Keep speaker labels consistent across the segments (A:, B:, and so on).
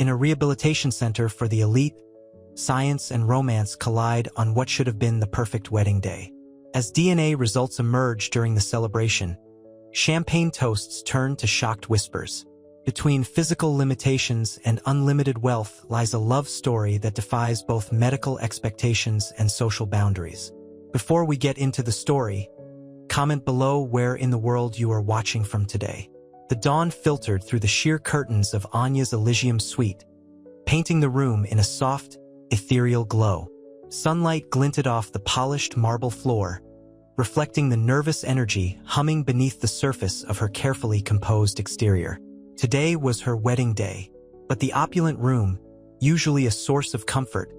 A: In a rehabilitation center for the elite, science and romance collide on what should have been the perfect wedding day. As DNA results emerge during the celebration, champagne toasts turn to shocked whispers. Between physical limitations and unlimited wealth lies a love story that defies both medical expectations and social boundaries. Before we get into the story, comment below where in the world you are watching from today. The dawn filtered through the sheer curtains of Anya's Elysium suite, painting the room in a soft, ethereal glow. Sunlight glinted off the polished marble floor, reflecting the nervous energy humming beneath the surface of her carefully composed exterior. Today was her wedding day, but the opulent room, usually a source of comfort,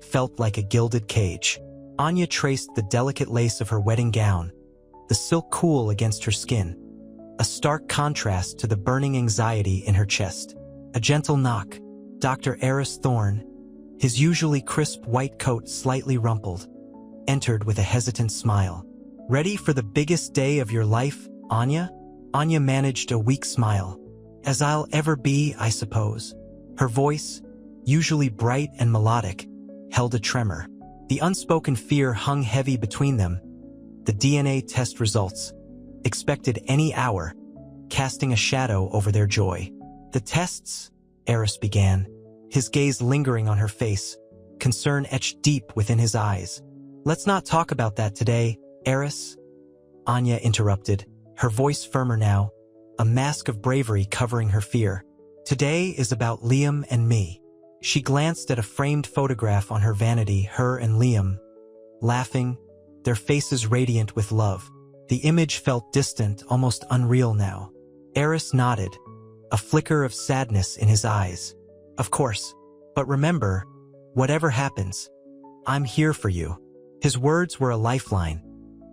A: felt like a gilded cage. Anya traced the delicate lace of her wedding gown, the silk cool against her skin, a stark contrast to the burning anxiety in her chest. A gentle knock. Dr. Eris Thorne, his usually crisp white coat slightly rumpled, entered with a hesitant smile. "Ready for the biggest day of your life, Anya?" Anya managed a weak smile. "As I'll ever be, I suppose." Her voice, usually bright and melodic, held a tremor. The unspoken fear hung heavy between them. The DNA test results, expected any hour, casting a shadow over their joy. "The tests," Eris began, his gaze lingering on her face, concern etched deep within his eyes. "Let's not talk about that today, Eris," Anya interrupted, her voice firmer now, a mask of bravery covering her fear. "Today is about Liam and me." She glanced at a framed photograph on her vanity, her and Liam, laughing, their faces radiant with love. The image felt distant, almost unreal now. Eris nodded, a flicker of sadness in his eyes. "Of course, but remember, whatever happens, I'm here for you." His words were a lifeline,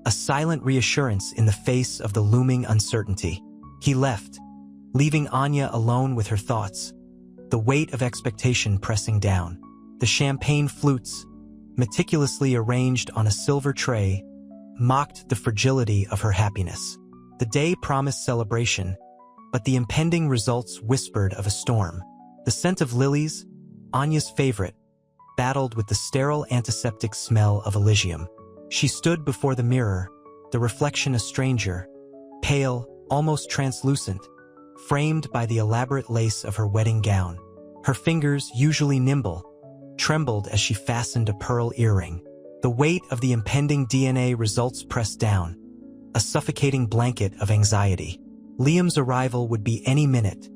A: a silent reassurance in the face of the looming uncertainty. He left, leaving Anya alone with her thoughts, the weight of expectation pressing down. The champagne flutes, meticulously arranged on a silver tray, mocked the fragility of her happiness. The day promised celebration, but the impending results whispered of a storm. The scent of lilies, Anya's favorite, battled with the sterile antiseptic smell of Elysium. She stood before the mirror, the reflection a stranger, pale, almost translucent, framed by the elaborate lace of her wedding gown. Her fingers, usually nimble, trembled as she fastened a pearl earring. The weight of the impending DNA results pressed down, a suffocating blanket of anxiety. Liam's arrival would be any minute,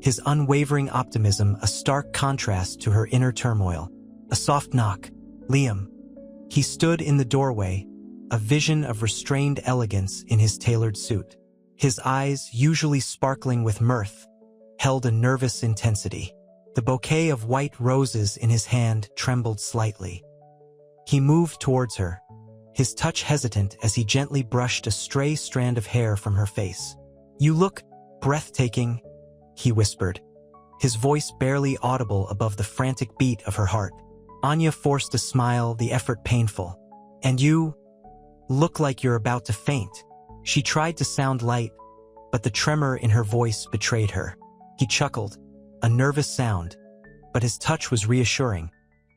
A: his unwavering optimism a stark contrast to her inner turmoil. A soft knock. "Liam." He stood in the doorway, a vision of restrained elegance in his tailored suit. His eyes, usually sparkling with mirth, held a nervous intensity. The bouquet of white roses in his hand trembled slightly. He moved towards her, his touch hesitant as he gently brushed a stray strand of hair from her face. "You look breathtaking," he whispered, his voice barely audible above the frantic beat of her heart. Anya forced a smile, the effort painful. "And you look like you're about to faint." She tried to sound light, but the tremor in her voice betrayed her. He chuckled, a nervous sound, but his touch was reassuring,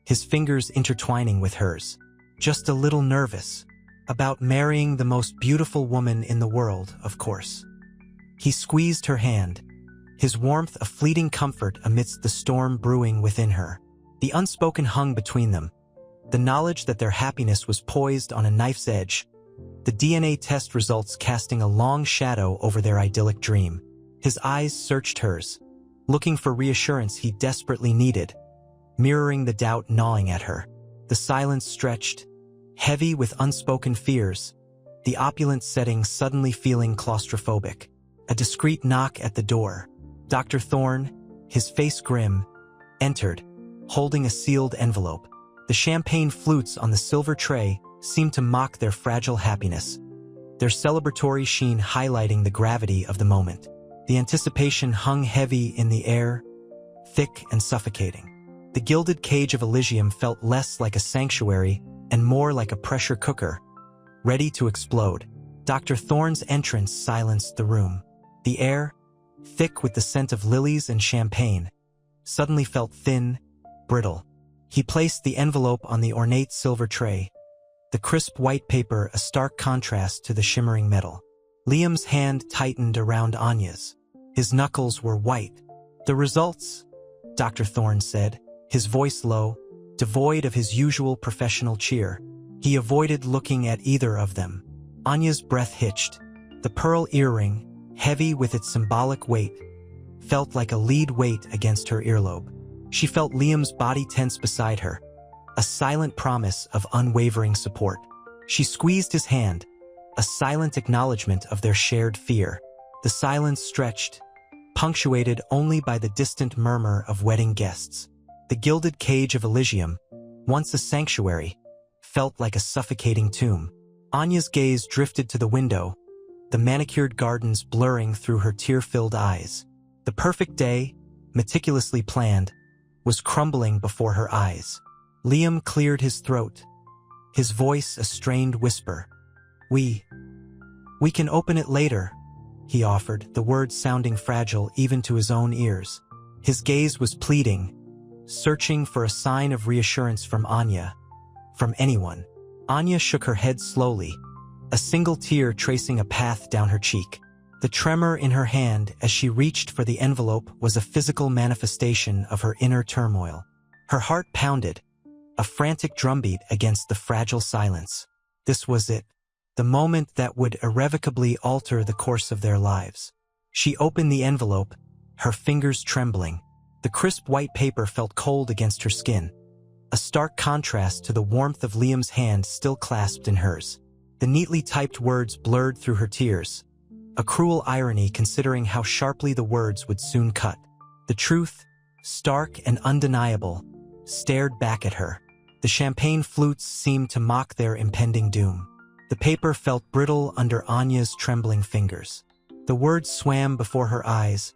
A: his fingers intertwining with hers. "Just a little nervous. About marrying the most beautiful woman in the world, of course." He squeezed her hand, his warmth a fleeting comfort amidst the storm brewing within her. The unspoken hung between them, the knowledge that their happiness was poised on a knife's edge, the DNA test results casting a long shadow over their idyllic dream. His eyes searched hers, looking for reassurance he desperately needed, mirroring the doubt gnawing at her. The silence stretched, heavy with unspoken fears, the opulent setting suddenly feeling claustrophobic. A discreet knock at the door. Dr. Thorne, his face grim, entered, holding a sealed envelope. The champagne flutes on the silver tray seemed to mock their fragile happiness, their celebratory sheen highlighting the gravity of the moment. The anticipation hung heavy in the air, thick and suffocating. The gilded cage of Elysium felt less like a sanctuary and more like a pressure cooker, ready to explode. Dr. Thorne's entrance silenced the room. The air, thick with the scent of lilies and champagne, suddenly felt thin, brittle. He placed the envelope on the ornate silver tray, the crisp white paper a stark contrast to the shimmering metal. Liam's hand tightened around Anya's. His knuckles were white. "The results," Dr. Thorne said, his voice low, devoid of his usual professional cheer. He avoided looking at either of them. Anya's breath hitched. The pearl earring, heavy with its symbolic weight, felt like a lead weight against her earlobe. She felt Liam's body tense beside her, a silent promise of unwavering support. She squeezed his hand, a silent acknowledgement of their shared fear. The silence stretched, punctuated only by the distant murmur of wedding guests. The gilded cage of Elysium, once a sanctuary, felt like a suffocating tomb. Anya's gaze drifted to the window, the manicured gardens blurring through her tear-filled eyes. The perfect day, meticulously planned, was crumbling before her eyes. Liam cleared his throat, his voice a strained whisper. We can open it later," he offered, the words sounding fragile even to his own ears. His gaze was pleading, searching for a sign of reassurance from Anya, from anyone. Anya shook her head slowly, a single tear tracing a path down her cheek. The tremor in her hand as she reached for the envelope was a physical manifestation of her inner turmoil. Her heart pounded, a frantic drumbeat against the fragile silence. This was it, the moment that would irrevocably alter the course of their lives. She opened the envelope, her fingers trembling. The crisp white paper felt cold against her skin, a stark contrast to the warmth of Liam's hand still clasped in hers. The neatly typed words blurred through her tears, a cruel irony considering how sharply the words would soon cut. The truth, stark and undeniable, stared back at her. The champagne flutes seemed to mock their impending doom. The paper felt brittle under Anya's trembling fingers. The words swam before her eyes,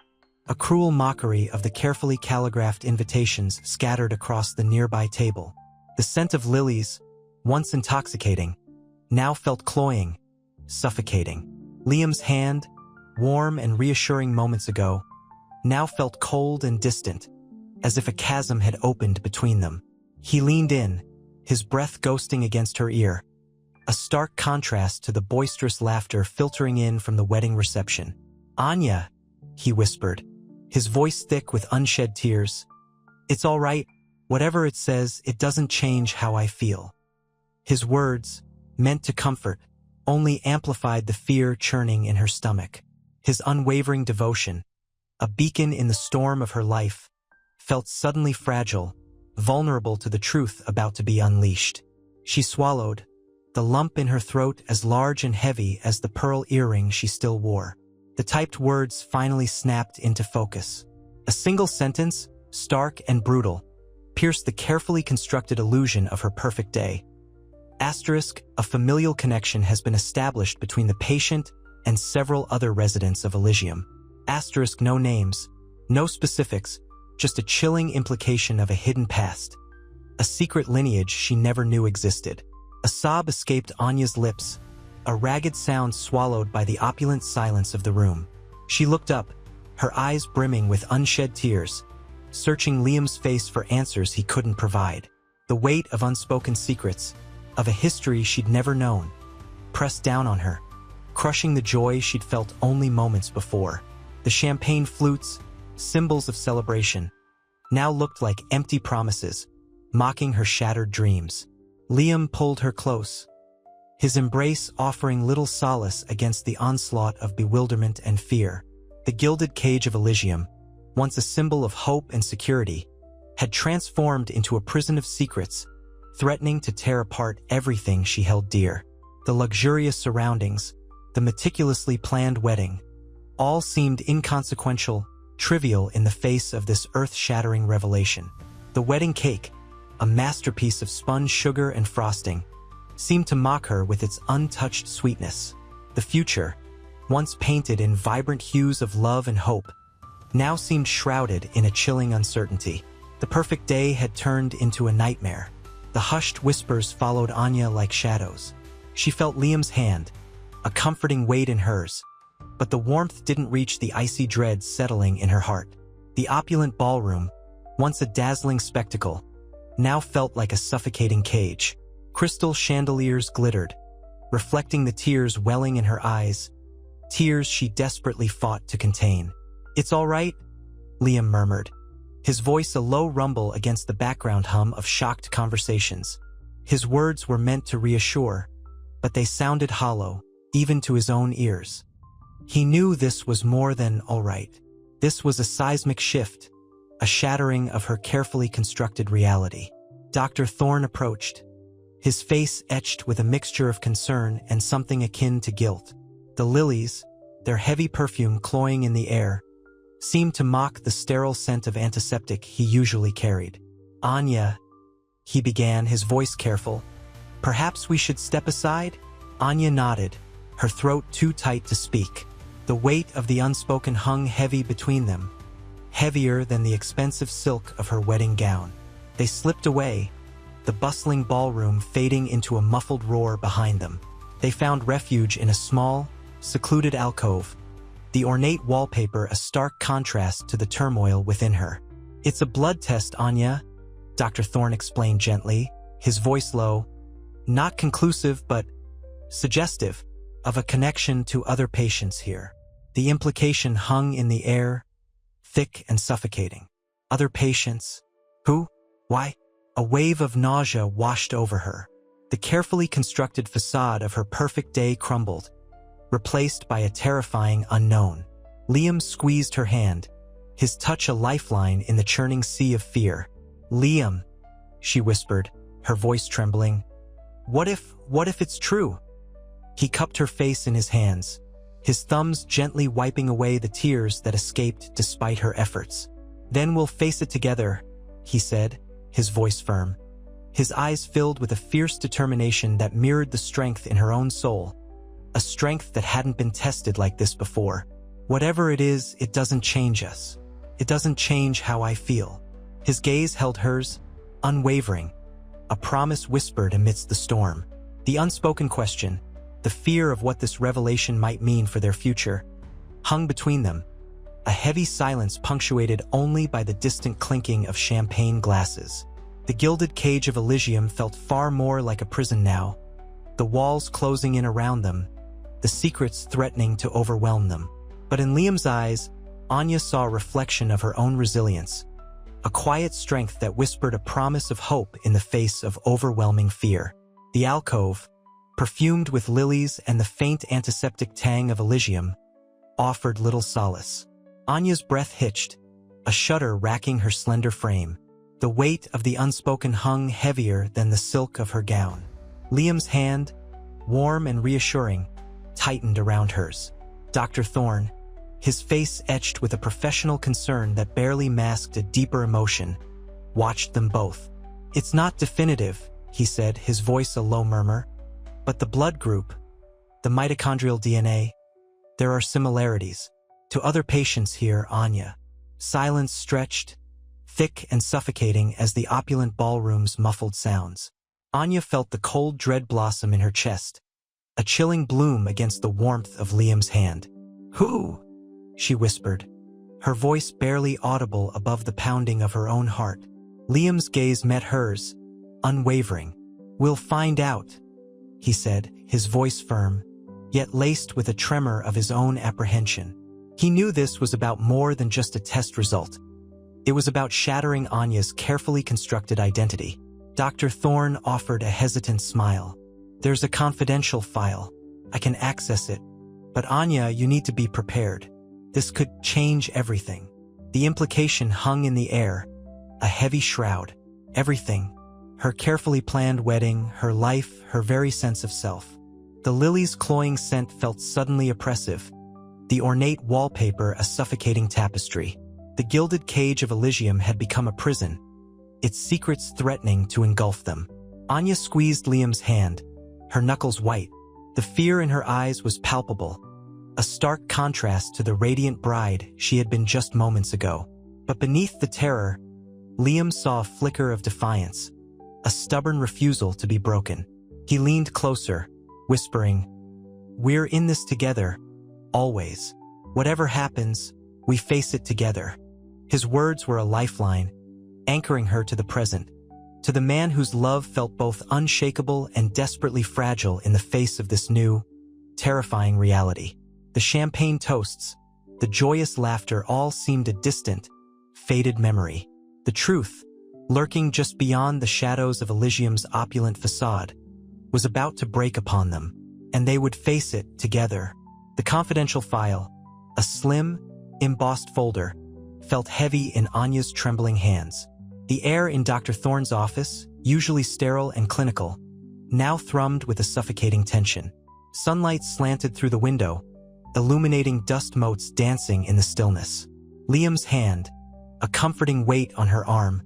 A: a cruel mockery of the carefully calligraphed invitations scattered across the nearby table. The scent of lilies, once intoxicating, now felt cloying, suffocating. Liam's hand, warm and reassuring moments ago, now felt cold and distant, as if a chasm had opened between them. He leaned in, his breath ghosting against her ear, a stark contrast to the boisterous laughter filtering in from the wedding reception. "Anya," he whispered, his voice thick with unshed tears. "It's all right. Whatever it says, it doesn't change how I feel." His words, meant to comfort, only amplified the fear churning in her stomach. His unwavering devotion, a beacon in the storm of her life, felt suddenly fragile, vulnerable to the truth about to be unleashed. She swallowed, the lump in her throat as large and heavy as the pearl earring she still wore. The typed words finally snapped into focus. A single sentence, stark and brutal, pierced the carefully constructed illusion of her perfect day. Asterisk, a familial connection has been established between the patient and several other residents of Elysium. Asterisk, no names, no specifics, just a chilling implication of a hidden past, a secret lineage she never knew existed. A sob escaped Anya's lips, a ragged sound swallowed by the opulent silence of the room. She looked up, her eyes brimming with unshed tears, searching Liam's face for answers he couldn't provide. The weight of unspoken secrets, of a history she'd never known, pressed down on her, crushing the joy she'd felt only moments before. The champagne flutes, symbols of celebration, now looked like empty promises, mocking her shattered dreams. Liam pulled her close, his embrace offering little solace against the onslaught of bewilderment and fear. The gilded cage of Elysium, once a symbol of hope and security, had transformed into a prison of secrets, threatening to tear apart everything she held dear. The luxurious surroundings, the meticulously planned wedding, all seemed inconsequential, trivial in the face of this earth-shattering revelation. The wedding cake, a masterpiece of spun sugar and frosting, seemed to mock her with its untouched sweetness. The future, once painted in vibrant hues of love and hope, now seemed shrouded in a chilling uncertainty. The perfect day had turned into a nightmare. The hushed whispers followed Anya like shadows. She felt Liam's hand, a comforting weight in hers, but the warmth didn't reach the icy dread settling in her heart. The opulent ballroom, once a dazzling spectacle, now felt like a suffocating cage. Crystal chandeliers glittered, reflecting the tears welling in her eyes, tears she desperately fought to contain. "It's all right," Liam murmured, his voice a low rumble against the background hum of shocked conversations. His words were meant to reassure, but they sounded hollow, even to his own ears. He knew this was more than all right. This was a seismic shift, a shattering of her carefully constructed reality. Dr. Thorne approached, his face etched with a mixture of concern and something akin to guilt. The lilies, their heavy perfume cloying in the air, seemed to mock the sterile scent of antiseptic he usually carried. "Anya," he began, his voice careful. "Perhaps we should step aside?" Anya nodded, her throat too tight to speak. The weight of the unspoken hung heavy between them, heavier than the expensive silk of her wedding gown. They slipped away, the bustling ballroom fading into a muffled roar behind them. They found refuge in a small, secluded alcove, the ornate wallpaper a stark contrast to the turmoil within her. "It's a blood test, Anya," Dr. Thorne explained gently, his voice low, not conclusive but suggestive of a connection to other patients here. The implication hung in the air, thick and suffocating. Other patients? Who? Why? A wave of nausea washed over her. The carefully constructed facade of her perfect day crumbled, replaced by a terrifying unknown. Liam squeezed her hand, his touch a lifeline in the churning sea of fear. "Liam," she whispered, her voice trembling. What if it's true?" He cupped her face in his hands, his thumbs gently wiping away the tears that escaped despite her efforts. "Then we'll face it together," he said, his voice firm. His eyes filled with a fierce determination that mirrored the strength in her own soul, a strength that hadn't been tested like this before. "Whatever it is, it doesn't change us. It doesn't change how I feel." His gaze held hers, unwavering, a promise whispered amidst the storm. The unspoken question, the fear of what this revelation might mean for their future, hung between them, a heavy silence punctuated only by the distant clinking of champagne glasses. The gilded cage of Elysium felt far more like a prison now, the walls closing in around them, the secrets threatening to overwhelm them. But in Liam's eyes, Anya saw a reflection of her own resilience, a quiet strength that whispered a promise of hope in the face of overwhelming fear. The alcove, perfumed with lilies and the faint antiseptic tang of Elysium, offered little solace. Anya's breath hitched, a shudder racking her slender frame. The weight of the unspoken hung heavier than the silk of her gown. Liam's hand, warm and reassuring, tightened around hers. Dr. Thorne, his face etched with a professional concern that barely masked a deeper emotion, watched them both. "It's not definitive," he said, his voice a low murmur, "but the blood group, the mitochondrial DNA, there are similarities. To other patients here, Anya." Silence stretched, thick and suffocating as the opulent ballroom's muffled sounds. Anya felt the cold dread blossom in her chest, a chilling bloom against the warmth of Liam's hand. "Who?" she whispered, her voice barely audible above the pounding of her own heart. Liam's gaze met hers, unwavering. "We'll find out," he said, his voice firm, yet laced with a tremor of his own apprehension. He knew this was about more than just a test result. It was about shattering Anya's carefully constructed identity. Dr. Thorne offered a hesitant smile. "There's a confidential file. I can access it. But Anya, you need to be prepared. This could change everything." The implication hung in the air, a heavy shroud. Everything. Her carefully planned wedding, her life, her very sense of self. The lily's cloying scent felt suddenly oppressive, the ornate wallpaper a suffocating tapestry. The gilded cage of Elysium had become a prison, its secrets threatening to engulf them. Anya squeezed Liam's hand, her knuckles white. The fear in her eyes was palpable, a stark contrast to the radiant bride she had been just moments ago. But beneath the terror, Liam saw a flicker of defiance, a stubborn refusal to be broken. He leaned closer, whispering, "We're in this together, always. Whatever happens, we face it together." His words were a lifeline, anchoring her to the present, to the man whose love felt both unshakable and desperately fragile in the face of this new, terrifying reality. The champagne toasts, the joyous laughter all seemed a distant, faded memory. The truth, lurking just beyond the shadows of Elysium's opulent facade, was about to break upon them, and they would face it together. The confidential file, a slim, embossed folder, felt heavy in Anya's trembling hands. The air in Dr. Thorne's office, usually sterile and clinical, now thrummed with a suffocating tension. Sunlight slanted through the window, illuminating dust motes dancing in the stillness. Liam's hand, a comforting weight on her arm,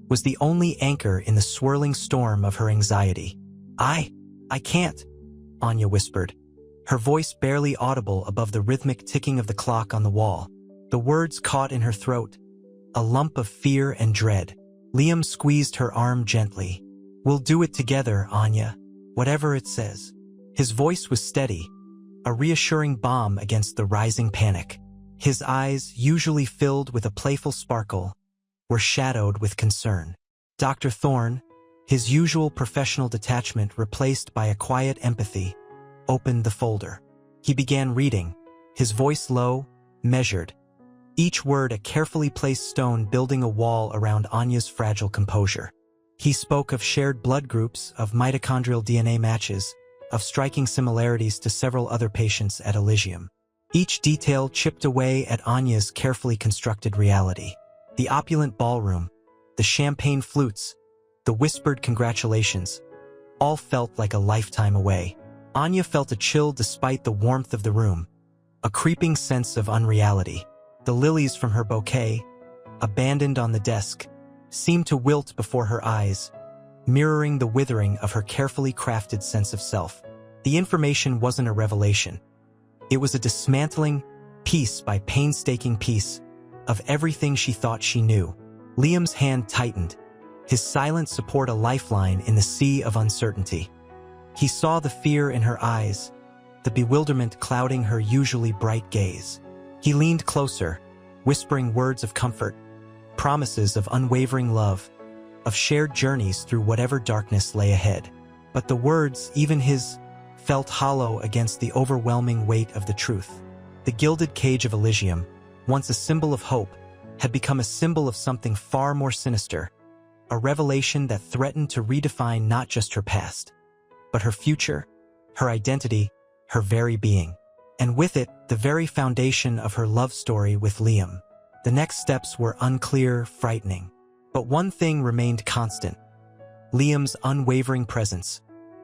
A: was the only anchor in the swirling storm of her anxiety. I can't, Anya whispered, her voice barely audible above the rhythmic ticking of the clock on the wall. The words caught in her throat, a lump of fear and dread. Liam squeezed her arm gently. "We'll do it together, Anya, whatever it says." His voice was steady, a reassuring balm against the rising panic. His eyes, usually filled with a playful sparkle, were shadowed with concern. Dr. Thorne, his usual professional detachment replaced by a quiet empathy, opened the folder. He began reading, his voice low, measured, each word a carefully placed stone building a wall around Anya's fragile composure. He spoke of shared blood groups, of mitochondrial DNA matches, of striking similarities to several other patients at Elysium. Each detail chipped away at Anya's carefully constructed reality. The opulent ballroom, the champagne flutes, the whispered congratulations, all felt like a lifetime away. Anya felt a chill despite the warmth of the room, a creeping sense of unreality. The lilies from her bouquet, abandoned on the desk, seemed to wilt before her eyes, mirroring the withering of her carefully crafted sense of self. The information wasn't a revelation. It was a dismantling, piece by painstaking piece, of everything she thought she knew. Liam's hand tightened, his silent support a lifeline in the sea of uncertainty. He saw the fear in her eyes, the bewilderment clouding her usually bright gaze. He leaned closer, whispering words of comfort, promises of unwavering love, of shared journeys through whatever darkness lay ahead. But the words, even his, felt hollow against the overwhelming weight of the truth. The gilded cage of Elysium, once a symbol of hope, had become a symbol of something far more sinister, a revelation that threatened to redefine not just her past, but her future, her identity, her very being. And with it, the very foundation of her love story with Liam. The next steps were unclear, frightening. But one thing remained constant: Liam's unwavering presence,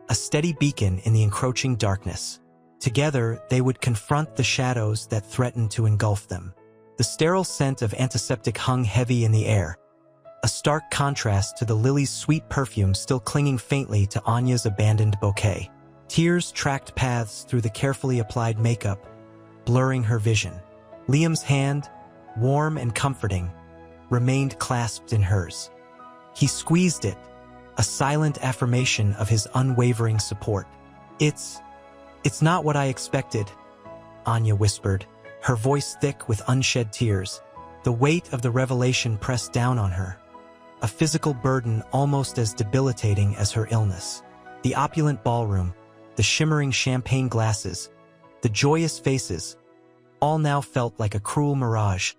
A: a steady beacon in the encroaching darkness. Together, they would confront the shadows that threatened to engulf them. The sterile scent of antiseptic hung heavy in the air, a stark contrast to the lily's sweet perfume still clinging faintly to Anya's abandoned bouquet. Tears tracked paths through the carefully applied makeup, blurring her vision. Liam's hand, warm and comforting, remained clasped in hers. He squeezed it, a silent affirmation of his unwavering support. It's not what I expected," Anya whispered, her voice thick with unshed tears. The weight of the revelation pressed down on her, a physical burden almost as debilitating as her illness. The opulent ballroom, the shimmering champagne glasses, the joyous faces, all now felt like a cruel mirage,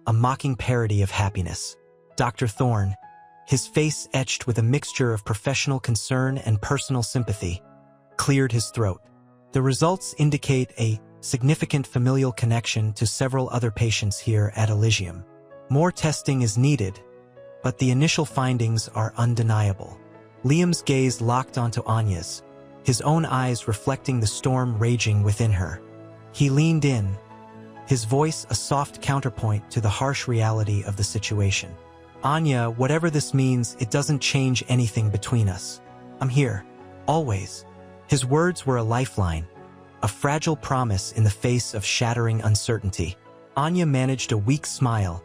A: a mocking parody of happiness. Dr. Thorne, his face etched with a mixture of professional concern and personal sympathy, cleared his throat. The results indicate a significant familial connection to several other patients here at Elysium. More testing is needed, but the initial findings are undeniable. Liam's gaze locked onto Anya's, his own eyes reflecting the storm raging within her. He leaned in, his voice a soft counterpoint to the harsh reality of the situation. "Anya, whatever this means, it doesn't change anything between us. I'm here, always." His words were a lifeline, a fragile promise in the face of shattering uncertainty. Anya managed a weak smile,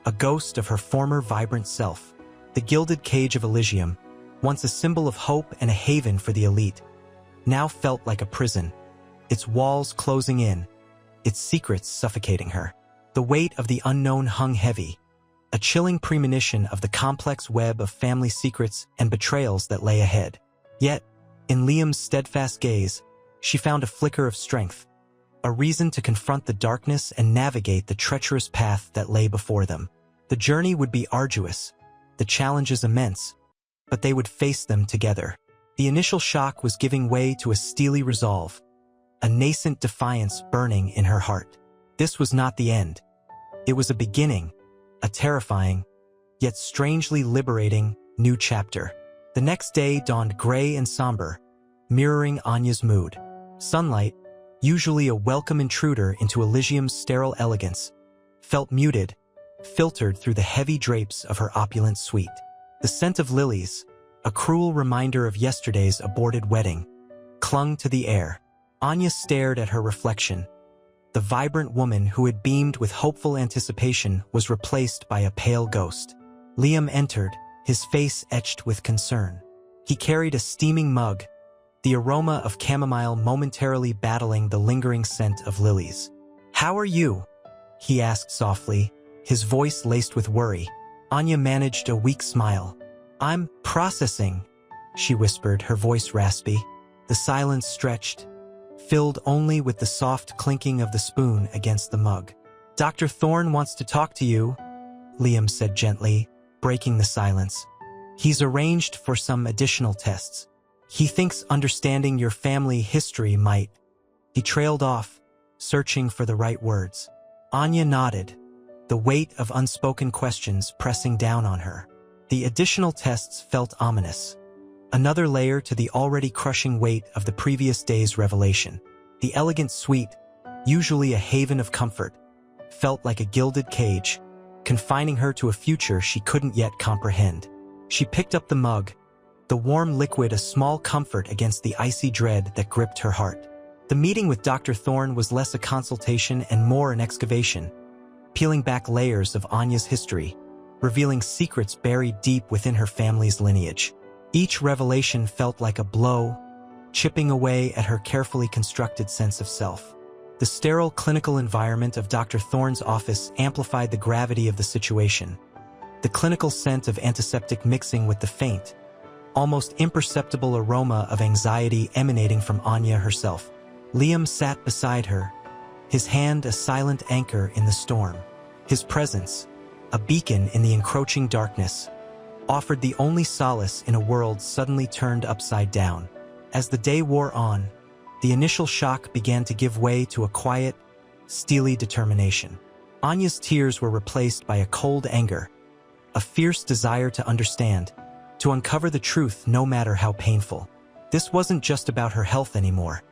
A: a ghost of her former vibrant self. The gilded cage of Elysium, once a symbol of hope and a haven for the elite, now felt like a prison, its walls closing in, its secrets suffocating her. The weight of the unknown hung heavy, a chilling premonition of the complex web of family secrets and betrayals that lay ahead. Yet, in Liam's steadfast gaze, she found a flicker of strength, a reason to confront the darkness and navigate the treacherous path that lay before them. The journey would be arduous, the challenges immense, but they would face them together. The initial shock was giving way to a steely resolve, a nascent defiance burning in her heart. This was not the end. It was a beginning, a terrifying, yet strangely liberating, new chapter. The next day dawned gray and somber, mirroring Anya's mood. Sunlight, usually a welcome intruder into Elysium's sterile elegance, felt muted, filtered through the heavy drapes of her opulent suite. The scent of lilies, a cruel reminder of yesterday's aborted wedding, clung to the air. Anya stared at her reflection. The vibrant woman who had beamed with hopeful anticipation was replaced by a pale ghost. Liam entered, his face etched with concern. He carried a steaming mug, the aroma of chamomile momentarily battling the lingering scent of lilies. "How are you?" he asked softly, his voice laced with worry. Anya managed a weak smile. "I'm processing," she whispered, her voice raspy. The silence stretched, filled only with the soft clinking of the spoon against the mug. "Dr. Thorne wants to talk to you," Liam said gently, breaking the silence. "He's arranged for some additional tests. He thinks understanding your family history might—" He trailed off, searching for the right words. Anya nodded, the weight of unspoken questions pressing down on her. The additional tests felt ominous, another layer to the already crushing weight of the previous day's revelation. The elegant suite, usually a haven of comfort, felt like a gilded cage, confining her to a future she couldn't yet comprehend. She picked up the mug, the warm liquid a small comfort against the icy dread that gripped her heart. The meeting with Dr. Thorne was less a consultation and more an excavation, peeling back layers of Anya's history, revealing secrets buried deep within her family's lineage. Each revelation felt like a blow, chipping away at her carefully constructed sense of self. The sterile clinical environment of Dr. Thorne's office amplified the gravity of the situation, the clinical scent of antiseptic mixing with the faint, almost imperceptible aroma of anxiety emanating from Anya herself. Liam sat beside her, his hand a silent anchor in the storm. His presence, a beacon in the encroaching darkness, offered the only solace in a world suddenly turned upside down. As the day wore on, the initial shock began to give way to a quiet, steely determination. Anya's tears were replaced by a cold anger, a fierce desire to understand, to uncover the truth no matter how painful. This wasn't just about her health anymore.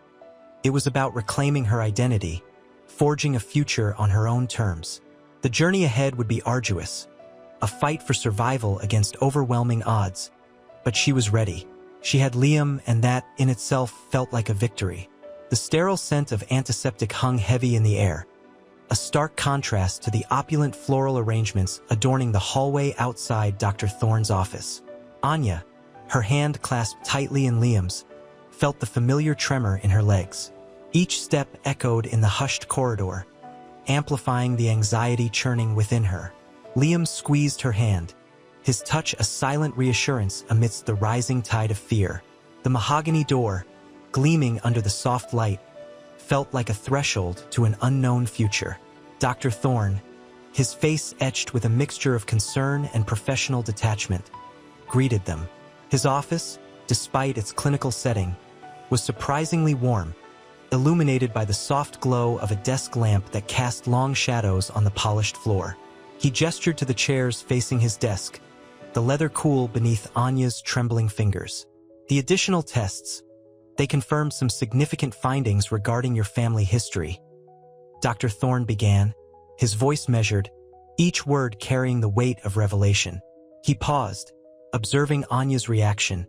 A: It was about reclaiming her identity, forging a future on her own terms. The journey ahead would be arduous, a fight for survival against overwhelming odds, but she was ready. She had Liam, and that, in itself, felt like a victory. The sterile scent of antiseptic hung heavy in the air, a stark contrast to the opulent floral arrangements adorning the hallway outside Dr. Thorne's office. Anya, her hand clasped tightly in Liam's, felt the familiar tremor in her legs. Each step echoed in the hushed corridor, amplifying the anxiety churning within her. Liam squeezed her hand, his touch a silent reassurance amidst the rising tide of fear. The mahogany door, gleaming under the soft light, felt like a threshold to an unknown future. Dr. Thorne, his face etched with a mixture of concern and professional detachment, greeted them. His office, despite its clinical setting, was surprisingly warm, illuminated by the soft glow of a desk lamp that cast long shadows on the polished floor. He gestured to the chairs facing his desk, the leather cool beneath Anya's trembling fingers. "The additional tests, they confirmed some significant findings regarding your family history," Dr. Thorne began, his voice measured, each word carrying the weight of revelation. He paused, observing Anya's reaction,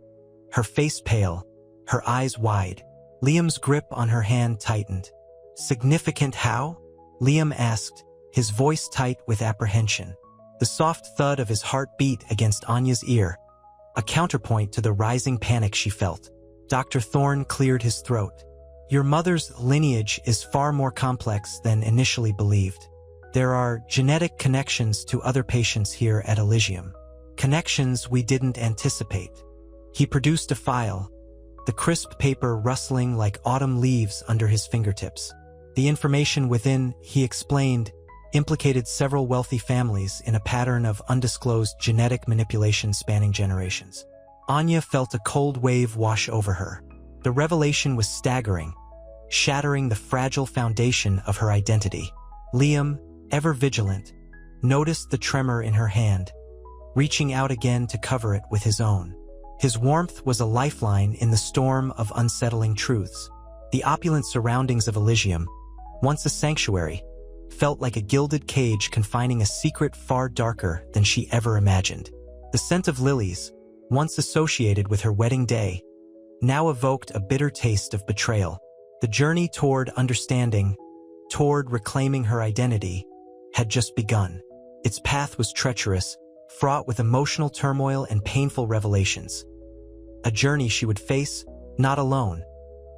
A: her face pale, her eyes wide. Liam's grip on her hand tightened. "Significant how?" Liam asked, his voice tight with apprehension. The soft thud of his heart beat against Anya's ear, a counterpoint to the rising panic she felt. Dr. Thorne cleared his throat. "Your mother's lineage is far more complex than initially believed. There are genetic connections to other patients here at Elysium. Connections we didn't anticipate. He produced a file, the crisp paper rustling like autumn leaves under his fingertips. The information within, he explained, implicated several wealthy families in a pattern of undisclosed genetic manipulation spanning generations. Anya felt a cold wave wash over her. The revelation was staggering, shattering the fragile foundation of her identity. Liam, ever vigilant, noticed the tremor in her hand, reaching out again to cover it with his own. His warmth was a lifeline in the storm of unsettling truths. The opulent surroundings of Elysium, once a sanctuary, felt like a gilded cage confining a secret far darker than she ever imagined. The scent of lilies, once associated with her wedding day, now evoked a bitter taste of betrayal. The journey toward understanding, toward reclaiming her identity, had just begun. Its path was treacherous, fraught with emotional turmoil and painful revelations. A journey she would face, not alone,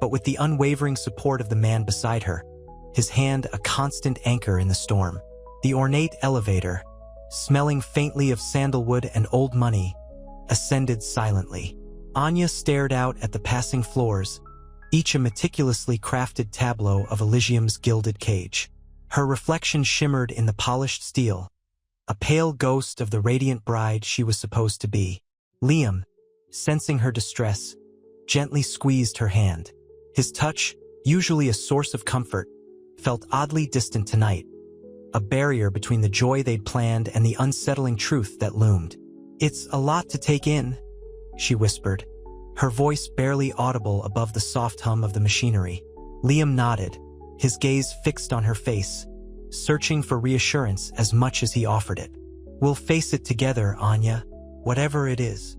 A: but with the unwavering support of the man beside her, his hand a constant anchor in the storm. The ornate elevator, smelling faintly of sandalwood and old money, ascended silently. Anya stared out at the passing floors, each a meticulously crafted tableau of Elysium's gilded cage. Her reflection shimmered in the polished steel, a pale ghost of the radiant bride she was supposed to be. Liam, sensing her distress, gently squeezed her hand. His touch, usually a source of comfort, felt oddly distant tonight, a barrier between the joy they'd planned and the unsettling truth that loomed. "It's a lot to take in," she whispered, her voice barely audible above the soft hum of the machinery. Liam nodded, his gaze fixed on her face, searching for reassurance as much as he offered it. "We'll face it together, Anya, whatever it is."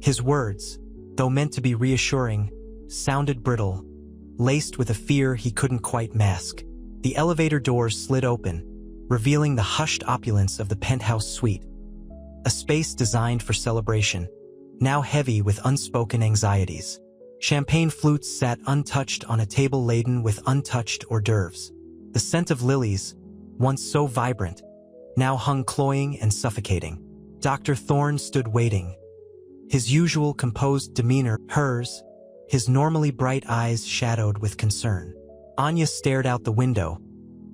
A: His words, though meant to be reassuring, sounded brittle, laced with a fear he couldn't quite mask. The elevator doors slid open, revealing the hushed opulence of the penthouse suite, a space designed for celebration, now heavy with unspoken anxieties. Champagne flutes sat untouched on a table laden with untouched hors d'oeuvres. The scent of lilies, once so vibrant, now hung cloying and suffocating. Dr. Thorne stood waiting, his usual composed demeanor hers, his normally bright eyes shadowed with concern. Anya stared out the window,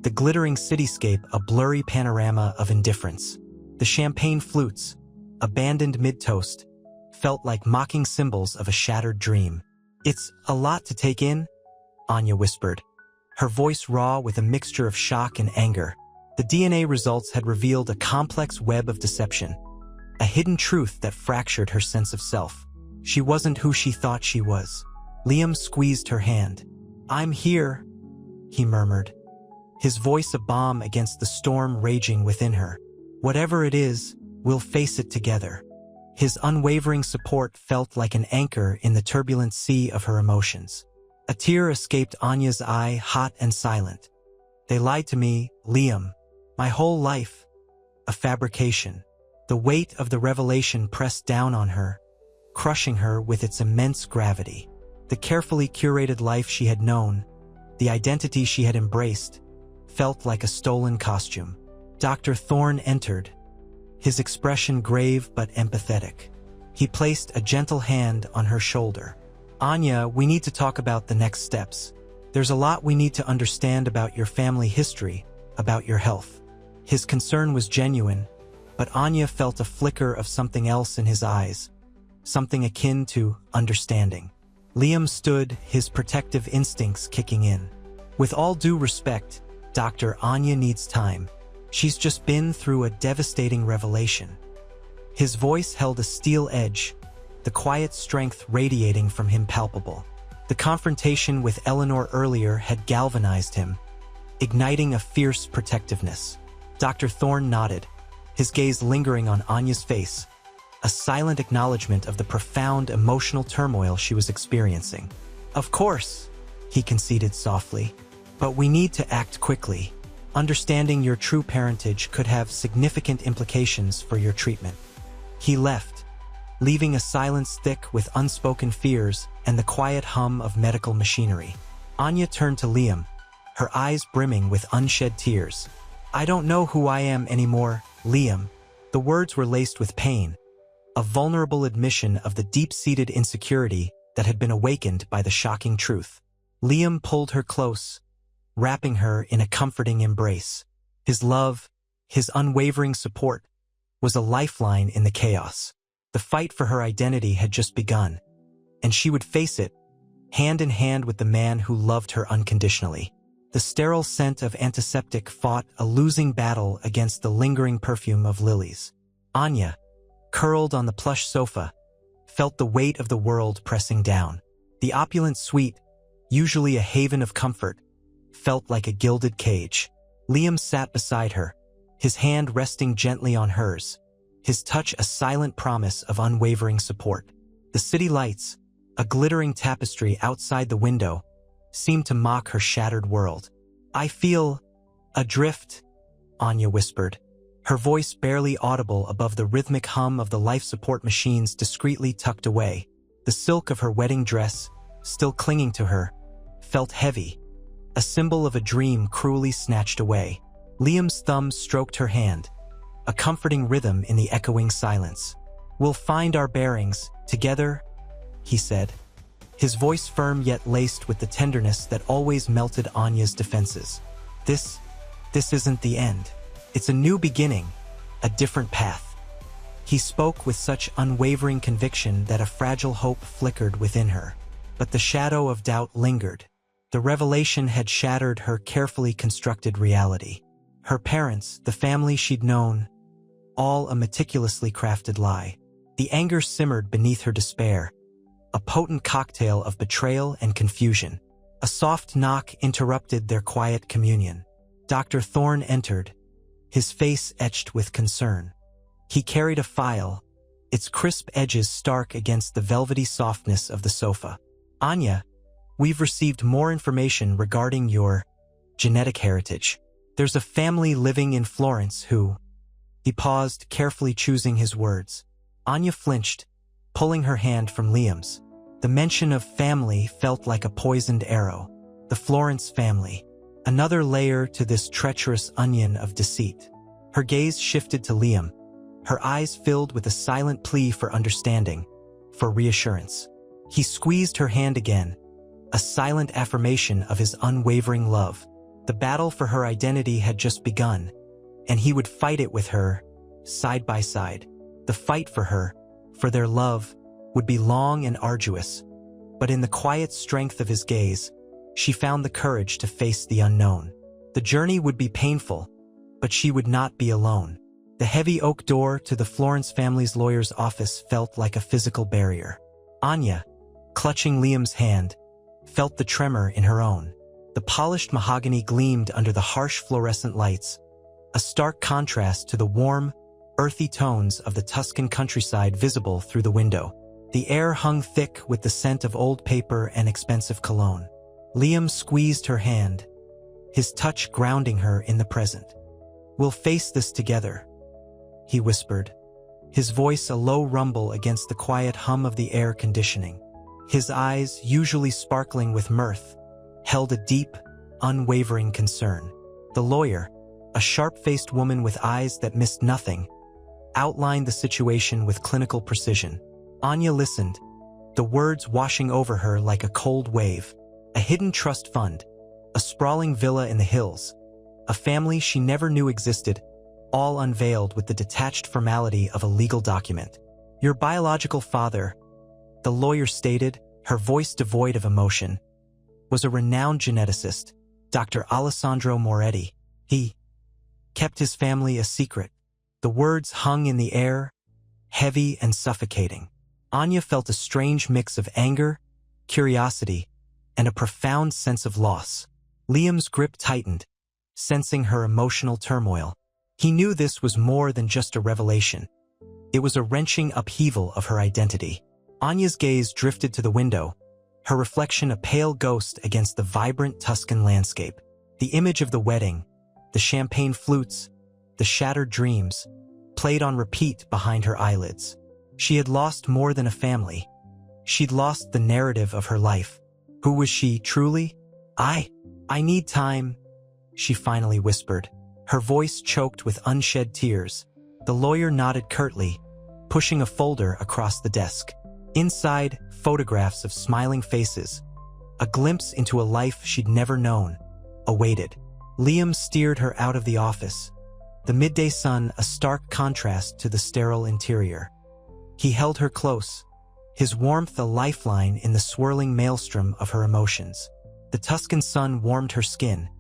A: the glittering cityscape a blurry panorama of indifference. The champagne flutes, abandoned mid-toast, felt like mocking symbols of a shattered dream. "It's a lot to take in," Anya whispered, her voice raw with a mixture of shock and anger. The DNA results had revealed a complex web of deception, a hidden truth that fractured her sense of self. She wasn't who she thought she was. Liam squeezed her hand. "I'm here," he murmured, his voice a bomb against the storm raging within her. "Whatever it is, we'll face it together." His unwavering support felt like an anchor in the turbulent sea of her emotions. A tear escaped Anya's eye, hot and silent. "They lied to me, Liam. My whole life. A fabrication." The weight of the revelation pressed down on her, crushing her with its immense gravity. The carefully curated life she had known, the identity she had embraced, felt like a stolen costume. Dr. Thorne entered, his expression grave but empathetic. He placed a gentle hand on her shoulder. "Anya, we need to talk about the next steps. There's a lot we need to understand about your family history, about your health." His concern was genuine, but Anya felt a flicker of something else in his eyes, something akin to understanding. Liam stood, his protective instincts kicking in. "With all due respect, Doctor, Anya needs time. She's just been through a devastating revelation." His voice held a steel edge, the quiet strength radiating from him palpable. The confrontation with Eleanor earlier had galvanized him, igniting a fierce protectiveness. Dr. Thorne nodded, his gaze lingering on Anya's face, a silent acknowledgement of the profound emotional turmoil she was experiencing. "Of course," he conceded softly, "but we need to act quickly. Understanding your true parentage could have significant implications for your treatment." He left, leaving a silence thick with unspoken fears and the quiet hum of medical machinery. Anya turned to Liam, her eyes brimming with unshed tears. I don't know who I am anymore, Liam. The words were laced with pain, a vulnerable admission of the deep-seated insecurity that had been awakened by the shocking truth. Liam pulled her close, wrapping her in a comforting embrace. His love, his unwavering support, was a lifeline in the chaos. The fight for her identity had just begun, and she would face it, hand in hand with the man who loved her unconditionally. The sterile scent of antiseptic fought a losing battle against the lingering perfume of lilies. Anya, curled on the plush sofa, felt the weight of the world pressing down. The opulent suite, usually a haven of comfort, felt like a gilded cage. Liam sat beside her, his hand resting gently on hers, his touch a silent promise of unwavering support. The city lights, a glittering tapestry outside the window, seemed to mock her shattered world. I feel adrift, Anya whispered, her voice barely audible above the rhythmic hum of the life support machines discreetly tucked away. The silk of her wedding dress, still clinging to her, felt heavy, a symbol of a dream cruelly snatched away. Liam's thumb stroked her hand, a comforting rhythm in the echoing silence. We'll find our bearings, together, he said, his voice firm yet laced with the tenderness that always melted Anya's defenses. This isn't the end. It's a new beginning, a different path. He spoke with such unwavering conviction that a fragile hope flickered within her. But the shadow of doubt lingered. The revelation had shattered her carefully constructed reality. Her parents, the family she'd known, all a meticulously crafted lie. The anger simmered beneath her despair, a potent cocktail of betrayal and confusion. A soft knock interrupted their quiet communion. Dr. Thorne entered, his face etched with concern. He carried a file, its crisp edges stark against the velvety softness of the sofa. Anya, we've received more information regarding your genetic heritage. There's a family living in Florence who... He paused, carefully choosing his words. Anya flinched, pulling her hand from Liam's. The mention of family felt like a poisoned arrow. The Florence family. Another layer to this treacherous onion of deceit. Her gaze shifted to Liam, her eyes filled with a silent plea for understanding, for reassurance. He squeezed her hand again, a silent affirmation of his unwavering love. The battle for her identity had just begun, and he would fight it with her, side by side. The fight for her, for their love, would be long and arduous, but in the quiet strength of his gaze, she found the courage to face the unknown. The journey would be painful, but she would not be alone. The heavy oak door to the Florence family's lawyer's office felt like a physical barrier. Anya, clutching Liam's hand, felt the tremor in her own. The polished mahogany gleamed under the harsh fluorescent lights, a stark contrast to the warm, earthy tones of the Tuscan countryside visible through the window. The air hung thick with the scent of old paper and expensive cologne. Liam squeezed her hand, his touch grounding her in the present. We'll face this together, he whispered, his voice a low rumble against the quiet hum of the air conditioning. His eyes, usually sparkling with mirth, held a deep, unwavering concern. The lawyer, a sharp-faced woman with eyes that missed nothing, outlined the situation with clinical precision. Anya listened, the words washing over her like a cold wave. A hidden trust fund, a sprawling villa in the hills, a family she never knew existed, all unveiled with the detached formality of a legal document. Your biological father, the lawyer stated, her voice devoid of emotion, was a renowned geneticist, Dr. Alessandro Moretti. He kept his family a secret. The words hung in the air, heavy and suffocating. Anya felt a strange mix of anger, curiosity, and a profound sense of loss. Liam's grip tightened, sensing her emotional turmoil. He knew this was more than just a revelation. It was a wrenching upheaval of her identity. Anya's gaze drifted to the window, her reflection a pale ghost against the vibrant Tuscan landscape. The image of the wedding, the champagne flutes, the shattered dreams, played on repeat behind her eyelids. She had lost more than a family. She'd lost the narrative of her life. Who was she, truly? I need time, she finally whispered, her voice choked with unshed tears. The lawyer nodded curtly, pushing a folder across the desk. Inside, photographs of smiling faces. A glimpse into a life she'd never known awaited. Liam steered her out of the office, the midday sun a stark contrast to the sterile interior. He held her close, his warmth a lifeline in the swirling maelstrom of her emotions. The Tuscan sun warmed her skin,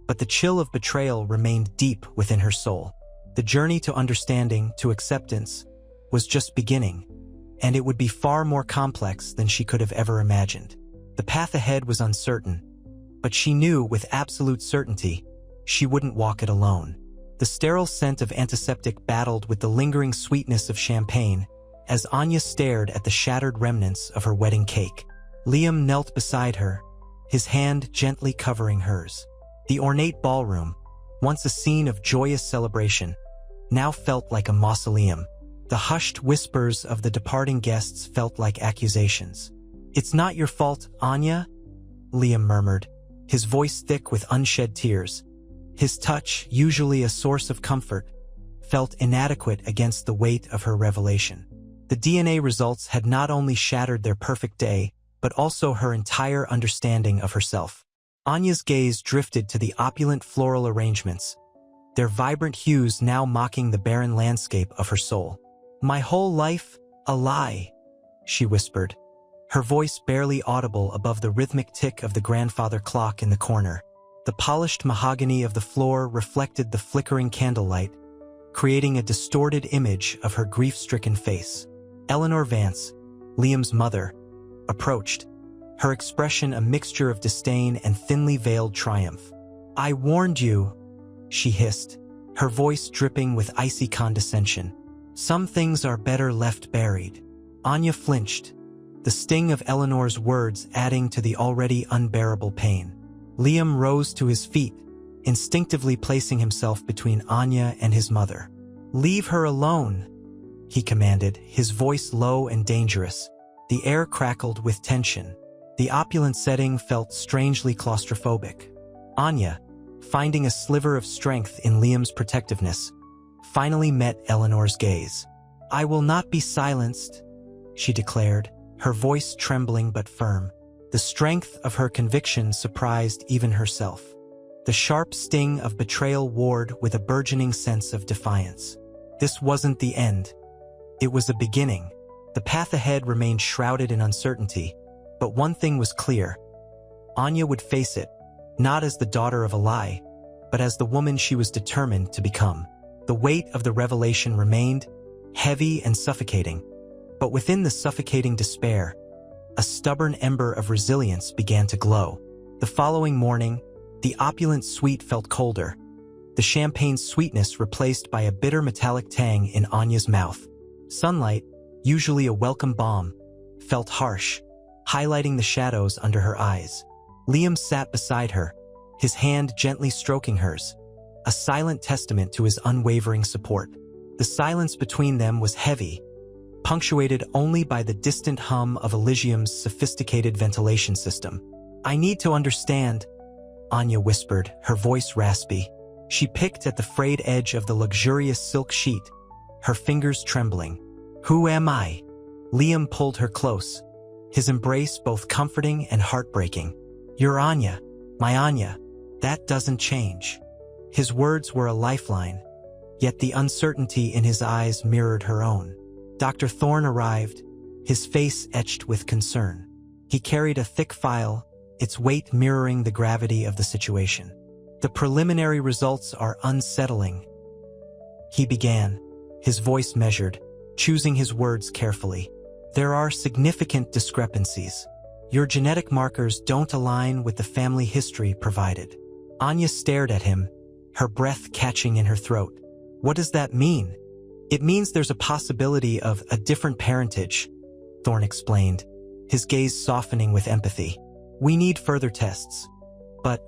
A: but the chill of betrayal remained deep within her soul. The journey to understanding, to acceptance, was just beginning, and it would be far more complex than she could have ever imagined. The path ahead was uncertain, but she knew with absolute certainty she wouldn't walk it alone. The sterile scent of antiseptic battled with the lingering sweetness of champagne as Anya stared at the shattered remnants of her wedding cake. Liam knelt beside her, his hand gently covering hers. The ornate ballroom, once a scene of joyous celebration, now felt like a mausoleum. The hushed whispers of the departing guests felt like accusations. "It's not your fault, Anya," Liam murmured, his voice thick with unshed tears. His touch, usually a source of comfort, felt inadequate against the weight of her revelation. The DNA results had not only shattered their perfect day, but also her entire understanding of herself. Anya's gaze drifted to the opulent floral arrangements, their vibrant hues now mocking the barren landscape of her soul. "My whole life, a lie," she whispered, her voice barely audible above the rhythmic tick of the grandfather clock in the corner. The polished mahogany of the floor reflected the flickering candlelight, creating a distorted image of her grief-stricken face. Eleanor Vance, Liam's mother, approached, her expression a mixture of disdain and thinly veiled triumph. "I warned you," she hissed, her voice dripping with icy condescension. "Some things are better left buried." Anya flinched, the sting of Eleanor's words adding to the already unbearable pain. Liam rose to his feet, instinctively placing himself between Anya and his mother. "Leave her alone," he commanded, his voice low and dangerous. The air crackled with tension. The opulent setting felt strangely claustrophobic. Anya, finding a sliver of strength in Liam's protectiveness, finally met Eleanor's gaze. "I will not be silenced," she declared, her voice trembling but firm. The strength of her conviction surprised even herself. The sharp sting of betrayal warred with a burgeoning sense of defiance. This wasn't the end. It was a beginning. The path ahead remained shrouded in uncertainty, but one thing was clear. Anya would face it, not as the daughter of a lie, but as the woman she was determined to become. The weight of the revelation remained, heavy and suffocating, but within the suffocating despair, a stubborn ember of resilience began to glow. The following morning, the opulent suite felt colder, the champagne's sweetness replaced by a bitter metallic tang in Anya's mouth. Sunlight, usually a welcome balm, felt harsh, highlighting the shadows under her eyes. Liam sat beside her, his hand gently stroking hers, a silent testament to his unwavering support. The silence between them was heavy, punctuated only by the distant hum of Elysium's sophisticated ventilation system. "I need to understand," Anya whispered, her voice raspy. She picked at the frayed edge of the luxurious silk sheet, her fingers trembling. "Who am I?" Liam pulled her close, his embrace both comforting and heartbreaking. "You're Anya, my Anya. That doesn't change." His words were a lifeline, yet the uncertainty in his eyes mirrored her own. Dr. Thorne arrived, his face etched with concern. He carried a thick file, its weight mirroring the gravity of the situation. "The preliminary results are unsettling," he began, his voice measured, choosing his words carefully. "There are significant discrepancies. Your genetic markers don't align with the family history provided." Anya stared at him, her breath catching in her throat. "What does that mean?" "It means there's a possibility of a different parentage," Thorne explained, his gaze softening with empathy. "We need further tests. But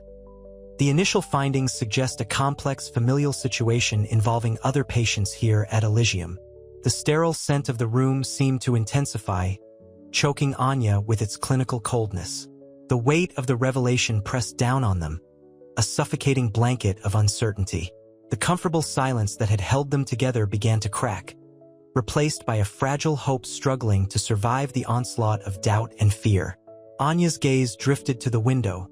A: the initial findings suggest a complex familial situation involving other patients here at Elysium." The sterile scent of the room seemed to intensify, choking Anya with its clinical coldness. The weight of the revelation pressed down on them, a suffocating blanket of uncertainty. The comfortable silence that had held them together began to crack, replaced by a fragile hope struggling to survive the onslaught of doubt and fear. Anya's gaze drifted to the window,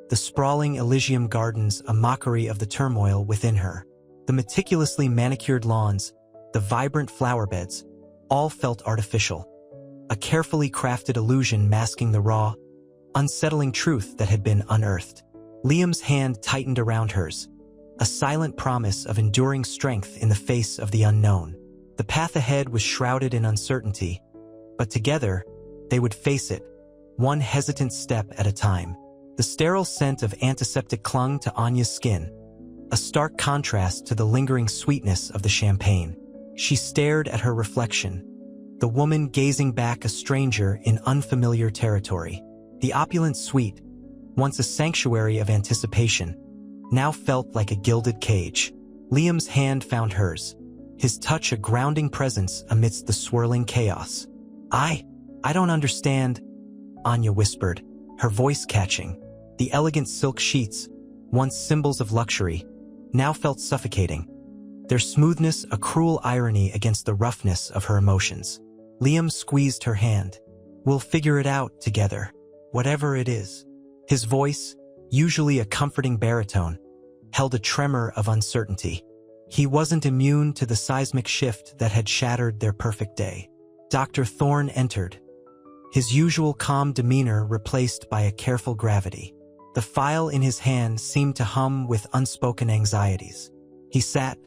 A: the sprawling Elysium gardens a mockery of the turmoil within her. The meticulously manicured lawns, the vibrant flower beds, all felt artificial, a carefully crafted illusion masking the raw, unsettling truth that had been unearthed. Liam's hand tightened around hers, a silent promise of enduring strength in the face of the unknown. The path ahead was shrouded in uncertainty, but together, they would face it, one hesitant step at a time. The sterile scent of antiseptic clung to Anya's skin, a stark contrast to the lingering sweetness of the champagne. She stared at her reflection, the woman gazing back a stranger in unfamiliar territory. The opulent suite, once a sanctuary of anticipation, now felt like a gilded cage. Liam's hand found hers, his touch a grounding presence amidst the swirling chaos. I don't understand," Anya whispered, her voice catching. The elegant silk sheets, once symbols of luxury, now felt suffocating, their smoothness a cruel irony against the roughness of her emotions. Liam squeezed her hand. "We'll figure it out together, whatever it is." His voice, usually a comforting baritone, held a tremor of uncertainty. He wasn't immune to the seismic shift that had shattered their perfect day. Dr. Thorne entered, his usual calm demeanor replaced by a careful gravity. The file in his hand seemed to hum with unspoken anxieties. He sat,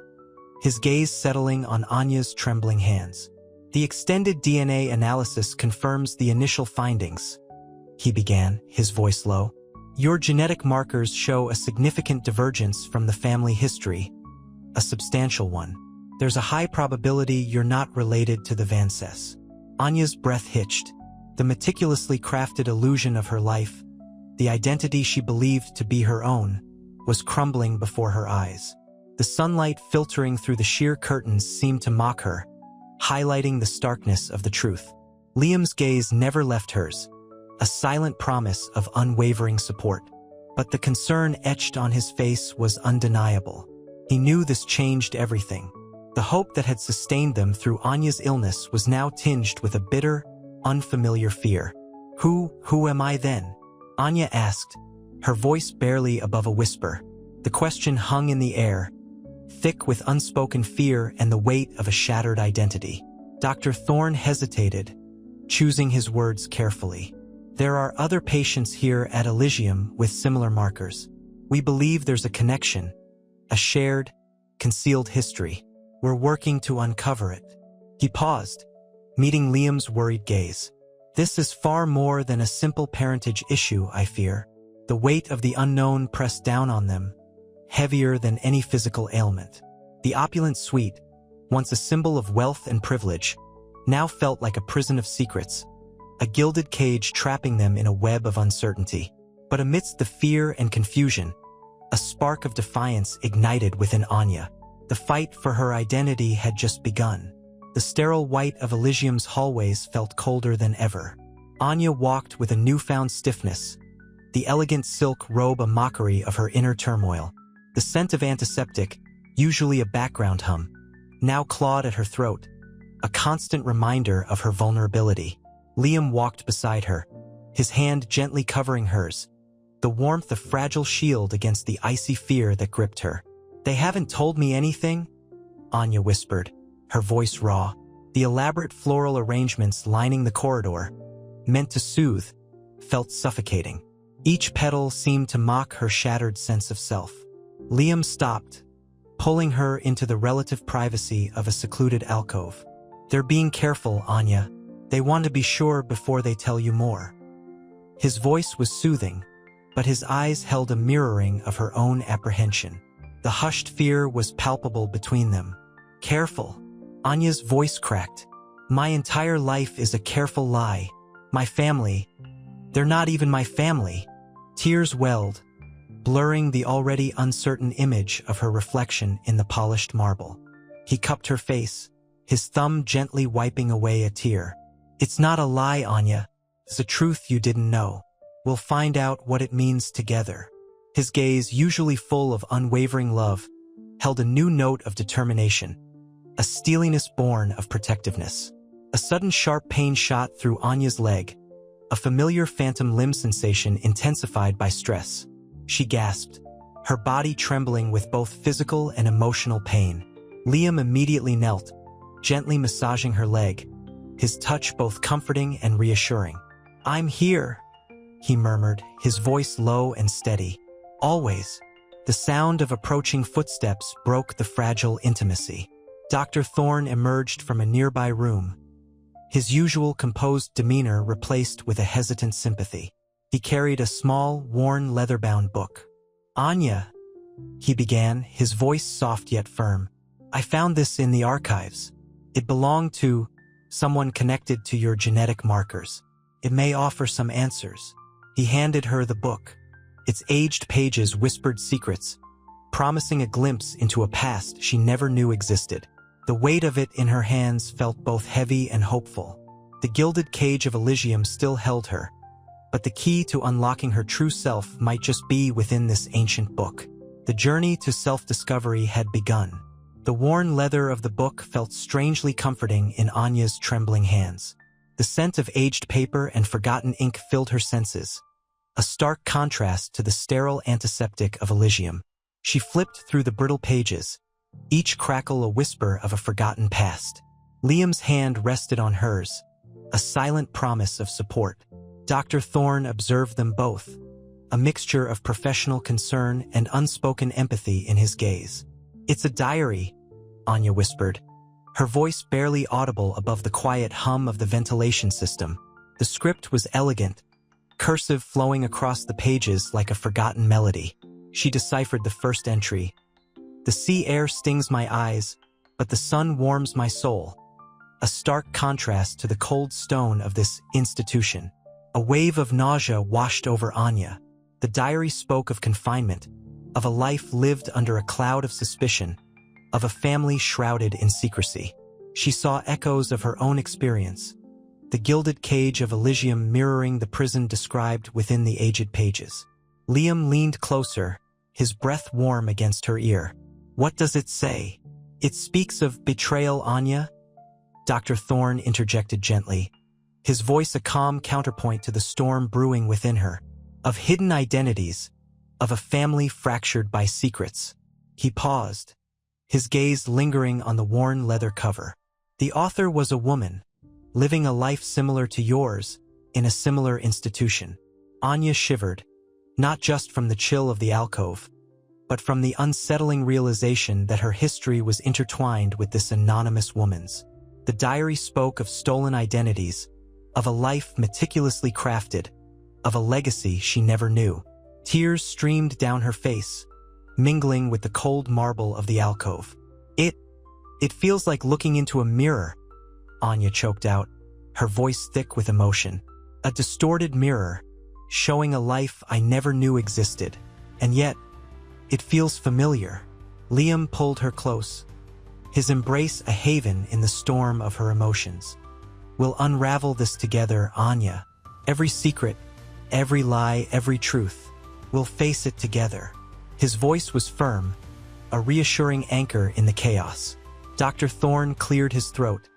A: his gaze settling on Anya's trembling hands. "The extended DNA analysis confirms the initial findings," he began, his voice low. "Your genetic markers show a significant divergence from the family history, a substantial one. There's a high probability you're not related to the Vances." Anya's breath hitched. The meticulously crafted illusion of her life, the identity she believed to be her own, was crumbling before her eyes. The sunlight filtering through the sheer curtains seemed to mock her, highlighting the starkness of the truth. Liam's gaze never left hers, a silent promise of unwavering support. But the concern etched on his face was undeniable. He knew this changed everything. The hope that had sustained them through Anya's illness was now tinged with a bitter, unfamiliar fear. Who am I then?" Anya asked, her voice barely above a whisper. The question hung in the air, thick with unspoken fear and the weight of a shattered identity. Dr. Thorne hesitated, choosing his words carefully. "There are other patients here at Elysium with similar markers. We believe there's a connection, a shared, concealed history. We're working to uncover it." He paused, meeting Liam's worried gaze. "This is far more than a simple parentage issue, I fear." The weight of the unknown pressed down on them, heavier than any physical ailment. The opulent suite, once a symbol of wealth and privilege, now felt like a prison of secrets, a gilded cage trapping them in a web of uncertainty. But amidst the fear and confusion, a spark of defiance ignited within Anya. The fight for her identity had just begun. The sterile white of Elysium's hallways felt colder than ever. Anya walked with a newfound stiffness, the elegant silk robe a mockery of her inner turmoil. The scent of antiseptic, usually a background hum, now clawed at her throat, a constant reminder of her vulnerability. Liam walked beside her, his hand gently covering hers, the warmth a fragile shield against the icy fear that gripped her. "They haven't told me anything?" Anya whispered, her voice raw. The elaborate floral arrangements lining the corridor, meant to soothe, felt suffocating. Each petal seemed to mock her shattered sense of self. Liam stopped, pulling her into the relative privacy of a secluded alcove. "They're being careful, Anya. They want to be sure before they tell you more." His voice was soothing, but his eyes held a mirroring of her own apprehension. The hushed fear was palpable between them. "Careful." Anya's voice cracked. "My entire life is a careful lie. My family, they're not even my family." Tears welled, blurring the already uncertain image of her reflection in the polished marble. He cupped her face, his thumb gently wiping away a tear. "It's not a lie, Anya. It's a truth you didn't know. We'll find out what it means together." His gaze, usually full of unwavering love, held a new note of determination, a steeliness born of protectiveness. A sudden sharp pain shot through Anya's leg, a familiar phantom limb sensation intensified by stress. She gasped, her body trembling with both physical and emotional pain. Liam immediately knelt, gently massaging her leg, his touch both comforting and reassuring. "I'm here," he murmured, his voice low and steady. "Always." The sound of approaching footsteps broke the fragile intimacy. Dr. Thorne emerged from a nearby room, his usual composed demeanor replaced with a hesitant sympathy. He carried a small, worn leather-bound book. "Anya," he began, his voice soft yet firm. "I found this in the archives. It belonged to someone connected to your genetic markers. It may offer some answers." He handed her the book. Its aged pages whispered secrets, promising a glimpse into a past she never knew existed. The weight of it in her hands felt both heavy and hopeful. The gilded cage of Elysium still held her, but the key to unlocking her true self might just be within this ancient book. The journey to self-discovery had begun. The worn leather of the book felt strangely comforting in Anya's trembling hands. The scent of aged paper and forgotten ink filled her senses, a stark contrast to the sterile antiseptic of Elysium. She flipped through the brittle pages, each crackle a whisper of a forgotten past. Liam's hand rested on hers, a silent promise of support. Dr. Thorne observed them both, a mixture of professional concern and unspoken empathy in his gaze. "It's a diary," Anya whispered, her voice barely audible above the quiet hum of the ventilation system. The script was elegant, cursive flowing across the pages like a forgotten melody. She deciphered the first entry. "The sea air stings my eyes, but the sun warms my soul." A stark contrast to the cold stone of this institution. A wave of nausea washed over Anya. The diary spoke of confinement, of a life lived under a cloud of suspicion, of a family shrouded in secrecy. She saw echoes of her own experience, the gilded cage of Elysium mirroring the prison described within the aged pages. Liam leaned closer, his breath warm against her ear. "What does it say?" "It speaks of betrayal, Anya," Dr. Thorne interjected gently, his voice a calm counterpoint to the storm brewing within her. "Of hidden identities, of a family fractured by secrets." He paused, his gaze lingering on the worn leather cover. "The author was a woman, living a life similar to yours, in a similar institution." Anya shivered, not just from the chill of the alcove, but from the unsettling realization that her history was intertwined with this anonymous woman's. The diary spoke of stolen identities, of a life meticulously crafted, of a legacy she never knew. Tears streamed down her face, mingling with the cold marble of the alcove. It feels like looking into a mirror," Anya choked out, her voice thick with emotion. "A distorted mirror, showing a life I never knew existed. And yet, it feels familiar." Liam pulled her close, his embrace a haven in the storm of her emotions. "We'll unravel this together, Anya. Every secret, every lie, every truth. We'll face it together." His voice was firm, a reassuring anchor in the chaos. Dr. Thorne cleared his throat,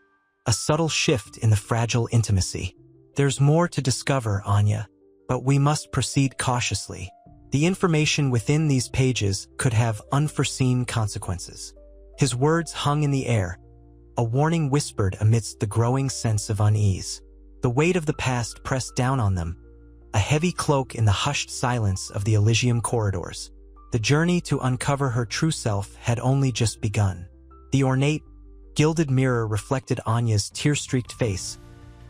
A: a subtle shift in the fragile intimacy. "There's more to discover, Anya, but we must proceed cautiously. The information within these pages could have unforeseen consequences." His words hung in the air, a warning whispered amidst the growing sense of unease. The weight of the past pressed down on them, a heavy cloak in the hushed silence of the Elysium corridors. The journey to uncover her true self had only just begun. The ornate, gilded mirror reflected Anya's tear-streaked face,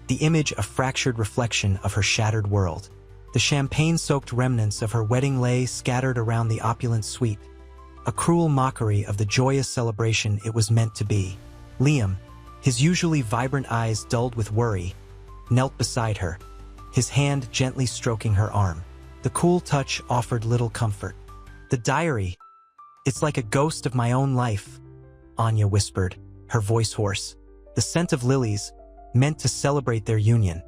A: the image a fractured reflection of her shattered world. The champagne-soaked remnants of her wedding lay scattered around the opulent suite, a cruel mockery of the joyous celebration it was meant to be. Liam, his usually vibrant eyes dulled with worry, knelt beside her, his hand gently stroking her arm. The cool touch offered little comfort. "The diary, it's like a ghost of my own life," Anya whispered, her voice hoarse. The scent of lilies, meant to celebrate their union,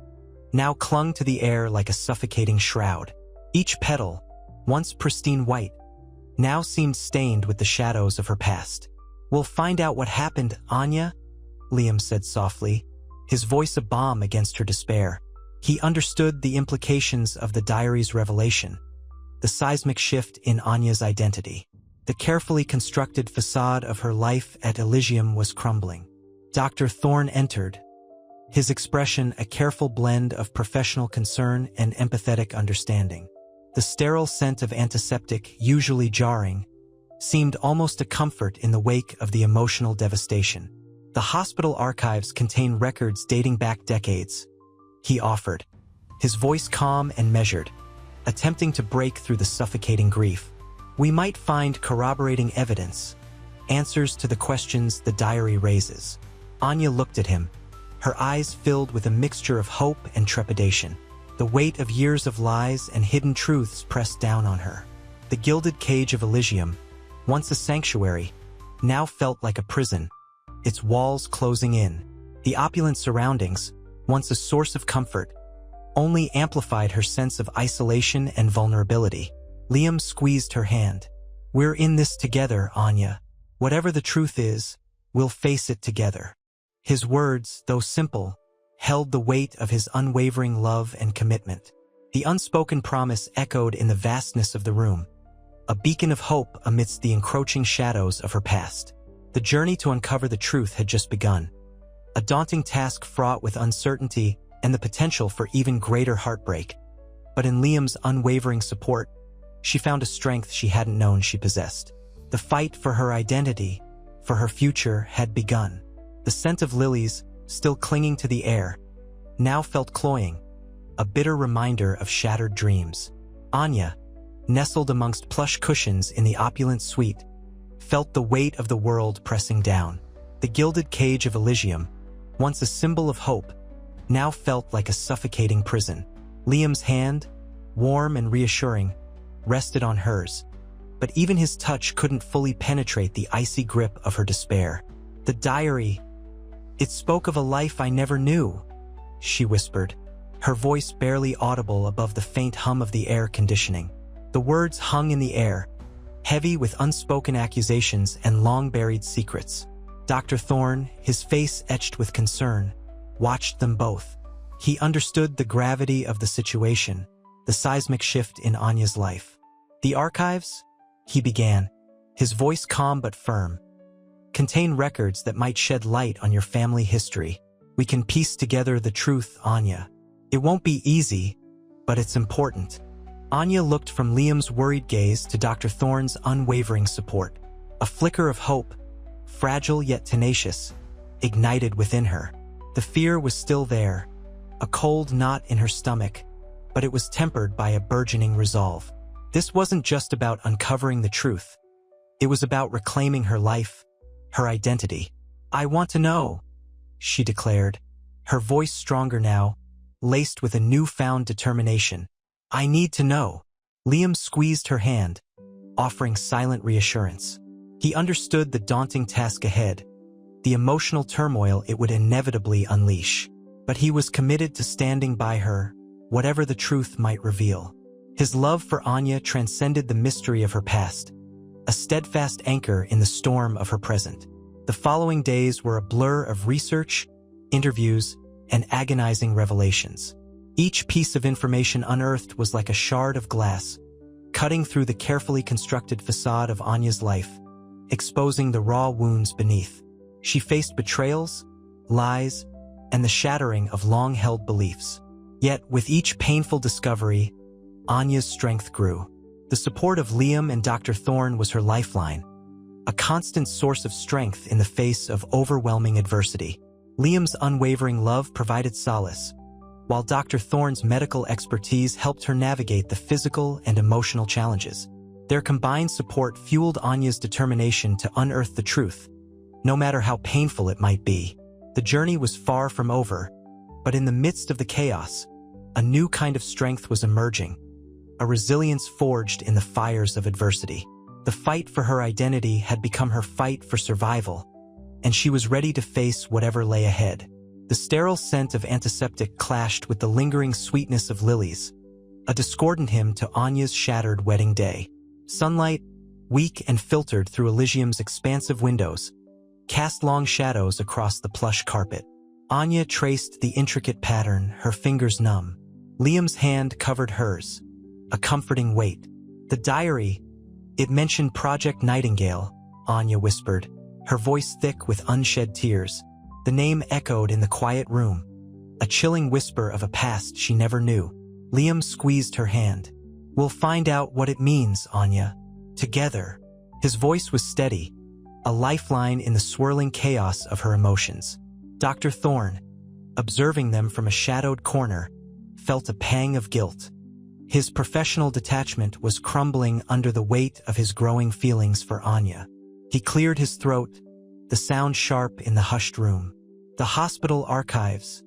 A: now clung to the air like a suffocating shroud. Each petal, once pristine white, now seemed stained with the shadows of her past. "We'll find out what happened, Anya," Liam said softly, his voice a balm against her despair. He understood the implications of the diary's revelation, the seismic shift in Anya's identity. The carefully constructed facade of her life at Elysium was crumbling. Dr. Thorne entered, his expression a careful blend of professional concern and empathetic understanding. The sterile scent of antiseptic, usually jarring, seemed almost a comfort in the wake of the emotional devastation. "The hospital archives contain records dating back decades," he offered, his voice calm and measured, attempting to break through the suffocating grief. "We might find corroborating evidence, answers to the questions the diary raises." Anya looked at him, her eyes filled with a mixture of hope and trepidation. The weight of years of lies and hidden truths pressed down on her. The gilded cage of Elysium, once a sanctuary, now felt like a prison, its walls closing in. The opulent surroundings, once a source of comfort, only amplified her sense of isolation and vulnerability. Liam squeezed her hand. "We're in this together, Anya. Whatever the truth is, we'll face it together." His words, though simple, held the weight of his unwavering love and commitment. The unspoken promise echoed in the vastness of the room, a beacon of hope amidst the encroaching shadows of her past. The journey to uncover the truth had just begun, a daunting task fraught with uncertainty and the potential for even greater heartbreak. But in Liam's unwavering support, she found a strength she hadn't known she possessed. The fight for her identity, for her future, had begun. The scent of lilies, still clinging to the air, now felt cloying, a bitter reminder of shattered dreams. Anya, nestled amongst plush cushions in the opulent suite, felt the weight of the world pressing down. The gilded cage of Elysium, once a symbol of hope, now felt like a suffocating prison. Liam's hand, warm and reassuring, rested on hers, but even his touch couldn't fully penetrate the icy grip of her despair. "The diary, it spoke of a life I never knew," she whispered, her voice barely audible above the faint hum of the air conditioning. The words hung in the air, heavy with unspoken accusations and long-buried secrets. Dr. Thorne, his face etched with concern, watched them both. He understood the gravity of the situation, the seismic shift in Anya's life. "The archives," he began, his voice calm but firm, "contain records that might shed light on your family history. We can piece together the truth, Anya. It won't be easy, but it's important." Anya looked from Liam's worried gaze to Dr. Thorne's unwavering support. A flicker of hope, fragile yet tenacious, ignited within her. The fear was still there, a cold knot in her stomach, but it was tempered by a burgeoning resolve. This wasn't just about uncovering the truth. It was about reclaiming her life, her identity. "I want to know," she declared, her voice stronger now, laced with a newfound determination. "I need to know." Liam squeezed her hand, offering silent reassurance. He understood the daunting task ahead, the emotional turmoil it would inevitably unleash. But he was committed to standing by her, whatever the truth might reveal. His love for Anya transcended the mystery of her past, a steadfast anchor in the storm of her present. The following days were a blur of research, interviews, and agonizing revelations. Each piece of information unearthed was like a shard of glass, cutting through the carefully constructed facade of Anya's life, exposing the raw wounds beneath. She faced betrayals, lies, and the shattering of long-held beliefs. Yet, with each painful discovery, Anya's strength grew. The support of Liam and Dr. Thorne was her lifeline, a constant source of strength in the face of overwhelming adversity. Liam's unwavering love provided solace, while Dr. Thorne's medical expertise helped her navigate the physical and emotional challenges. Their combined support fueled Anya's determination to unearth the truth, no matter how painful it might be. The journey was far from over, but in the midst of the chaos, a new kind of strength was emerging, a resilience forged in the fires of adversity. The fight for her identity had become her fight for survival, and she was ready to face whatever lay ahead. The sterile scent of antiseptic clashed with the lingering sweetness of lilies, a discordant hymn to Anya's shattered wedding day. Sunlight, weak and filtered through Elysium's expansive windows, cast long shadows across the plush carpet. Anya traced the intricate pattern, her fingers numb. Liam's hand covered hers, a comforting weight. The diary, it mentioned Project Nightingale, Anya whispered, her voice thick with unshed tears. The name echoed in the quiet room, a chilling whisper of a past she never knew. Liam squeezed her hand. We'll find out what it means, Anya. Together. His voice was steady, a lifeline in the swirling chaos of her emotions. Dr. Thorne, observing them from a shadowed corner, felt a pang of guilt. His professional detachment was crumbling under the weight of his growing feelings for Anya. He cleared his throat, the sound sharp in the hushed room. The hospital archives.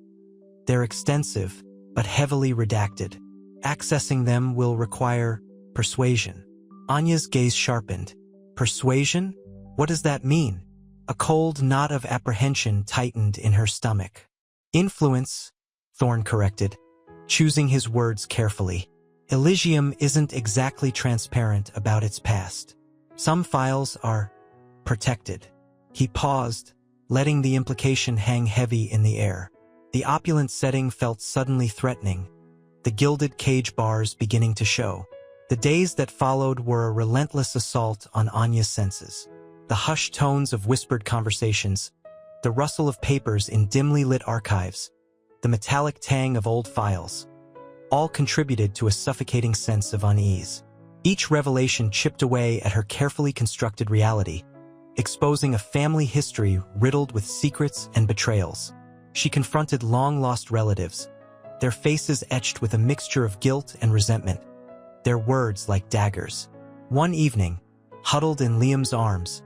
A: They're extensive, but heavily redacted. Accessing them will require persuasion. Anya's gaze sharpened. Persuasion? What does that mean? A cold knot of apprehension tightened in her stomach. Influence, Thorne corrected, choosing his words carefully. Elysium isn't exactly transparent about its past. Some files are protected. He paused, letting the implication hang heavy in the air. The opulent setting felt suddenly threatening, the gilded cage bars beginning to show. The days that followed were a relentless assault on Anya's senses. The hushed tones of whispered conversations, the rustle of papers in dimly lit archives, the metallic tang of old files, all contributed to a suffocating sense of unease. Each revelation chipped away at her carefully constructed reality, exposing a family history riddled with secrets and betrayals. She confronted long-lost relatives, their faces etched with a mixture of guilt and resentment, their words like daggers. One evening, huddled in Liam's arms,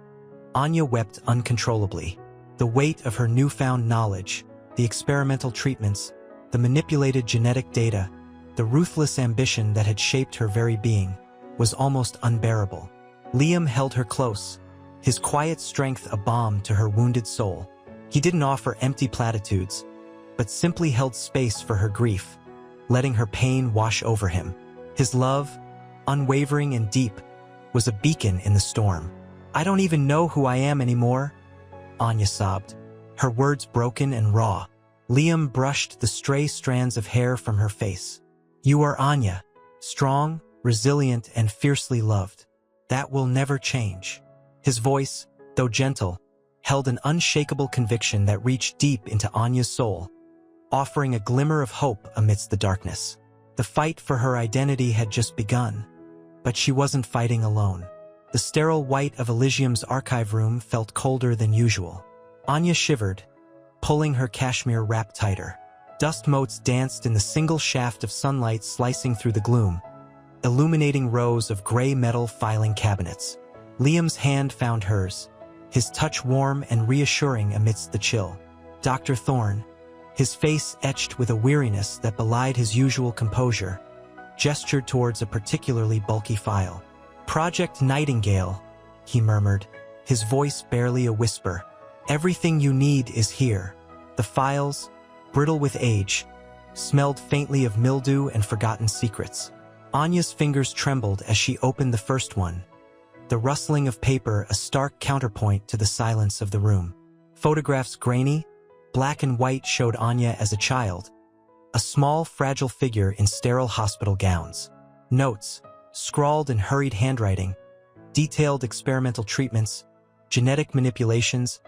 A: Anya wept uncontrollably. The weight of her newfound knowledge, the experimental treatments, the manipulated genetic data, the ruthless ambition that had shaped her very being, was almost unbearable. Liam held her close, his quiet strength a balm to her wounded soul. He didn't offer empty platitudes, but simply held space for her grief, letting her pain wash over him. His love, unwavering and deep, was a beacon in the storm. I don't even know who I am anymore, Anya sobbed, her words broken and raw. Liam brushed the stray strands of hair from her face. You are Anya, strong, resilient, and fiercely loved. That will never change. His voice, though gentle, held an unshakable conviction that reached deep into Anya's soul, offering a glimmer of hope amidst the darkness. The fight for her identity had just begun, but she wasn't fighting alone. The sterile white of Elysium's archive room felt colder than usual. Anya shivered, pulling her cashmere wrap tighter. Dust motes danced in the single shaft of sunlight slicing through the gloom, illuminating rows of gray metal filing cabinets. Liam's hand found hers, his touch warm and reassuring amidst the chill. Dr. Thorne, his face etched with a weariness that belied his usual composure, gestured towards a particularly bulky file. Project Nightingale, he murmured, his voice barely a whisper. Everything you need is here. The files, brittle with age, smelled faintly of mildew and forgotten secrets. Anya's fingers trembled as she opened the first one, the rustling of paper a stark counterpoint to the silence of the room. Photographs grainy, black and white showed Anya as a child, a small, fragile figure in sterile hospital gowns. Notes, scrawled in hurried handwriting, detailed experimental treatments, genetic manipulations,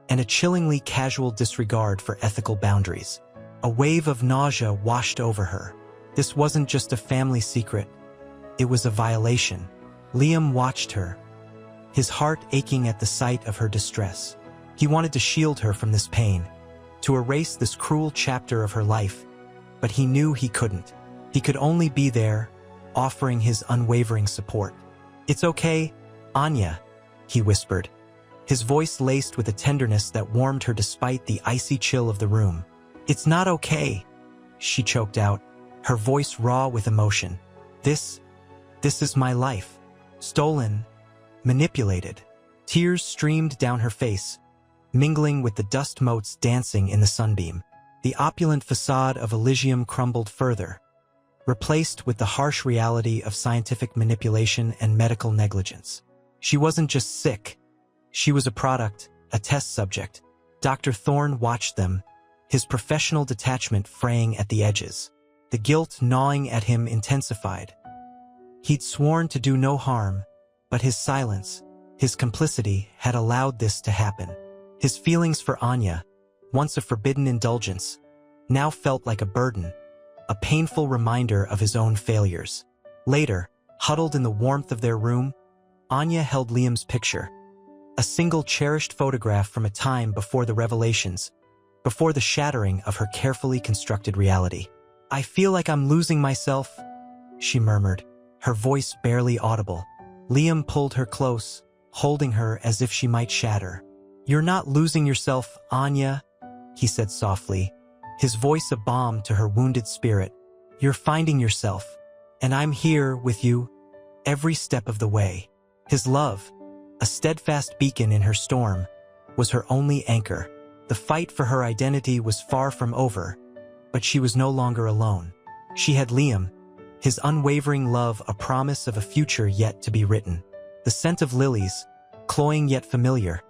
A: and a chillingly casual disregard for ethical boundaries. A wave of nausea washed over her. This wasn't just a family secret. It was a violation. Liam watched her, his heart aching at the sight of her distress. He wanted to shield her from this pain, to erase this cruel chapter of her life, but he knew he couldn't. He could only be there, offering his unwavering support. It's okay, Anya, he whispered, his voice laced with a tenderness that warmed her despite the icy chill of the room. It's not okay, she choked out, her voice raw with emotion. This is my life. Stolen, manipulated. Tears streamed down her face, mingling with the dust motes dancing in the sunbeam. The opulent facade of Elysium crumbled further, replaced with the harsh reality of scientific manipulation and medical negligence. She wasn't just sick. She was a product, a test subject. Dr. Thorne watched them, his professional detachment fraying at the edges. The guilt gnawing at him intensified. He'd sworn to do no harm, but his silence, his complicity, had allowed this to happen. His feelings for Anya, once a forbidden indulgence, now felt like a burden, a painful reminder of his own failures. Later, huddled in the warmth of their room, Anya held Liam's picture, a single cherished photograph from a time before the revelations, before the shattering of her carefully constructed reality. "I feel like I'm losing myself," she murmured, her voice barely audible. Liam pulled her close, holding her as if she might shatter. "You're not losing yourself, Anya," he said softly, his voice a balm to her wounded spirit. "You're finding yourself, and I'm here with you every step of the way." His love, a steadfast beacon in her storm, was her only anchor. The fight for her identity was far from over, but she was no longer alone. She had Liam, his unwavering love a promise of a future yet to be written. The scent of lilies, cloying yet familiar,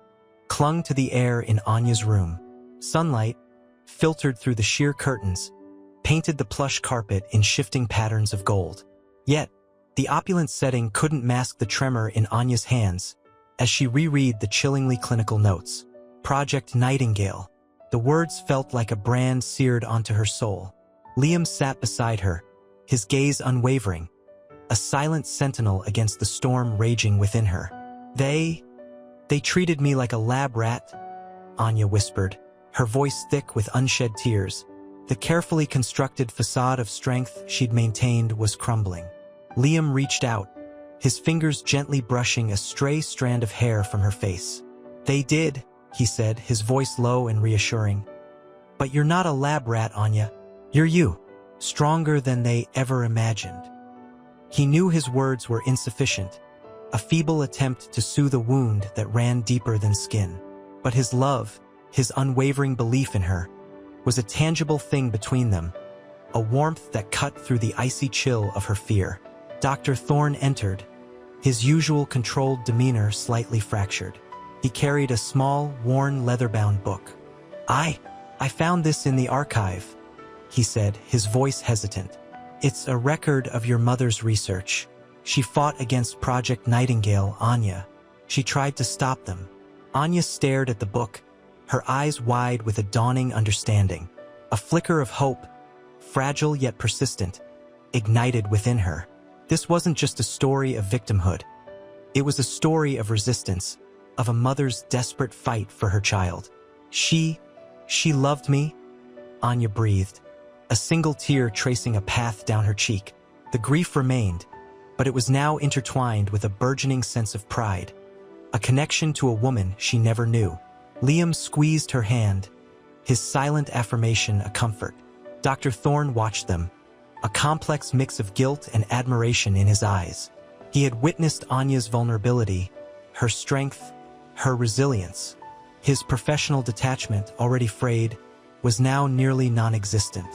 A: clung to the air in Anya's room. Sunlight, filtered through the sheer curtains, painted the plush carpet in shifting patterns of gold. Yet, the opulent setting couldn't mask the tremor in Anya's hands as she reread the chillingly clinical notes. Project Nightingale. The words felt like a brand seared onto her soul. Liam sat beside her, his gaze unwavering, a silent sentinel against the storm raging within her. They treated me like a lab rat," Anya whispered, her voice thick with unshed tears. The carefully constructed facade of strength she'd maintained was crumbling. Liam reached out, his fingers gently brushing a stray strand of hair from her face. "They did," he said, his voice low and reassuring. "But you're not a lab rat, Anya. You're you, stronger than they ever imagined." He knew his words were insufficient, a feeble attempt to soothe a wound that ran deeper than skin. But his love, his unwavering belief in her, was a tangible thing between them, a warmth that cut through the icy chill of her fear. Dr. Thorne entered, his usual controlled demeanor slightly fractured. He carried a small, worn, leather-bound book. I found this in the archive," he said, his voice hesitant. "It's a record of your mother's research. She fought against Project Nightingale, Anya. She tried to stop them." Anya stared at the book, her eyes wide with a dawning understanding. A flicker of hope, fragile yet persistent, ignited within her. This wasn't just a story of victimhood. It was a story of resistance, of a mother's desperate fight for her child. She loved me," Anya breathed, a single tear tracing a path down her cheek. The grief remained, but it was now intertwined with a burgeoning sense of pride, a connection to a woman she never knew. Liam squeezed her hand, his silent affirmation a comfort. Dr. Thorne watched them, a complex mix of guilt and admiration in his eyes. He had witnessed Anya's vulnerability, her strength, her resilience. His professional detachment, already frayed, was now nearly non-existent.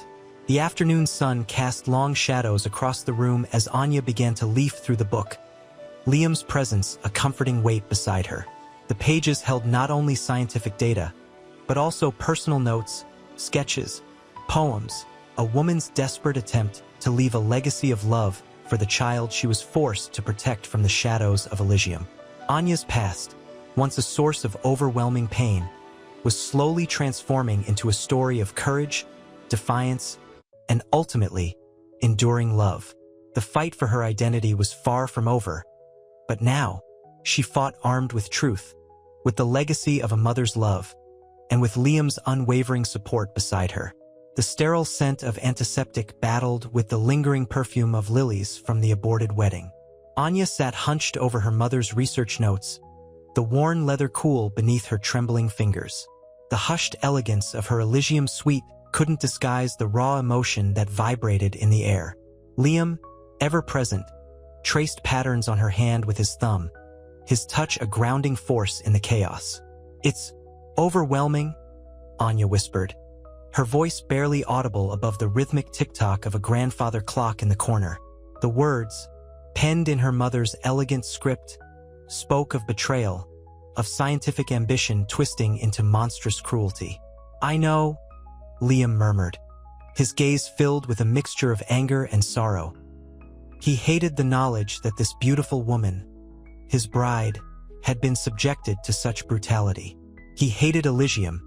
A: The afternoon sun cast long shadows across the room as Anya began to leaf through the book, Liam's presence a comforting weight beside her. The pages held not only scientific data, but also personal notes, sketches, poems, a woman's desperate attempt to leave a legacy of love for the child she was forced to protect from the shadows of Elysium. Anya's past, once a source of overwhelming pain, was slowly transforming into a story of courage, defiance, and ultimately, enduring love. The fight for her identity was far from over, but now, she fought armed with truth, with the legacy of a mother's love, and with Liam's unwavering support beside her. The sterile scent of antiseptic battled with the lingering perfume of lilies from the aborted wedding. Anya sat hunched over her mother's research notes, the worn leather cool beneath her trembling fingers. The hushed elegance of her Elysium suite couldn't disguise the raw emotion that vibrated in the air. Liam, ever present, traced patterns on her hand with his thumb, his touch a grounding force in the chaos. "It's overwhelming," Anya whispered, her voice barely audible above the rhythmic tick-tock of a grandfather clock in the corner. The words, penned in her mother's elegant script, spoke of betrayal, of scientific ambition twisting into monstrous cruelty. "I know," Liam murmured, his gaze filled with a mixture of anger and sorrow. He hated the knowledge that this beautiful woman, his bride, had been subjected to such brutality. He hated Elysium,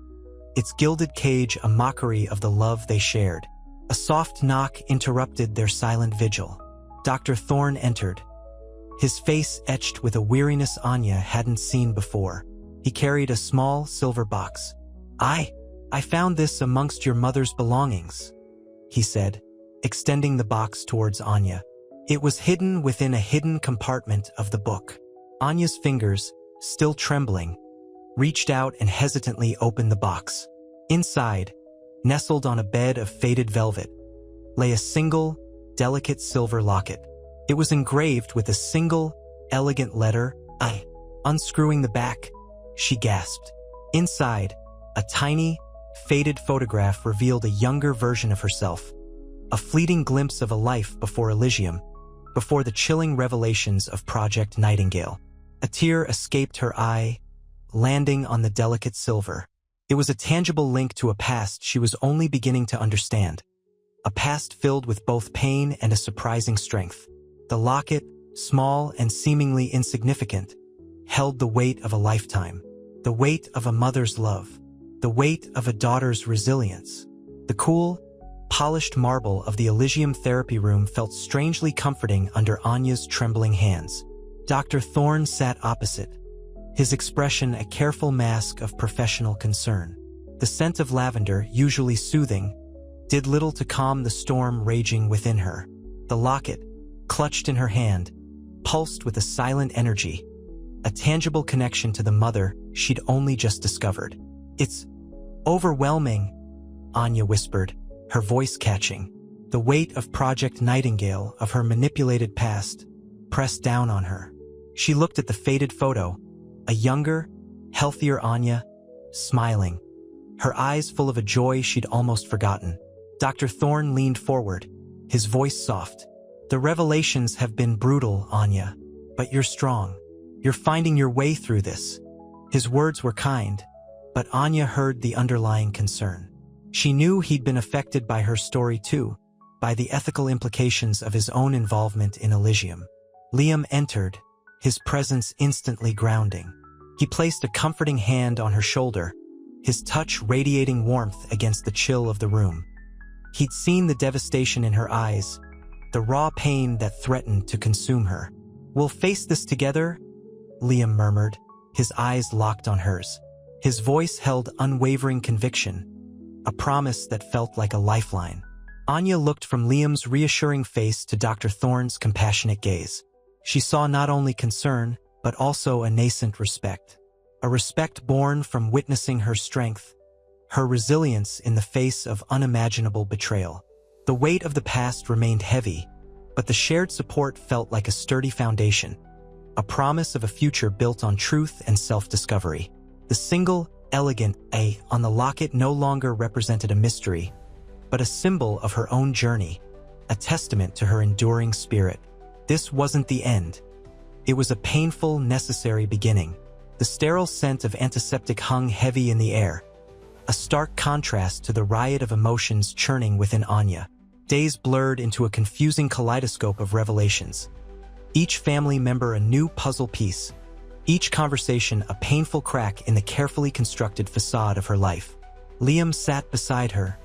A: its gilded cage a mockery of the love they shared. A soft knock interrupted their silent vigil. Dr. Thorne entered, his face etched with a weariness Anya hadn't seen before. He carried a small silver box. I found this amongst your mother's belongings," he said, extending the box towards Anya. It was hidden within a hidden compartment of the book. Anya's fingers, still trembling, reached out and hesitantly opened the box. Inside, nestled on a bed of faded velvet, lay a single, delicate silver locket. It was engraved with a single, elegant letter, I. Unscrewing the back, she gasped. Inside, a tiny, faded photograph revealed a younger version of herself, a fleeting glimpse of a life before Elysium, before the chilling revelations of Project Nightingale. A tear escaped her eye, landing on the delicate silver. It was a tangible link to a past she was only beginning to understand, a past filled with both pain and a surprising strength. The locket, small and seemingly insignificant, held the weight of a lifetime, the weight of a mother's love, the weight of a daughter's resilience. The cool, polished marble of the Elysium therapy room felt strangely comforting under Anya's trembling hands. Dr. Thorne sat opposite, his expression a careful mask of professional concern. The scent of lavender, usually soothing, did little to calm the storm raging within her. The locket, clutched in her hand, pulsed with a silent energy, a tangible connection to the mother she'd only just discovered. "It's overwhelming," Anya whispered, her voice catching. The weight of Project Nightingale, of her manipulated past, pressed down on her. She looked at the faded photo, a younger, healthier Anya, smiling, her eyes full of a joy she'd almost forgotten. Dr. Thorne leaned forward, his voice soft. "The revelations have been brutal, Anya, but you're strong. You're finding your way through this." His words were kind, but Anya heard the underlying concern. She knew he'd been affected by her story too, by the ethical implications of his own involvement in Elysium. Liam entered, his presence instantly grounding. He placed a comforting hand on her shoulder, his touch radiating warmth against the chill of the room. He'd seen the devastation in her eyes, the raw pain that threatened to consume her. "We'll face this together," Liam murmured, his eyes locked on hers. His voice held unwavering conviction, a promise that felt like a lifeline. Anya looked from Liam's reassuring face to Dr. Thorne's compassionate gaze. She saw not only concern, but also a nascent respect. A respect born from witnessing her strength, her resilience in the face of unimaginable betrayal. The weight of the past remained heavy, but the shared support felt like a sturdy foundation, a promise of a future built on truth and self-discovery. The single, elegant A on the locket no longer represented a mystery, but a symbol of her own journey, a testament to her enduring spirit. This wasn't the end. It was a painful, necessary beginning. The sterile scent of antiseptic hung heavy in the air, a stark contrast to the riot of emotions churning within Anya. Days blurred into a confusing kaleidoscope of revelations. Each family member a new puzzle piece, each conversation a painful crack in the carefully constructed facade of her life. Liam sat beside her,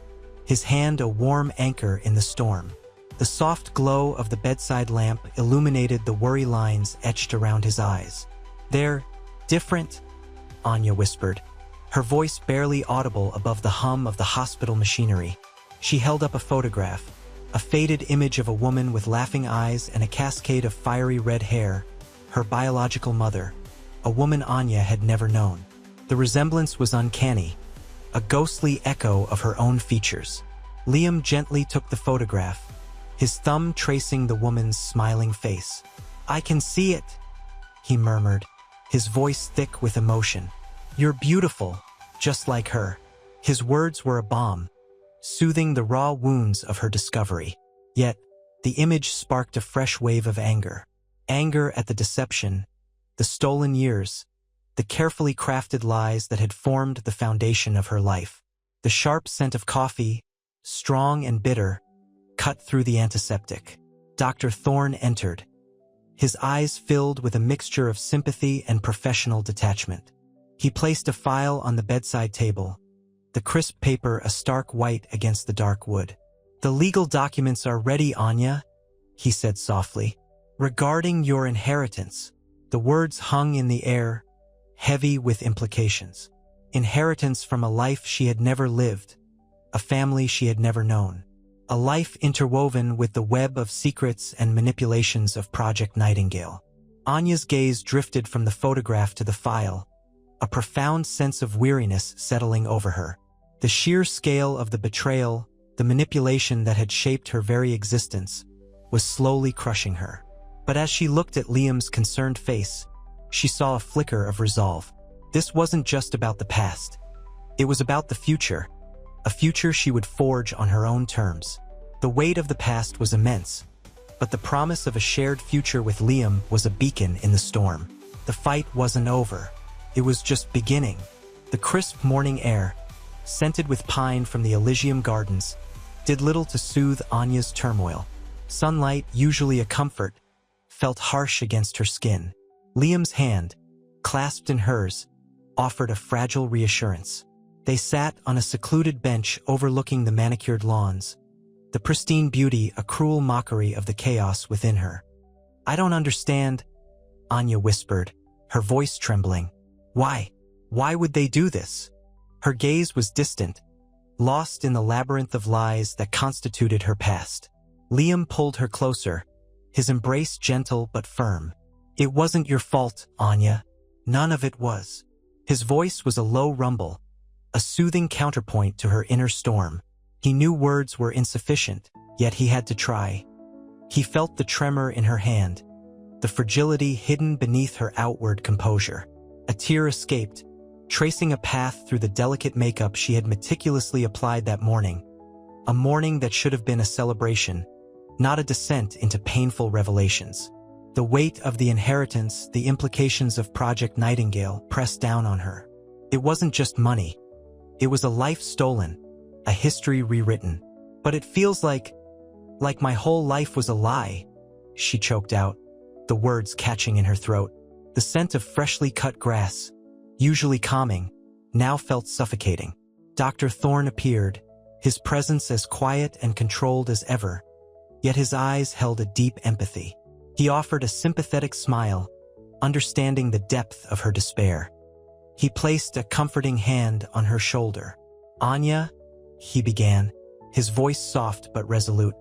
A: his hand a warm anchor in the storm. The soft glow of the bedside lamp illuminated the worry lines etched around his eyes. "They're different," Anya whispered, her voice barely audible above the hum of the hospital machinery. She held up a photograph, a faded image of a woman with laughing eyes and a cascade of fiery red hair, her biological mother, a woman Anya had never known. The resemblance was uncanny, a ghostly echo of her own features. Liam gently took the photograph, his thumb tracing the woman's smiling face. "I can see it," he murmured, his voice thick with emotion. "You're beautiful, just like her." His words were a balm, soothing the raw wounds of her discovery. Yet, the image sparked a fresh wave of anger. Anger at the deception, the stolen years, the carefully crafted lies that had formed the foundation of her life. The sharp scent of coffee, strong and bitter, cut through the antiseptic. Dr. Thorne entered, his eyes filled with a mixture of sympathy and professional detachment. He placed a file on the bedside table, the crisp paper a stark white against the dark wood. "The legal documents are ready, Anya," he said softly. "Regarding your inheritance." The words hung in the air, heavy with implications. Inheritance from a life she had never lived, a family she had never known. A life interwoven with the web of secrets and manipulations of Project Nightingale. Anya's gaze drifted from the photograph to the file, a profound sense of weariness settling over her. The sheer scale of the betrayal, the manipulation that had shaped her very existence, was slowly crushing her. But as she looked at Liam's concerned face, she saw a flicker of resolve. This wasn't just about the past. It was about the future, a future she would forge on her own terms. The weight of the past was immense, but the promise of a shared future with Liam was a beacon in the storm. The fight wasn't over. It was just beginning. The crisp morning air, scented with pine from the Elysium Gardens, did little to soothe Anya's turmoil. Sunlight, usually a comfort, felt harsh against her skin. Liam's hand, clasped in hers, offered a fragile reassurance. They sat on a secluded bench overlooking the manicured lawns, the pristine beauty a cruel mockery of the chaos within her. "I don't understand," Anya whispered, her voice trembling. "Why? Why would they do this?" Her gaze was distant, lost in the labyrinth of lies that constituted her past. Liam pulled her closer, his embrace gentle but firm. "It wasn't your fault, Anya. None of it was." His voice was a low rumble, a soothing counterpoint to her inner storm. He knew words were insufficient, yet he had to try. He felt the tremor in her hand, the fragility hidden beneath her outward composure. A tear escaped, tracing a path through the delicate makeup she had meticulously applied that morning. A morning that should have been a celebration, not a descent into painful revelations. The weight of the inheritance, the implications of Project Nightingale, pressed down on her. It wasn't just money. It was a life stolen, a history rewritten. "But it feels like my whole life was a lie," she choked out, the words catching in her throat. The scent of freshly cut grass, usually calming, now felt suffocating. Dr. Thorne appeared, his presence as quiet and controlled as ever, yet his eyes held a deep empathy. He offered a sympathetic smile, understanding the depth of her despair. He placed a comforting hand on her shoulder. "Anya," he began, his voice soft but resolute.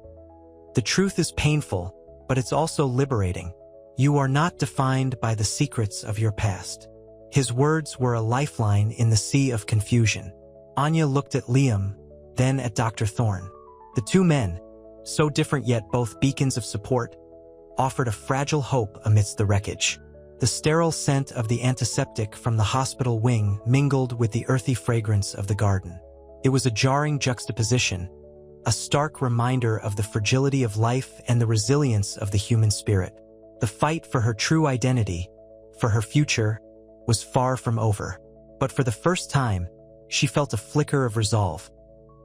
A: "The truth is painful, but it's also liberating. You are not defined by the secrets of your past." His words were a lifeline in the sea of confusion. Anya looked at Liam, then at Dr. Thorne. The two men, so different yet both beacons of support, offered a fragile hope amidst the wreckage. The sterile scent of the antiseptic from the hospital wing mingled with the earthy fragrance of the garden. It was a jarring juxtaposition, a stark reminder of the fragility of life and the resilience of the human spirit. The fight for her true identity, for her future, was far from over. But for the first time, she felt a flicker of resolve,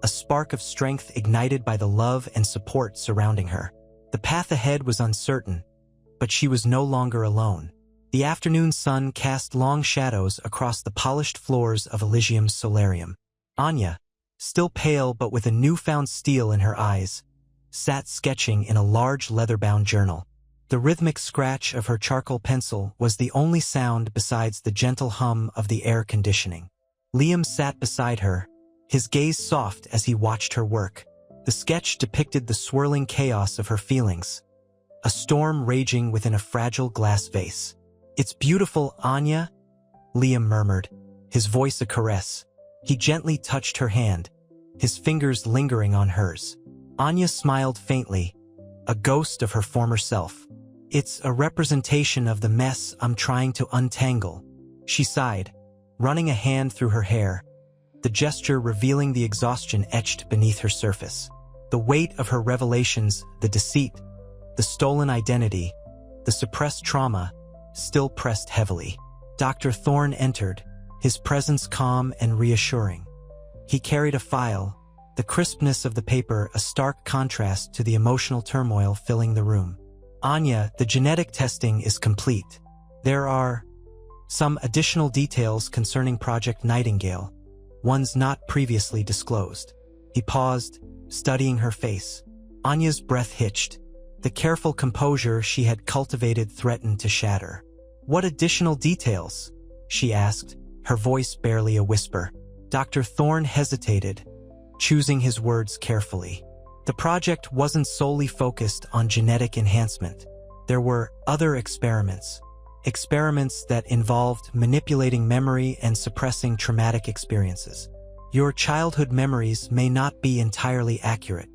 A: a spark of strength ignited by the love and support surrounding her. The path ahead was uncertain, but she was no longer alone. The afternoon sun cast long shadows across the polished floors of Elysium's solarium. Anya, still pale but with a newfound steel in her eyes, sat sketching in a large leather-bound journal. The rhythmic scratch of her charcoal pencil was the only sound besides the gentle hum of the air conditioning. Liam sat beside her, his gaze soft as he watched her work. The sketch depicted the swirling chaos of her feelings, a storm raging within a fragile glass vase. "It's beautiful, Anya," Liam murmured, his voice a caress. He gently touched her hand, his fingers lingering on hers. Anya smiled faintly, a ghost of her former self. "It's a representation of the mess I'm trying to untangle," she sighed, running a hand through her hair, the gesture revealing the exhaustion etched beneath her surface. The weight of her revelations, the deceit, the stolen identity, the suppressed trauma, still pressed heavily. Dr. Thorne entered, his presence calm and reassuring. He carried a file, the crispness of the paper a stark contrast to the emotional turmoil filling the room. "Anya, the genetic testing is complete. There are some additional details concerning Project Nightingale, ones not previously disclosed." He paused, studying her face. Anya's breath hitched. The careful composure she had cultivated threatened to shatter. "What additional details?" she asked, her voice barely a whisper. Dr. Thorne hesitated, choosing his words carefully. The project wasn't solely focused on genetic enhancement. There were other experiments that involved manipulating memory and suppressing traumatic experiences. "Your childhood memories may not be entirely accurate."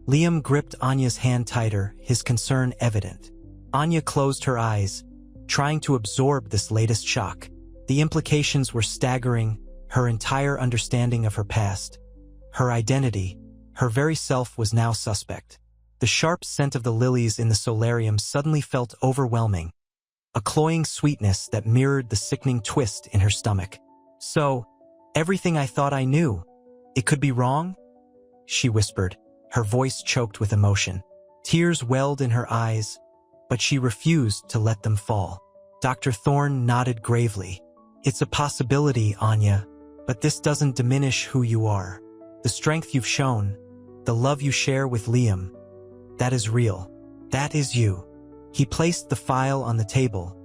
A: Liam gripped Anya's hand tighter, his concern evident. Anya closed her eyes, trying to absorb this latest shock. The implications were staggering. Her entire understanding of her past, her identity, her very self was now suspect. The sharp scent of the lilies in the solarium suddenly felt overwhelming, a cloying sweetness that mirrored the sickening twist in her stomach. "So, everything I thought I knew, it could be wrong?" she whispered, her voice choked with emotion. Tears welled in her eyes, but she refused to let them fall. Dr. Thorne nodded gravely. "It's a possibility, Anya, but this doesn't diminish who you are. The strength you've shown, the love you share with Liam, that is real. That is you." He placed the file on the table,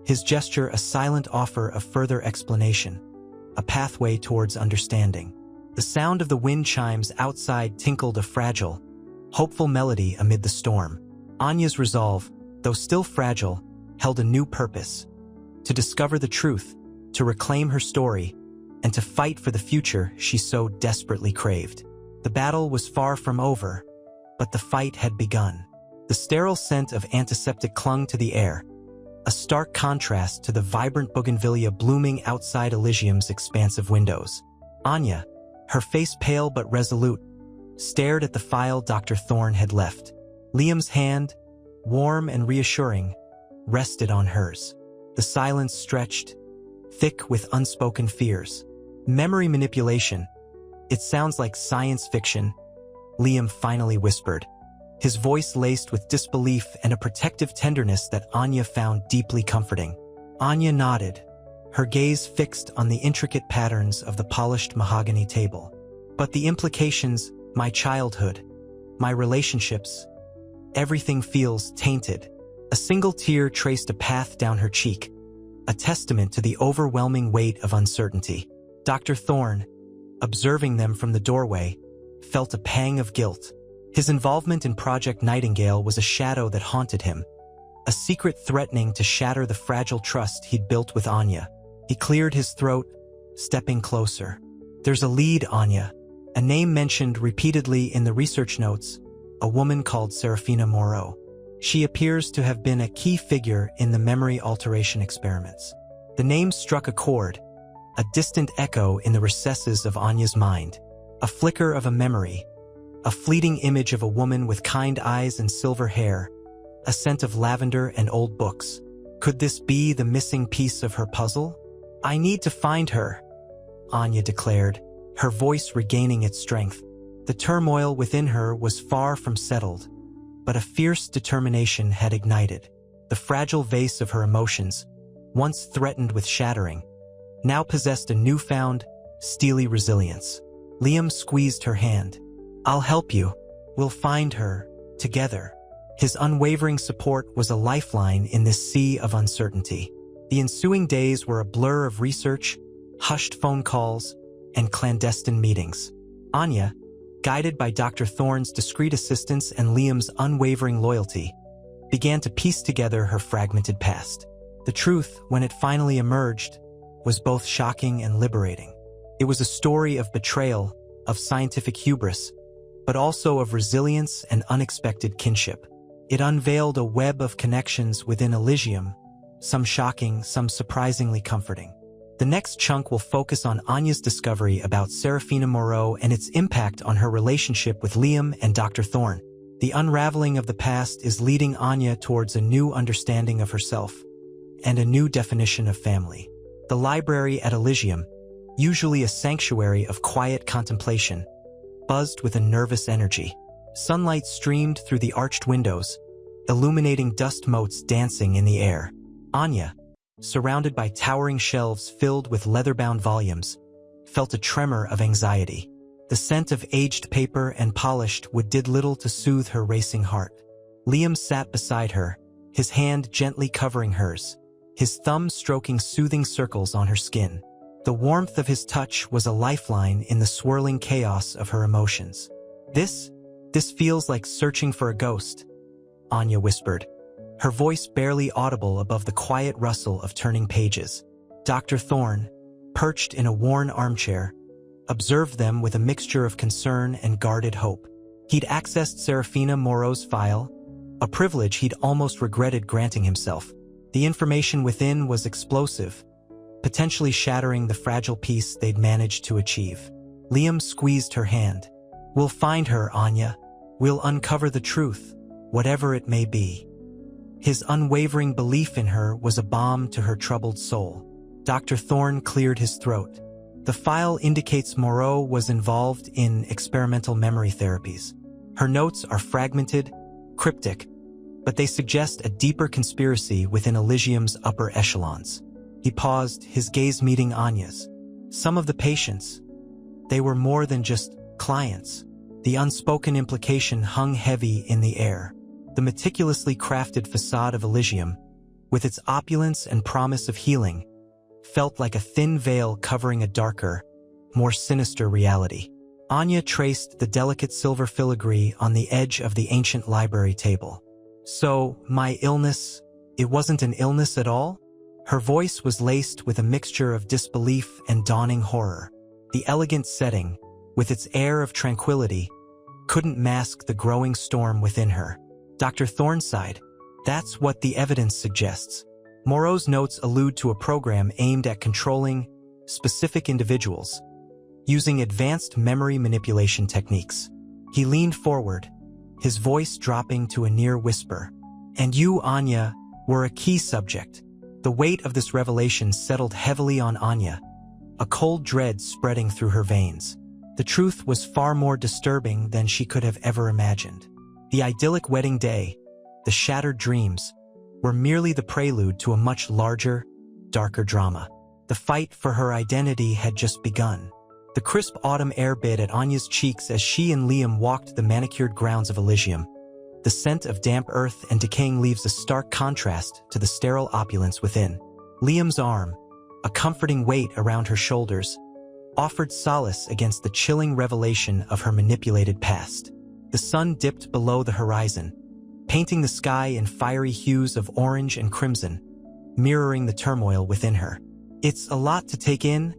A: his gesture a silent offer of further explanation, a pathway towards understanding. The sound of the wind chimes outside tinkled a fragile, hopeful melody amid the storm. Anya's resolve, though still fragile, held a new purpose: to discover the truth, to reclaim her story, and to fight for the future she so desperately craved. The battle was far from over, but the fight had begun. The sterile scent of antiseptic clung to the air, a stark contrast to the vibrant bougainvillea blooming outside Elysium's expansive windows. Anya, her face pale but resolute, stared at the file Dr. Thorne had left. Liam's hand, warm and reassuring, rested on hers. The silence stretched, thick with unspoken fears. "Memory manipulation. It sounds like science fiction," Liam finally whispered, his voice laced with disbelief and a protective tenderness that Anya found deeply comforting. Anya nodded, her gaze fixed on the intricate patterns of the polished mahogany table. "But the implications, my childhood, my relationships, everything feels tainted." A single tear traced a path down her cheek, a testament to the overwhelming weight of uncertainty. Dr. Thorne, observing them from the doorway, felt a pang of guilt. His involvement in Project Nightingale was a shadow that haunted him, a secret threatening to shatter the fragile trust he'd built with Anya. He cleared his throat, stepping closer. "There's a lead, Anya, a name mentioned repeatedly in the research notes, a woman called Serafina Moreau. She appears to have been a key figure in the memory alteration experiments." The name struck a chord, a distant echo in the recesses of Anya's mind. A flicker of a memory, a fleeting image of a woman with kind eyes and silver hair, a scent of lavender and old books. Could this be the missing piece of her puzzle? "I need to find her," Anya declared, her voice regaining its strength. The turmoil within her was far from settled, but a fierce determination had ignited. The fragile vase of her emotions, once threatened with shattering, now possessed a newfound, steely resilience. Liam squeezed her hand. "I'll help you. We'll find her, together." His unwavering support was a lifeline in this sea of uncertainty. The ensuing days were a blur of research, hushed phone calls, and clandestine meetings. Anya, guided by Dr. Thorne's discreet assistance and Liam's unwavering loyalty, began to piece together her fragmented past. The truth, when it finally emerged, was both shocking and liberating. It was a story of betrayal, of scientific hubris, but also of resilience and unexpected kinship. It unveiled a web of connections within Elysium, some shocking, some surprisingly comforting. The next chunk will focus on Anya's discovery about Serafina Moreau and its impact on her relationship with Liam and Dr. Thorne. The unraveling of the past is leading Anya towards a new understanding of herself, and a new definition of family. The library at Elysium, usually a sanctuary of quiet contemplation, buzzed with a nervous energy. Sunlight streamed through the arched windows, illuminating dust motes dancing in the air. Anya, surrounded by towering shelves filled with leather-bound volumes, felt a tremor of anxiety. The scent of aged paper and polished wood did little to soothe her racing heart. Liam sat beside her, his hand gently covering hers, his thumb stroking soothing circles on her skin. The warmth of his touch was a lifeline in the swirling chaos of her emotions. This feels like searching for a ghost," Anya whispered, her voice barely audible above the quiet rustle of turning pages. Dr. Thorne, perched in a worn armchair, observed them with a mixture of concern and guarded hope. He'd accessed Serafina Moreau's file, a privilege he'd almost regretted granting himself. The information within was explosive, potentially shattering the fragile peace they'd managed to achieve. Liam squeezed her hand. "We'll find her, Anya. We'll uncover the truth, whatever it may be." His unwavering belief in her was a balm to her troubled soul. Dr. Thorne cleared his throat. "The file indicates Moreau was involved in experimental memory therapies. Her notes are fragmented, cryptic, but they suggest a deeper conspiracy within Elysium's upper echelons." He paused, his gaze meeting Anya's. Some of the patients, they were more than just clients. The unspoken implication hung heavy in the air. The meticulously crafted facade of Elysium, with its opulence and promise of healing, felt like a thin veil covering a darker, more sinister reality. Anya traced the delicate silver filigree on the edge of the ancient library table. "So, my illness, it wasn't an illness at all?" Her voice was laced with a mixture of disbelief and dawning horror. The elegant setting, with its air of tranquility, couldn't mask the growing storm within her. Dr. Thorne sighed. "That's what the evidence suggests. Moreau's notes allude to a program aimed at controlling specific individuals, using advanced memory manipulation techniques." He leaned forward, his voice dropping to a near whisper. "And you, Anya, were a key subject." The weight of this revelation settled heavily on Anya, a cold dread spreading through her veins. The truth was far more disturbing than she could have ever imagined. The idyllic wedding day, the shattered dreams, were merely the prelude to a much larger, darker drama. The fight for her identity had just begun. The crisp autumn air bit at Anya's cheeks as she and Liam walked the manicured grounds of Elysium. The scent of damp earth and decaying leaves a stark contrast to the sterile opulence within. Liam's arm, a comforting weight around her shoulders, offered solace against the chilling revelation of her manipulated past. The sun dipped below the horizon, painting the sky in fiery hues of orange and crimson, mirroring the turmoil within her. "It's a lot to take in,"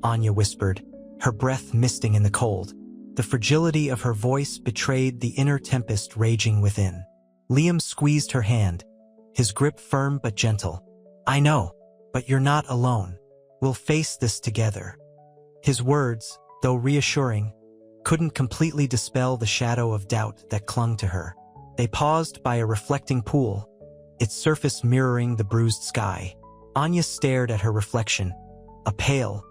A: Anya whispered, her breath misting in the cold. The fragility of her voice betrayed the inner tempest raging within. Liam squeezed her hand, his grip firm but gentle. "I know, but you're not alone. We'll face this together." His words, though reassuring, couldn't completely dispel the shadow of doubt that clung to her. They paused by a reflecting pool, its surface mirroring the bruised sky. Anya stared at her reflection, a pale,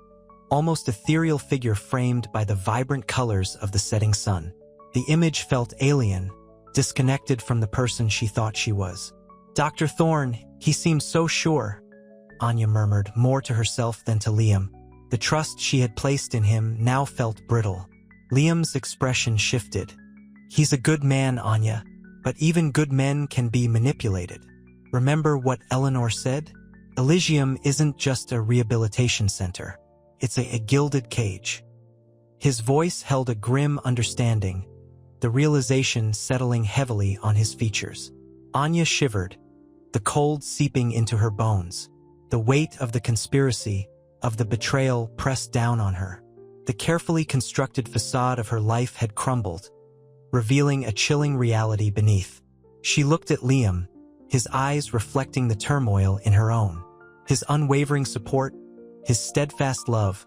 A: almost ethereal figure framed by the vibrant colors of the setting sun. The image felt alien, disconnected from the person she thought she was. "Dr. Thorne, he seemed so sure," Anya murmured, more to herself than to Liam. The trust she had placed in him now felt brittle. Liam's expression shifted. "He's a good man, Anya, but even good men can be manipulated. Remember what Eleanor said? Elysium isn't just a rehabilitation center. It's a gilded cage." His voice held a grim understanding, the realization settling heavily on his features. Anya shivered, the cold seeping into her bones. The weight of the conspiracy, of the betrayal, pressed down on her. The carefully constructed facade of her life had crumbled, revealing a chilling reality beneath. She looked at Liam, his eyes reflecting the turmoil in her own. His unwavering support, his steadfast love,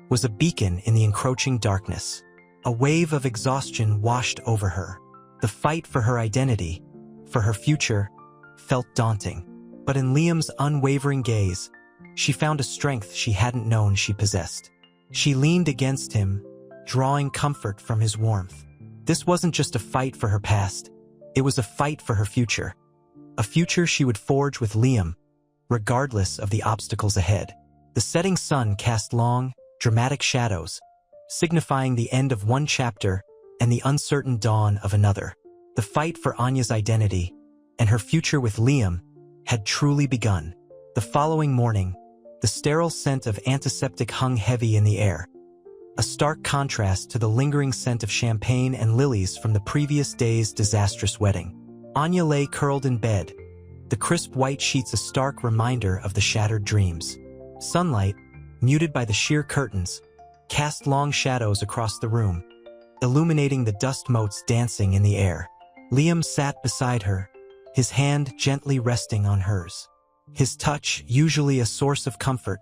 A: was a beacon in the encroaching darkness. A wave of exhaustion washed over her. The fight for her identity, for her future, felt daunting. But in Liam's unwavering gaze, she found a strength she hadn't known she possessed. She leaned against him, drawing comfort from his warmth. This wasn't just a fight for her past. It was a fight for her future. A future she would forge with Liam, regardless of the obstacles ahead. The setting sun cast long, dramatic shadows, signifying the end of one chapter and the uncertain dawn of another. The fight for Anya's identity and her future with Liam had truly begun. The following morning, the sterile scent of antiseptic hung heavy in the air, a stark contrast to the lingering scent of champagne and lilies from the previous day's disastrous wedding. Anya lay curled in bed, the crisp white sheets a stark reminder of the shattered dreams. Sunlight, muted by the sheer curtains, cast long shadows across the room, illuminating the dust motes dancing in the air. Liam sat beside her, his hand gently resting on hers. His touch, usually a source of comfort,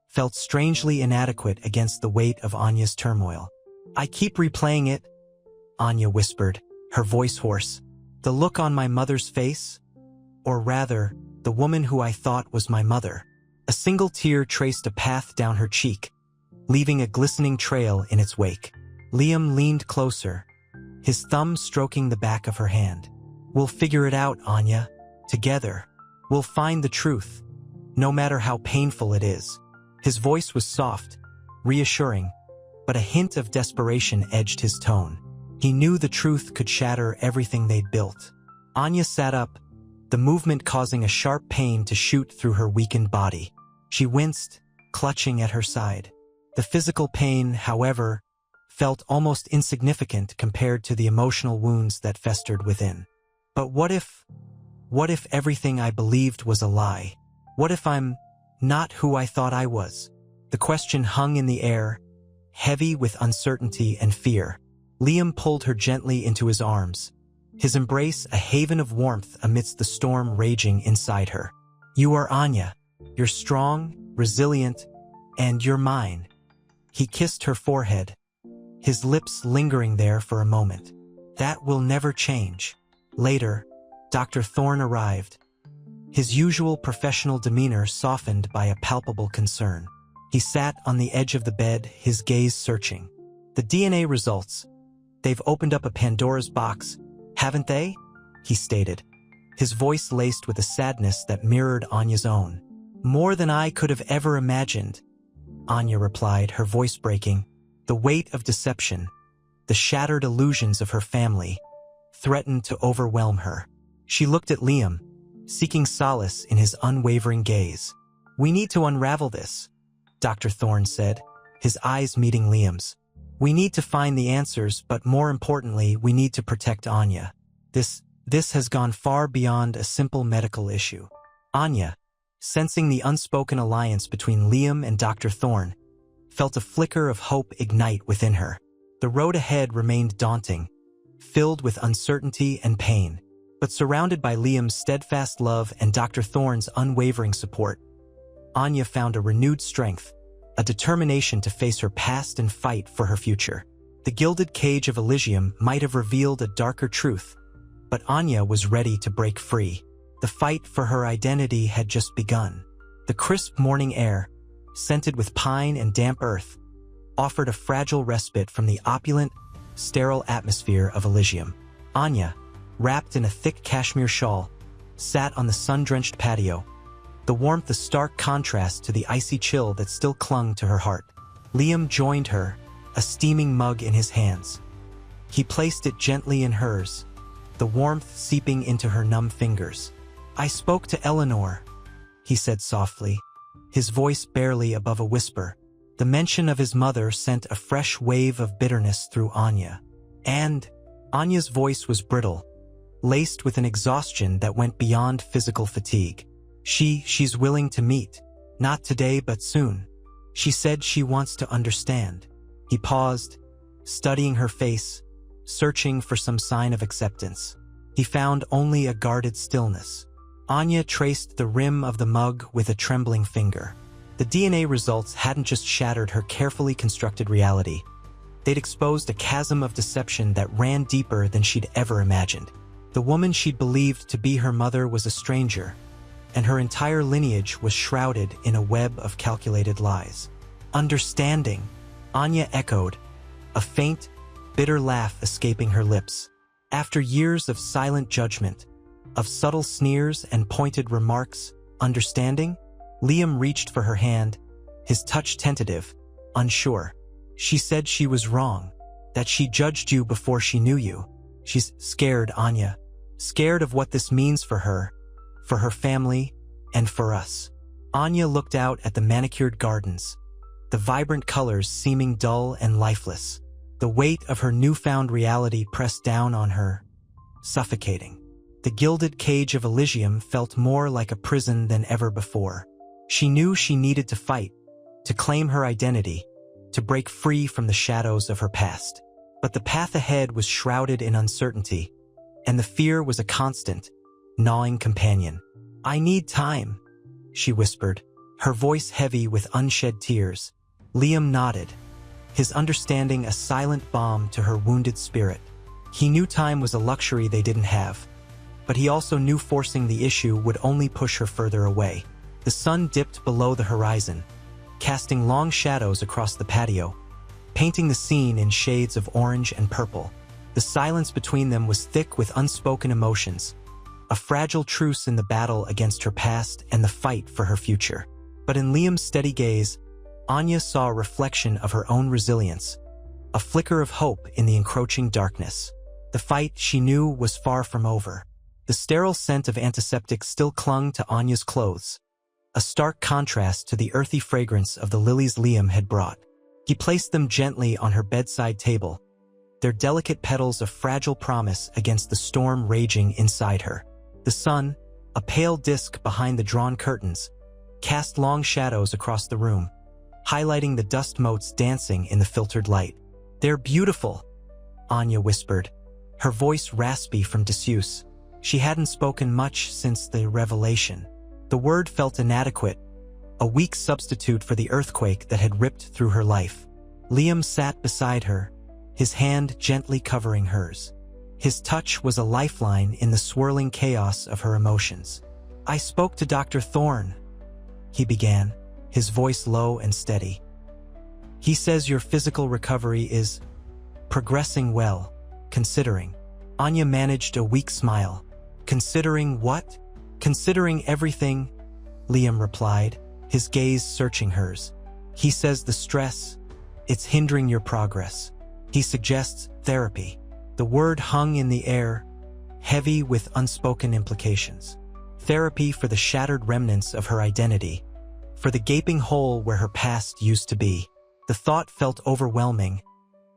A: felt strangely inadequate against the weight of Anya's turmoil. "I keep replaying it," Anya whispered, her voice hoarse. "The look on my mother's face? Or rather, the woman who I thought was my mother." A single tear traced a path down her cheek, leaving a glistening trail in its wake. Liam leaned closer, his thumb stroking the back of her hand. "We'll figure it out, Anya. Together. We'll find the truth, no matter how painful it is." His voice was soft, reassuring, but a hint of desperation edged his tone. He knew the truth could shatter everything they'd built. Anya sat up, the movement causing a sharp pain to shoot through her weakened body. She winced, clutching at her side. The physical pain, however, felt almost insignificant compared to the emotional wounds that festered within. But what if everything I believed was a lie? What if I'm not who I thought I was? The question hung in the air, heavy with uncertainty and fear. Liam pulled her gently into his arms, his embrace a haven of warmth amidst the storm raging inside her. "You are Anya. You're strong, resilient, and you're mine." He kissed her forehead, his lips lingering there for a moment. "That will never change." Later, Dr. Thorne arrived, his usual professional demeanor softened by a palpable concern. He sat on the edge of the bed, his gaze searching. "The DNA results. They've opened up a Pandora's box, haven't they?" he stated, his voice laced with a sadness that mirrored Anya's own. "More than I could have ever imagined," Anya replied, her voice breaking. The weight of deception, the shattered illusions of her family, threatened to overwhelm her. She looked at Liam, seeking solace in his unwavering gaze. "We need to unravel this," Dr. Thorne said, his eyes meeting Liam's. "We need to find the answers, but more importantly, we need to protect Anya. This has gone far beyond a simple medical issue." Anya, sensing the unspoken alliance between Liam and Dr. Thorne, felt a flicker of hope ignite within her. The road ahead remained daunting, filled with uncertainty and pain. But surrounded by Liam's steadfast love and Dr. Thorne's unwavering support, Anya found a renewed strength, a determination to face her past and fight for her future. The gilded cage of Elysium might have revealed a darker truth, but Anya was ready to break free. The fight for her identity had just begun. The crisp morning air, scented with pine and damp earth, offered a fragile respite from the opulent, sterile atmosphere of Elysium. Anya, wrapped in a thick cashmere shawl, sat on the sun-drenched patio, the warmth a stark contrast to the icy chill that still clung to her heart. Liam joined her, a steaming mug in his hands. He placed it gently in hers, the warmth seeping into her numb fingers. "I spoke to Eleanor," he said softly, his voice barely above a whisper. The mention of his mother sent a fresh wave of bitterness through Anya. And Anya's voice was brittle, laced with an exhaustion that went beyond physical fatigue. She's willing to meet. Not today, but soon. She said she wants to understand." He paused, studying her face, searching for some sign of acceptance. He found only a guarded stillness. Anya traced the rim of the mug with a trembling finger. The DNA results hadn't just shattered her carefully constructed reality. They'd exposed a chasm of deception that ran deeper than she'd ever imagined. The woman she'd believed to be her mother was a stranger, and her entire lineage was shrouded in a web of calculated lies. Understanding, Anya echoed, a faint, bitter laugh escaping her lips. After years of silent judgment, of subtle sneers and pointed remarks, understanding? Liam reached for her hand, his touch tentative, unsure. She said she was wrong, that she judged you before she knew you. She's scared, Anya. Scared of what this means for her family, and for us. Anya looked out at the manicured gardens, the vibrant colors seeming dull and lifeless. The weight of her newfound reality pressed down on her, suffocating. The gilded cage of Elysium felt more like a prison than ever before. She knew she needed to fight, to claim her identity, to break free from the shadows of her past. But the path ahead was shrouded in uncertainty, and the fear was a constant, gnawing companion. I need time, she whispered, her voice heavy with unshed tears. Liam nodded, his understanding a silent balm to her wounded spirit. He knew time was a luxury they didn't have, but he also knew forcing the issue would only push her further away. The sun dipped below the horizon, casting long shadows across the patio, painting the scene in shades of orange and purple. The silence between them was thick with unspoken emotions, a fragile truce in the battle against her past and the fight for her future. But in Liam's steady gaze, Anya saw a reflection of her own resilience, a flicker of hope in the encroaching darkness. The fight, she knew, was far from over. The sterile scent of antiseptic still clung to Anya's clothes, a stark contrast to the earthy fragrance of the lilies Liam had brought. He placed them gently on her bedside table, their delicate petals a fragile promise against the storm raging inside her. The sun, a pale disk behind the drawn curtains, cast long shadows across the room, highlighting the dust motes dancing in the filtered light. They're beautiful, Anya whispered, her voice raspy from disuse. She hadn't spoken much since the revelation. The word felt inadequate, a weak substitute for the earthquake that had ripped through her life. Liam sat beside her, his hand gently covering hers. His touch was a lifeline in the swirling chaos of her emotions. I spoke to Dr. Thorne, he began, his voice low and steady. He says your physical recovery is progressing well, considering. Anya managed a weak smile. Considering what? Considering everything, Liam replied, his gaze searching hers. He says the stress, it's hindering your progress. He suggests therapy. The word hung in the air, heavy with unspoken implications. Therapy for the shattered remnants of her identity, for the gaping hole where her past used to be. The thought felt overwhelming,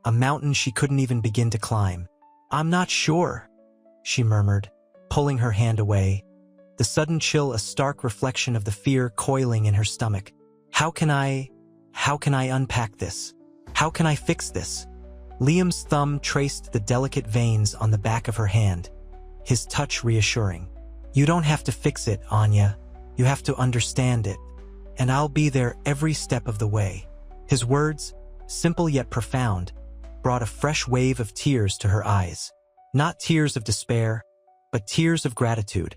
A: a mountain she couldn't even begin to climb. I'm not sure, she murmured, pulling her hand away, the sudden chill a stark reflection of the fear coiling in her stomach. How can I unpack this? How can I fix this? Liam's thumb traced the delicate veins on the back of her hand, his touch reassuring. You don't have to fix it, Anya. You have to understand it, and I'll be there every step of the way. His words, simple yet profound, brought a fresh wave of tears to her eyes. Not tears of despair, but tears of gratitude,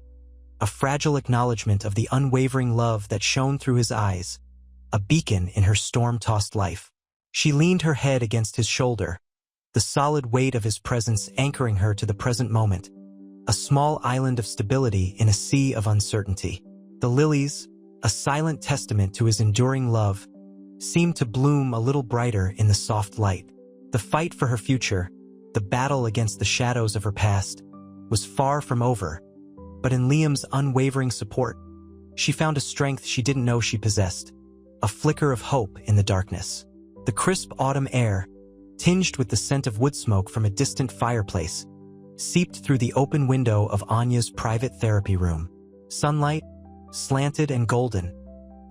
A: a fragile acknowledgement of the unwavering love that shone through his eyes, a beacon in her storm-tossed life. She leaned her head against his shoulder, the solid weight of his presence anchoring her to the present moment, a small island of stability in a sea of uncertainty. The lilies, a silent testament to his enduring love, seemed to bloom a little brighter in the soft light. The fight for her future, the battle against the shadows of her past, was far from over, but in Liam's unwavering support, she found a strength she didn't know she possessed, a flicker of hope in the darkness. The crisp autumn air, tinged with the scent of wood smoke from a distant fireplace, seeped through the open window of Anya's private therapy room. Sunlight, slanted and golden,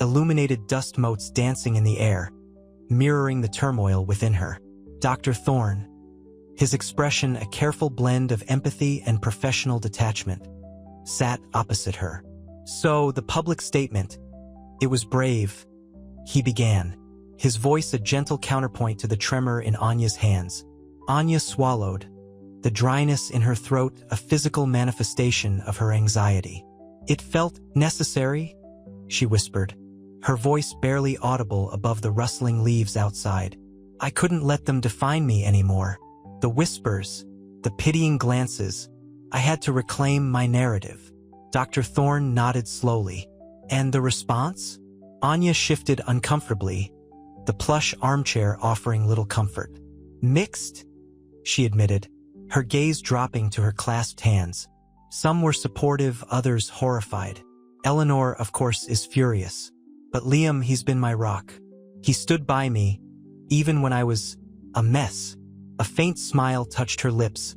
A: illuminated dust motes dancing in the air, mirroring the turmoil within her. Dr. Thorne, his expression a careful blend of empathy and professional detachment, sat opposite her. So, the public statement. It was brave, he began, his voice a gentle counterpoint to the tremor in Anya's hands. Anya swallowed, the dryness in her throat a physical manifestation of her anxiety. It felt necessary, she whispered, her voice barely audible above the rustling leaves outside. I couldn't let them define me anymore. The whispers, the pitying glances. I had to reclaim my narrative. Dr. Thorne nodded slowly. And the response? Anya shifted uncomfortably, the plush armchair offering little comfort. Mixed, she admitted, her gaze dropping to her clasped hands. Some were supportive, others horrified. Eleanor, of course, is furious. But Liam, he's been my rock. He stood by me, even when I was a mess. A faint smile touched her lips,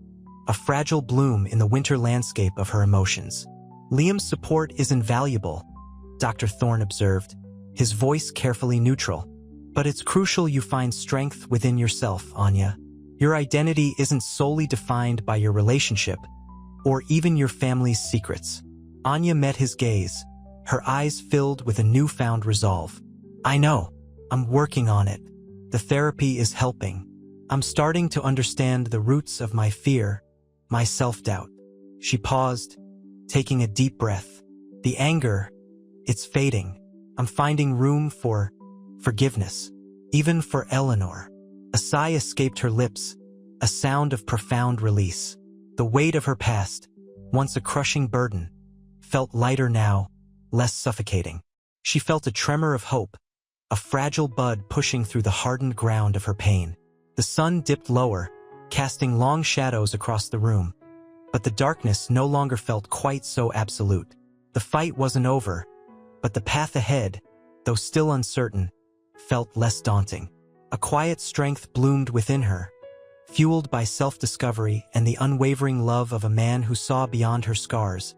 A: a fragile bloom in the winter landscape of her emotions. Liam's support is invaluable, Dr. Thorne observed, his voice carefully neutral. But it's crucial you find strength within yourself, Anya. Your identity isn't solely defined by your relationship, or even your family's secrets. Anya met his gaze, her eyes filled with a newfound resolve. I know. I'm working on it. The therapy is helping. I'm starting to understand the roots of my fear, my self-doubt. She paused, taking a deep breath. The anger, it's fading. I'm finding room for forgiveness, even for Eleanor. A sigh escaped her lips, a sound of profound release. The weight of her past, once a crushing burden, felt lighter now, less suffocating. She felt a tremor of hope, a fragile bud pushing through the hardened ground of her pain. The sun dipped lower, casting long shadows across the room, but the darkness no longer felt quite so absolute. The fight wasn't over, but the path ahead, though still uncertain, felt less daunting. A quiet strength bloomed within her, fueled by self-discovery and the unwavering love of a man who saw beyond her scars,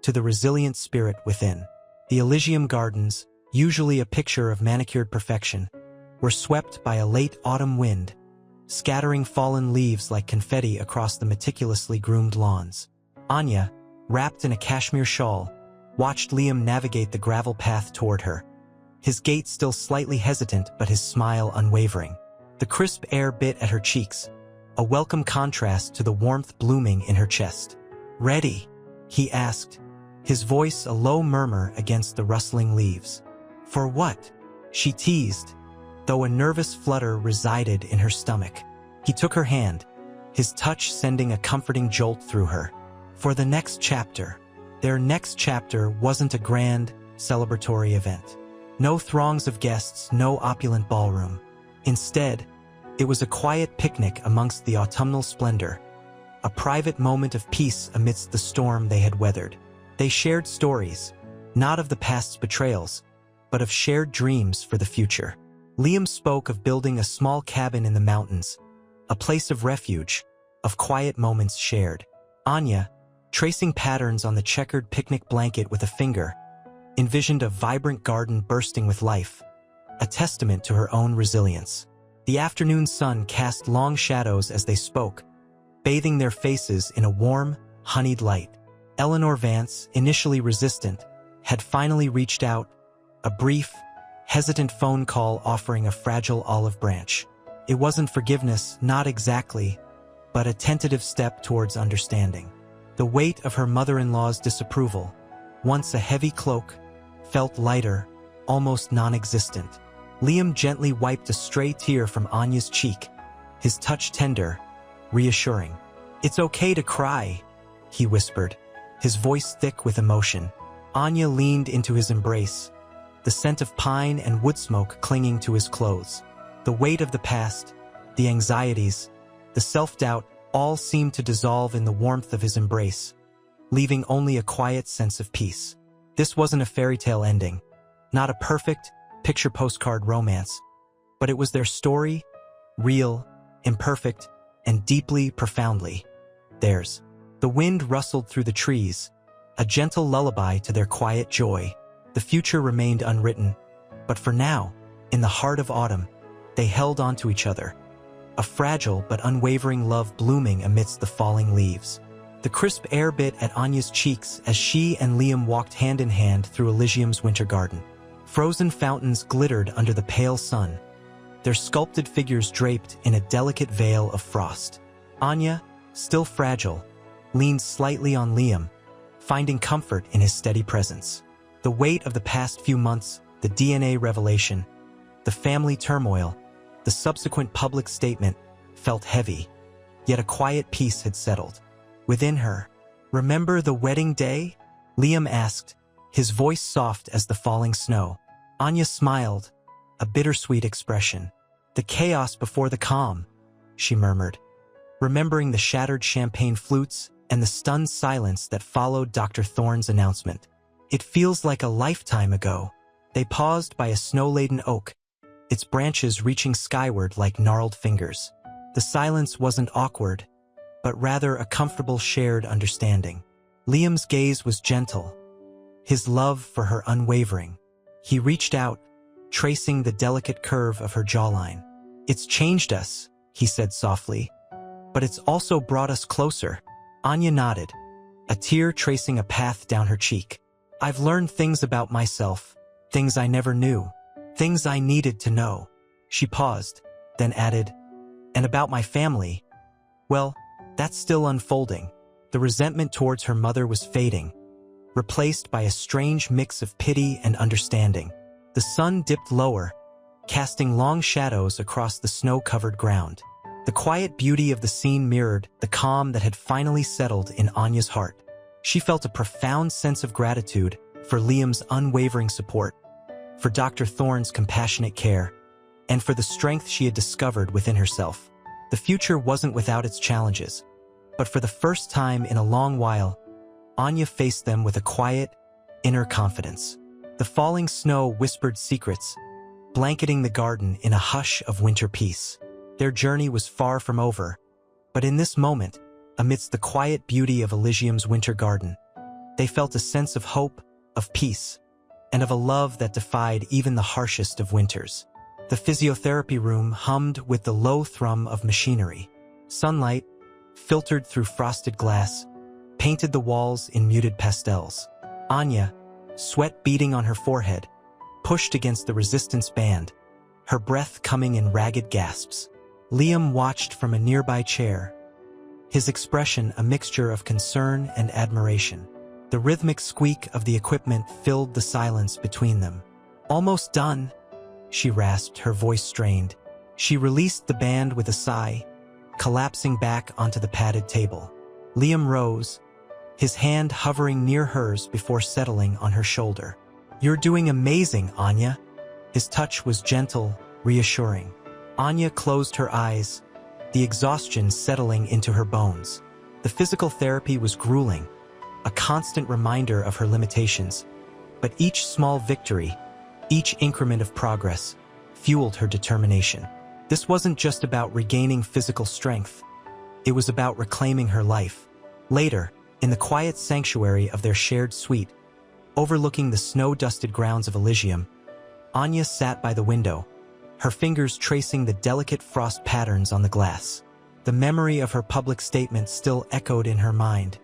A: to the resilient spirit within. The Elysium Gardens, usually a picture of manicured perfection, were swept by a late autumn wind, scattering fallen leaves like confetti across the meticulously groomed lawns. Anya, wrapped in a cashmere shawl, watched Liam navigate the gravel path toward her, his gait still slightly hesitant but his smile unwavering. The crisp air bit at her cheeks, a welcome contrast to the warmth blooming in her chest. "Ready?" he asked, his voice a low murmur against the rustling leaves. "For what?" she teased, though a nervous flutter resided in her stomach. He took her hand, his touch sending a comforting jolt through her. For the next chapter. Their next chapter wasn't a grand, celebratory event. No throngs of guests, no opulent ballroom. Instead, it was a quiet picnic amongst the autumnal splendor, a private moment of peace amidst the storm they had weathered. They shared stories, not of the past's betrayals, but of shared dreams for the future. Liam spoke of building a small cabin in the mountains, a place of refuge, of quiet moments shared. Anya, tracing patterns on the checkered picnic blanket with a finger, envisioned a vibrant garden bursting with life, a testament to her own resilience. The afternoon sun cast long shadows as they spoke, bathing their faces in a warm, honeyed light. Eleanor Vance, initially resistant, had finally reached out, a brief, hesitant phone call offering a fragile olive branch. It wasn't forgiveness, not exactly, but a tentative step towards understanding. The weight of her mother-in-law's disapproval, once a heavy cloak, felt lighter, almost non-existent. Liam gently wiped a stray tear from Anya's cheek, his touch tender, reassuring. "It's okay to cry," he whispered, his voice thick with emotion. Anya leaned into his embrace, the scent of pine and wood smoke clinging to his clothes. The weight of the past, the anxieties, the self-doubt, all seemed to dissolve in the warmth of his embrace, leaving only a quiet sense of peace. This wasn't a fairy tale ending, not a perfect, picture postcard romance, but it was their story, real, imperfect, and deeply, profoundly theirs. The wind rustled through the trees, a gentle lullaby to their quiet joy. The future remained unwritten, but for now, in the heart of autumn, they held on to each other, a fragile but unwavering love blooming amidst the falling leaves. The crisp air bit at Anya's cheeks as she and Liam walked hand in hand through Elysium's winter garden. Frozen fountains glittered under the pale sun, their sculpted figures draped in a delicate veil of frost. Anya, still fragile, leaned slightly on Liam, finding comfort in his steady presence. The weight of the past few months, the DNA revelation, the family turmoil, the subsequent public statement felt heavy, yet a quiet peace had settled within her. "Remember the wedding day?" Liam asked, his voice soft as the falling snow. Anya smiled, a bittersweet expression. "The chaos before the calm," she murmured, remembering the shattered champagne flutes and the stunned silence that followed Dr. Thorne's announcement. "It feels like a lifetime ago." They paused by a snow-laden oak, its branches reaching skyward like gnarled fingers. The silence wasn't awkward, but rather a comfortable shared understanding. Liam's gaze was gentle, his love for her unwavering. He reached out, tracing the delicate curve of her jawline. "It's changed us," he said softly, "but it's also brought us closer." Anya nodded, a tear tracing a path down her cheek. "I've learned things about myself, things I never knew, things I needed to know." She paused, then added, "And about my family, well, that's still unfolding." The resentment towards her mother was fading, replaced by a strange mix of pity and understanding. The sun dipped lower, casting long shadows across the snow-covered ground. The quiet beauty of the scene mirrored the calm that had finally settled in Anya's heart. She felt a profound sense of gratitude for Liam's unwavering support, for Dr. Thorne's compassionate care, and for the strength she had discovered within herself. The future wasn't without its challenges, but for the first time in a long while, Anya faced them with a quiet, inner confidence. The falling snow whispered secrets, blanketing the garden in a hush of winter peace. Their journey was far from over, but in this moment, amidst the quiet beauty of Elysium's winter garden, they felt a sense of hope, of peace, and of a love that defied even the harshest of winters. The physiotherapy room hummed with the low thrum of machinery. Sunlight, filtered through frosted glass, painted the walls in muted pastels. Anya, sweat beading on her forehead, pushed against the resistance band, her breath coming in ragged gasps. Liam watched from a nearby chair, his expression a mixture of concern and admiration. The rhythmic squeak of the equipment filled the silence between them. "Almost done," she rasped, her voice strained. She released the band with a sigh, collapsing back onto the padded table. Liam rose, his hand hovering near hers before settling on her shoulder. "You're doing amazing, Anya." His touch was gentle, reassuring. Anya closed her eyes, the exhaustion settling into her bones. The physical therapy was grueling, a constant reminder of her limitations, but each small victory, each increment of progress, fueled her determination. This wasn't just about regaining physical strength. It was about reclaiming her life. Later, in the quiet sanctuary of their shared suite, overlooking the snow-dusted grounds of Elysium, Anya sat by the window, her fingers tracing the delicate frost patterns on the glass. The memory of her public statement still echoed in her mind,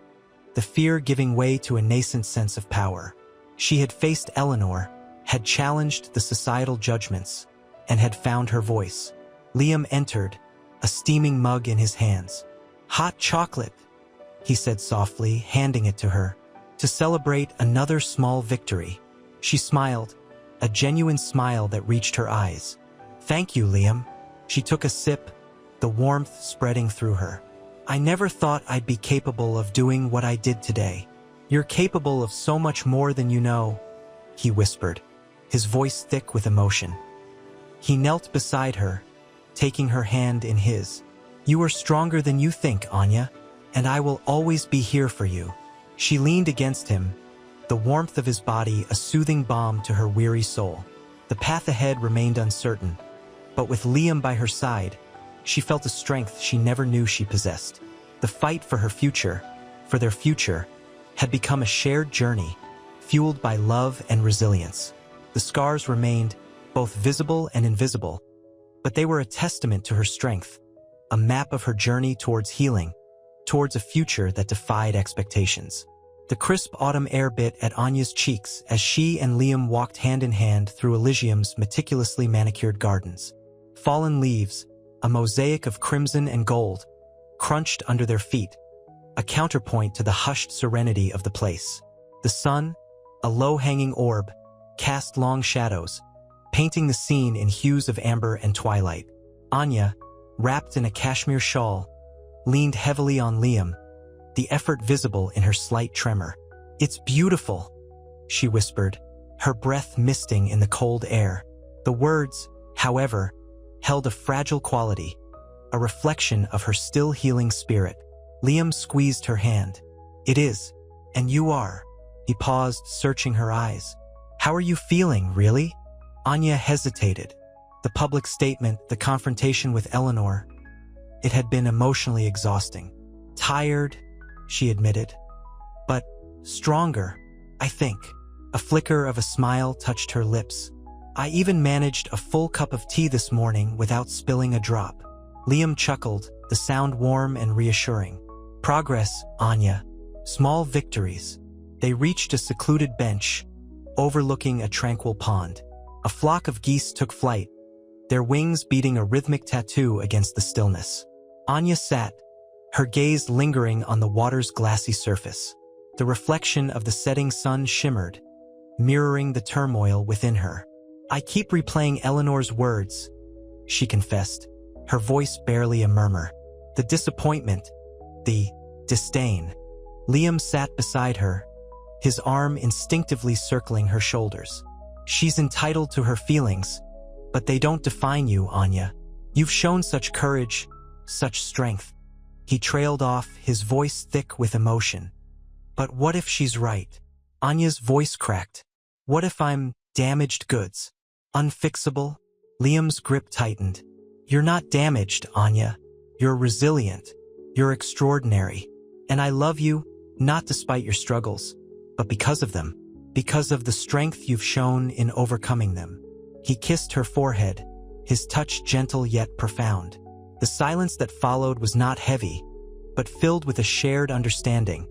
A: the fear giving way to a nascent sense of power. She had faced Eleanor, had challenged the societal judgments, and had found her voice. Liam entered, a steaming mug in his hands. "Hot chocolate," he said softly, handing it to her, "to celebrate another small victory." She smiled, a genuine smile that reached her eyes. "Thank you, Liam." She took a sip, the warmth spreading through her. "I never thought I'd be capable of doing what I did today." "You're capable of so much more than you know," he whispered, his voice thick with emotion. He knelt beside her, taking her hand in his. "You are stronger than you think, Anya, and I will always be here for you." She leaned against him, the warmth of his body a soothing balm to her weary soul. The path ahead remained uncertain, but with Liam by her side, she felt a strength she never knew she possessed. The fight for her future, for their future, had become a shared journey, fueled by love and resilience. The scars remained, both visible and invisible, but they were a testament to her strength, a map of her journey towards healing, towards a future that defied expectations. The crisp autumn air bit at Anya's cheeks as she and Liam walked hand in hand through Elysium's meticulously manicured gardens. Fallen leaves, a mosaic of crimson and gold, crunched under their feet, a counterpoint to the hushed serenity of the place. The sun, a low-hanging orb, cast long shadows, painting the scene in hues of amber and twilight. Anya, wrapped in a cashmere shawl, leaned heavily on Liam, the effort visible in her slight tremor. "It's beautiful," she whispered, her breath misting in the cold air. The words, however, held a fragile quality, a reflection of her still healing spirit. Liam squeezed her hand. "It is, and you are." He paused, searching her eyes. "How are you feeling, really?" Anya hesitated. The public statement, the confrontation with Eleanor, it had been emotionally exhausting. "Tired," she admitted. "But stronger, I think." A flicker of a smile touched her lips. "I even managed a full cup of tea this morning without spilling a drop." Liam chuckled, the sound warm and reassuring. "Progress, Anya. Small victories." They reached a secluded bench, overlooking a tranquil pond. A flock of geese took flight, their wings beating a rhythmic tattoo against the stillness. Anya sat, her gaze lingering on the water's glassy surface. The reflection of the setting sun shimmered, mirroring the turmoil within her. "I keep replaying Eleanor's words," she confessed, her voice barely a murmur. "The disappointment, the disdain." Liam sat beside her, his arm instinctively circling her shoulders. "She's entitled to her feelings, but they don't define you, Anya. You've shown such courage, such strength." He trailed off, his voice thick with emotion. "But what if she's right?" Anya's voice cracked. "What if I'm damaged goods? Unfixable?" Liam's grip tightened. "You're not damaged, Anya. You're resilient. You're extraordinary. And I love you, not despite your struggles, but because of them. Because of the strength you've shown in overcoming them." He kissed her forehead, his touch gentle yet profound. The silence that followed was not heavy, but filled with a shared understanding,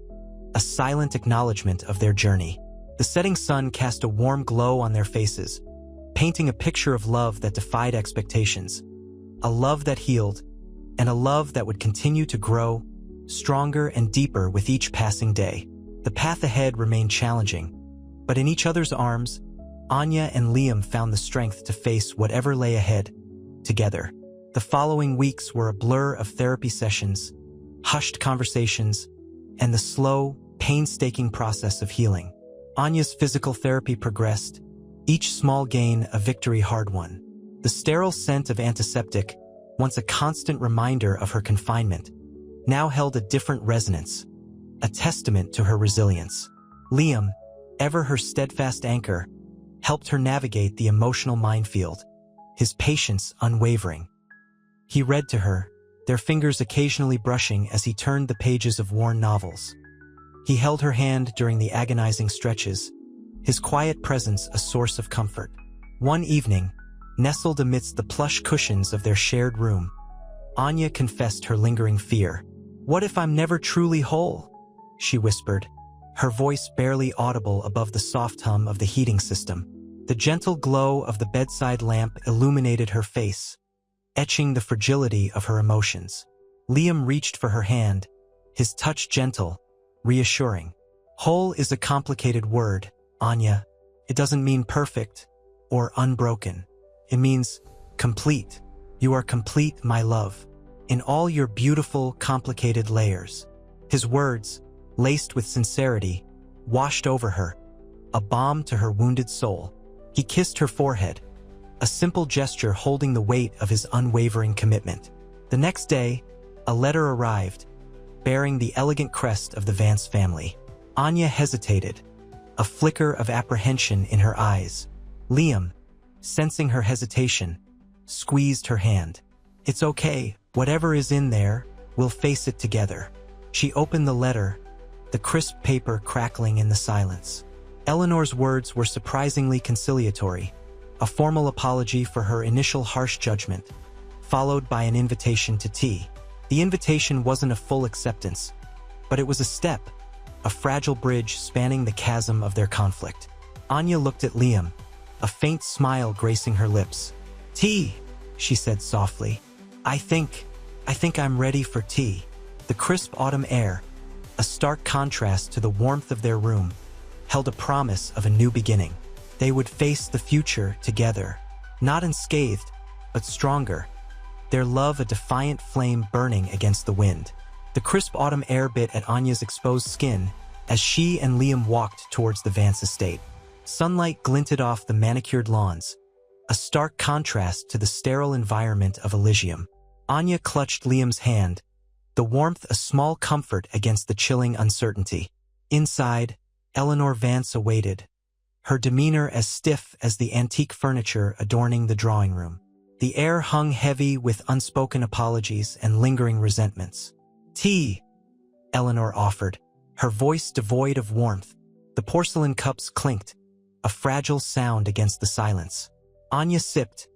A: a silent acknowledgement of their journey. The setting sun cast a warm glow on their faces, painting a picture of love that defied expectations. A love that healed, and a love that would continue to grow, stronger and deeper with each passing day. The path ahead remained challenging, but in each other's arms, Anya and Liam found the strength to face whatever lay ahead, together. The following weeks were a blur of therapy sessions, hushed conversations, and the slow, painstaking process of healing. Anya's physical therapy progressed, each small gain a victory hard won. The sterile scent of antiseptic, once a constant reminder of her confinement, now held a different resonance, a testament to her resilience. Liam, ever her steadfast anchor, helped her navigate the emotional minefield, his patience unwavering. He read to her, their fingers occasionally brushing as he turned the pages of worn novels. He held her hand during the agonizing stretches, his quiet presence a source of comfort. One evening, nestled amidst the plush cushions of their shared room, Anya confessed her lingering fear. "What if I'm never truly whole?" she whispered, her voice barely audible above the soft hum of the heating system. The gentle glow of the bedside lamp illuminated her face, etching the fragility of her emotions. Liam reached for her hand, his touch gentle, reassuring. "Whole is a complicated word, Anya. It doesn't mean perfect or unbroken. It means complete. You are complete, my love, in all your beautiful, complicated layers." His words, laced with sincerity, washed over her, a balm to her wounded soul. He kissed her forehead, a simple gesture holding the weight of his unwavering commitment. The next day, a letter arrived, bearing the elegant crest of the Vance family. Anya hesitated, a flicker of apprehension in her eyes. Liam, sensing her hesitation, squeezed her hand. "It's okay, whatever is in there, we'll face it together." She opened the letter, the crisp paper crackling in the silence. Eleanor's words were surprisingly conciliatory, a formal apology for her initial harsh judgment, followed by an invitation to tea. The invitation wasn't a full acceptance, but it was a step, a fragile bridge spanning the chasm of their conflict. Anya looked at Liam, a faint smile gracing her lips. "Tea," she said softly. I think I'm ready for tea." The crisp autumn air, a stark contrast to the warmth of their room, held a promise of a new beginning. They would face the future together, not unscathed, but stronger, their love a defiant flame burning against the wind. The crisp autumn air bit at Anya's exposed skin as she and Liam walked towards the Vance estate. Sunlight glinted off the manicured lawns, a stark contrast to the sterile environment of Elysium. Anya clutched Liam's hand, the warmth a small comfort against the chilling uncertainty. Inside, Eleanor Vance awaited, her demeanor as stiff as the antique furniture adorning the drawing room. The air hung heavy with unspoken apologies and lingering resentments. "Tea," Eleanor offered, her voice devoid of warmth. The porcelain cups clinked, a fragile sound against the silence. Anya sipped,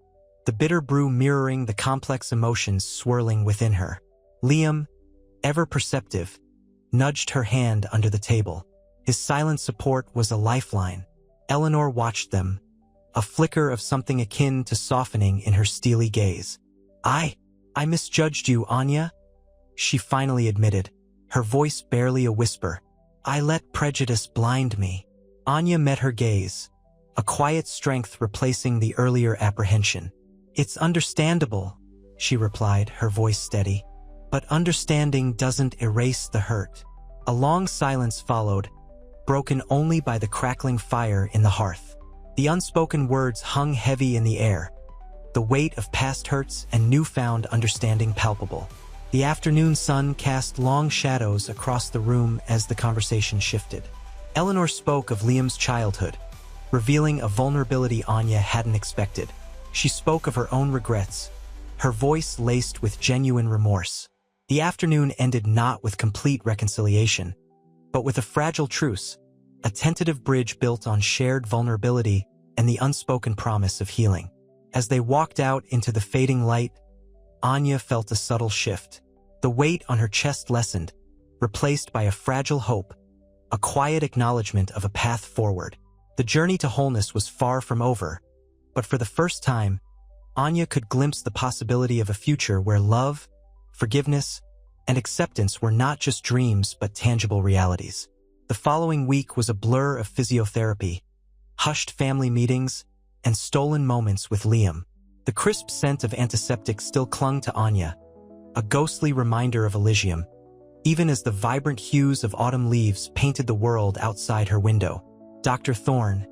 A: the bitter brew mirroring the complex emotions swirling within her. Liam, ever perceptive, nudged her hand under the table. His silent support was a lifeline. Eleanor watched them, a flicker of something akin to softening in her steely gaze. I misjudged you, Anya," she finally admitted, her voice barely a whisper. "I let prejudice blind me." Anya met her gaze, a quiet strength replacing the earlier apprehension. "It's understandable," she replied, her voice steady. "But understanding doesn't erase the hurt." A long silence followed, broken only by the crackling fire in the hearth. The unspoken words hung heavy in the air, the weight of past hurts and newfound understanding palpable. The afternoon sun cast long shadows across the room as the conversation shifted. Eleanor spoke of Liam's childhood, revealing a vulnerability Anya hadn't expected. She spoke of her own regrets, her voice laced with genuine remorse. The afternoon ended not with complete reconciliation, but with a fragile truce, a tentative bridge built on shared vulnerability and the unspoken promise of healing. As they walked out into the fading light, Anya felt a subtle shift. The weight on her chest lessened, replaced by a fragile hope, a quiet acknowledgement of a path forward. The journey to wholeness was far from over, but for the first time, Anya could glimpse the possibility of a future where love, forgiveness, and acceptance were not just dreams but tangible realities. The following week was a blur of physiotherapy, hushed family meetings, and stolen moments with Liam. The crisp scent of antiseptic still clung to Anya, a ghostly reminder of Elysium, even as the vibrant hues of autumn leaves painted the world outside her window. Dr. Thorne,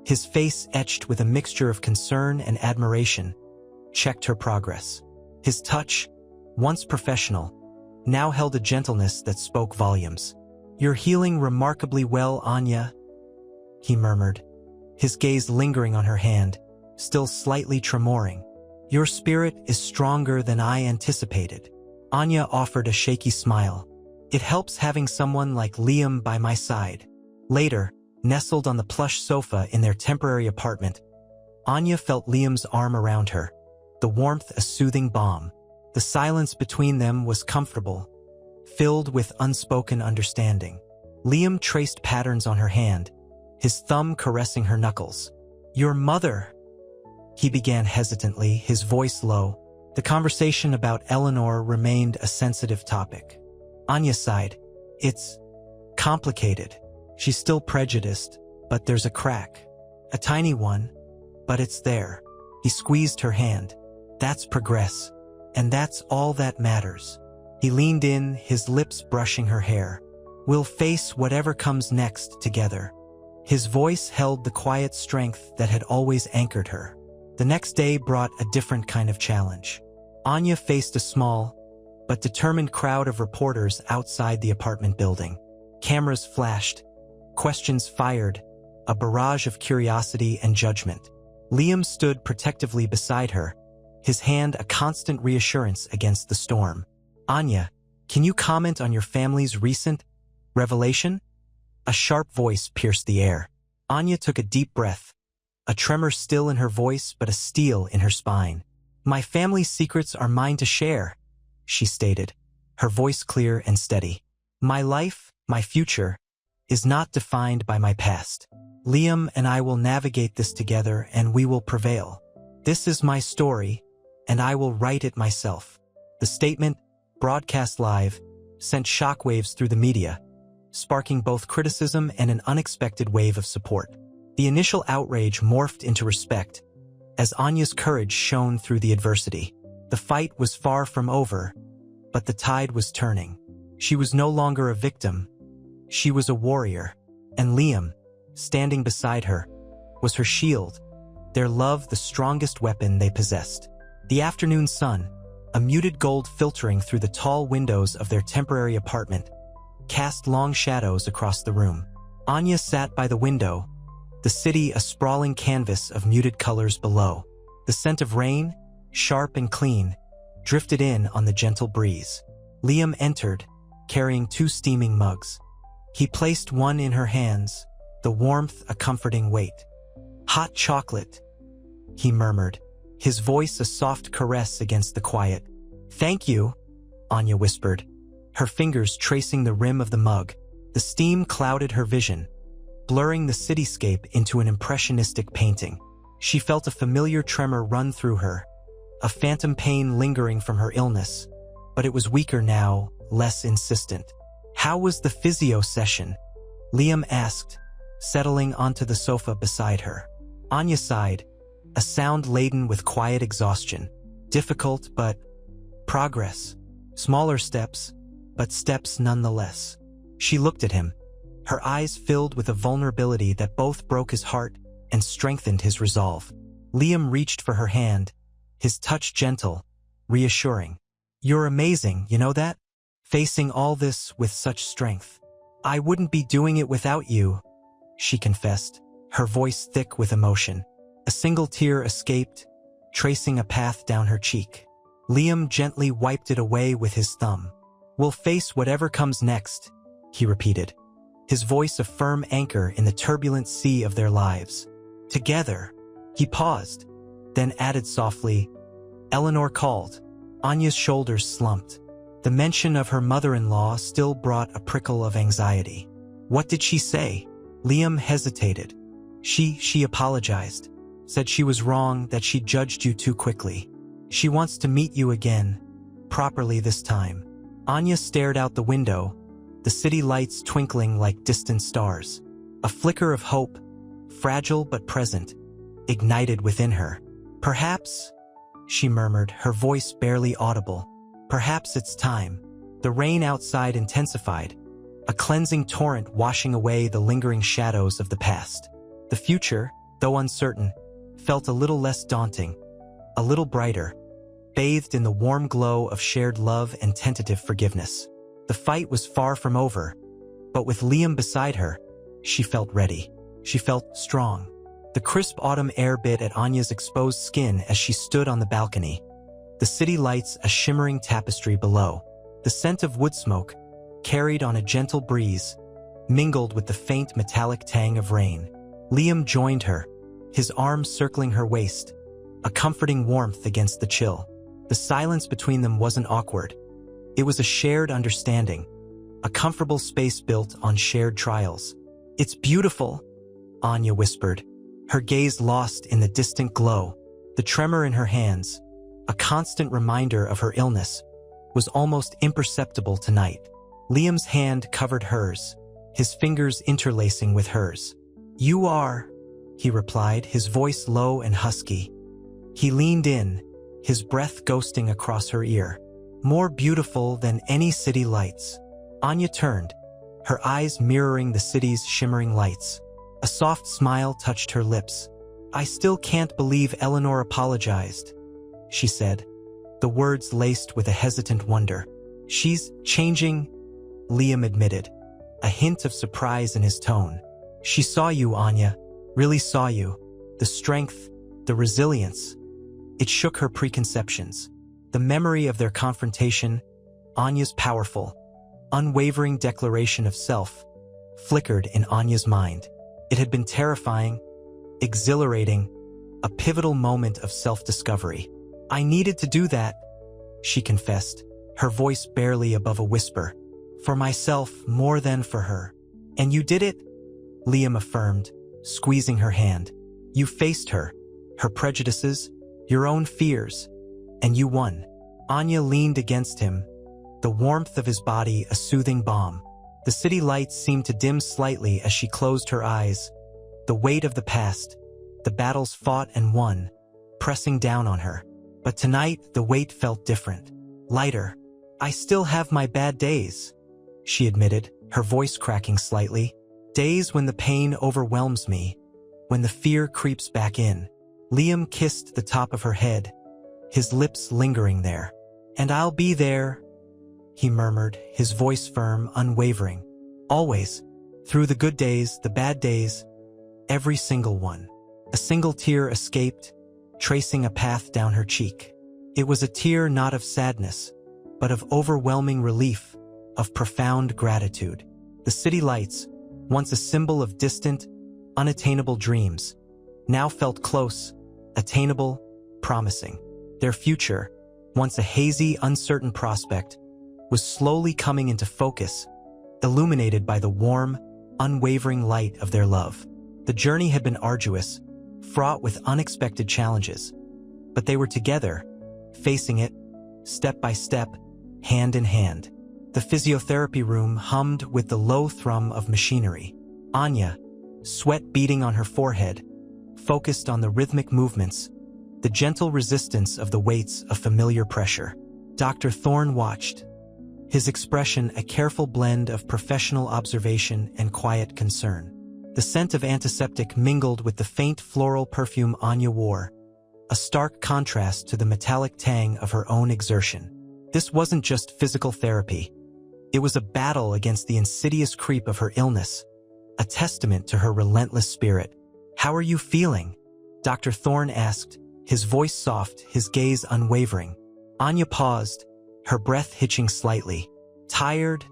A: his face etched with a mixture of concern and admiration, checked her progress. His touch, once professional, now held a gentleness that spoke volumes. "You're healing remarkably well, Anya," he murmured, his gaze lingering on her hand, still slightly tremoring. "Your spirit is stronger than I anticipated." Anya offered a shaky smile. "It helps having someone like Liam by my side." Later, nestled on the plush sofa in their temporary apartment, Anya felt Liam's arm around her, the warmth a soothing balm. The silence between them was comfortable, filled with unspoken understanding. Liam traced patterns on her hand, his thumb caressing her knuckles. "Your mother," he began hesitantly, his voice low. The conversation about Eleanor remained a sensitive topic. Anya sighed. "It's complicated. She's still prejudiced, but there's a crack. A tiny one, but it's there." He squeezed her hand. "That's progress, and that's all that matters." He leaned in, his lips brushing her hair. "We'll face whatever comes next together." His voice held the quiet strength that had always anchored her. The next day brought a different kind of challenge. Anya faced a small, but determined crowd of reporters outside the apartment building. Cameras flashed, questions fired, a barrage of curiosity and judgment. Liam stood protectively beside her, his hand a constant reassurance against the storm. "Anya, can you comment on your family's recent revelation?" A sharp voice pierced the air. Anya took a deep breath, a tremor still in her voice but a steel in her spine. "My family's secrets are mine to share," she stated, her voice clear and steady. "My life, my future, is not defined by my past. Liam and I will navigate this together and we will prevail. This is my story, and I will write it myself." The statement, broadcast live, sent shockwaves through the media. sparking both criticism and an unexpected wave of support. The initial outrage morphed into respect, as Anya's courage shone through the adversity. The fight was far from over, but the tide was turning. She was no longer a victim. She was a warrior, and Liam, standing beside her, was her shield, their love the strongest weapon they possessed. The afternoon sun, a muted gold filtering through the tall windows of their temporary apartment, cast long shadows across the room. Anya sat by the window, the city a sprawling canvas of muted colors below. The scent of rain, sharp and clean, drifted in on the gentle breeze. Liam entered, carrying 2 steaming mugs. He placed one in her hands, the warmth a comforting weight. "Hot chocolate," he murmured, his voice a soft caress against the quiet. "Thank you," Anya whispered, her fingers tracing the rim of the mug. The steam clouded her vision, blurring the cityscape into an impressionistic painting. She felt a familiar tremor run through her, a phantom pain lingering from her illness, but it was weaker now, less insistent. "How was the physio session?" Liam asked, settling onto the sofa beside her. Anya sighed, a sound laden with quiet exhaustion. "Difficult, but progress. Smaller steps, but steps nonetheless." She looked at him, her eyes filled with a vulnerability that both broke his heart and strengthened his resolve. Liam reached for her hand, his touch gentle, reassuring. "You're amazing, you know that? Facing all this with such strength." "I wouldn't be doing it without you," she confessed, her voice thick with emotion. A single tear escaped, tracing a path down her cheek. Liam gently wiped it away with his thumb. "We'll face whatever comes next," he repeated, his voice a firm anchor in the turbulent sea of their lives. "Together." He paused, then added softly, "Eleanor called." Anya's shoulders slumped. The mention of her mother-in-law still brought a prickle of anxiety. "What did she say?" Liam hesitated. She apologized, said she was wrong, that she judged you too quickly. She wants to meet you again, properly this time." Anya stared out the window, the city lights twinkling like distant stars. A flicker of hope, fragile but present, ignited within her. "Perhaps," she murmured, her voice barely audible, "perhaps it's time." The rain outside intensified, a cleansing torrent washing away the lingering shadows of the past. The future, though uncertain, felt a little less daunting, a little brighter, bathed in the warm glow of shared love and tentative forgiveness. The fight was far from over, but with Liam beside her, she felt ready. She felt strong. The crisp autumn air bit at Anya's exposed skin as she stood on the balcony, the city lights a shimmering tapestry below. The scent of wood smoke, carried on a gentle breeze, mingled with the faint metallic tang of rain. Liam joined her, his arms circling her waist, a comforting warmth against the chill. The silence between them wasn't awkward. It was a shared understanding, a comfortable space built on shared trials. "It's beautiful," Anya whispered, her gaze lost in the distant glow. The tremor in her hands, a constant reminder of her illness, was almost imperceptible tonight. Liam's hand covered hers, his fingers interlacing with hers. "You are," he replied, his voice low and husky. He leaned in, his breath ghosting across her ear. "More beautiful than any city lights." Anya turned, her eyes mirroring the city's shimmering lights. A soft smile touched her lips. "I still can't believe Eleanor apologized," she said, the words laced with a hesitant wonder. "She's changing," Liam admitted, a hint of surprise in his tone. "She saw you, Anya, really saw you. The strength, the resilience." It shook her preconceptions. The memory of their confrontation, Anya's powerful, unwavering declaration of self, flickered in Anya's mind. It had been terrifying, exhilarating, a pivotal moment of self-discovery. "I needed to do that," she confessed, her voice barely above a whisper. "For myself more than for her." "And you did it?" Liam affirmed, squeezing her hand. "You faced her prejudices, your own fears, and you won." Anya leaned against him, the warmth of his body a soothing balm. The city lights seemed to dim slightly as she closed her eyes. The weight of the past, the battles fought and won, pressing down on her. But tonight, the weight felt different. Lighter. "I still have my bad days," she admitted, her voice cracking slightly. "Days when the pain overwhelms me, when the fear creeps back in." Liam kissed the top of her head, his lips lingering there. "And I'll be there," he murmured, his voice firm, unwavering. "Always. Through the good days, the bad days, every single one." A single tear escaped, tracing a path down her cheek. It was a tear not of sadness, but of overwhelming relief, of profound gratitude. The city lights, once a symbol of distant, unattainable dreams, now felt close, attainable, promising. Their future, once a hazy, uncertain prospect, was slowly coming into focus, illuminated by the warm, unwavering light of their love. The journey had been arduous, fraught with unexpected challenges, but they were together, facing it, step by step, hand in hand. The physiotherapy room hummed with the low thrum of machinery. Anya, sweat beading on her forehead, focused on the rhythmic movements, the gentle resistance of the weights of familiar pressure. Dr. Thorne watched, his expression a careful blend of professional observation and quiet concern. The scent of antiseptic mingled with the faint floral perfume Anya wore, a stark contrast to the metallic tang of her own exertion. This wasn't just physical therapy. It was a battle against the insidious creep of her illness, a testament to her relentless spirit. "How are you feeling?" Dr. Thorne asked, his voice soft, his gaze unwavering. Anya paused, her breath hitching slightly. "Tired,"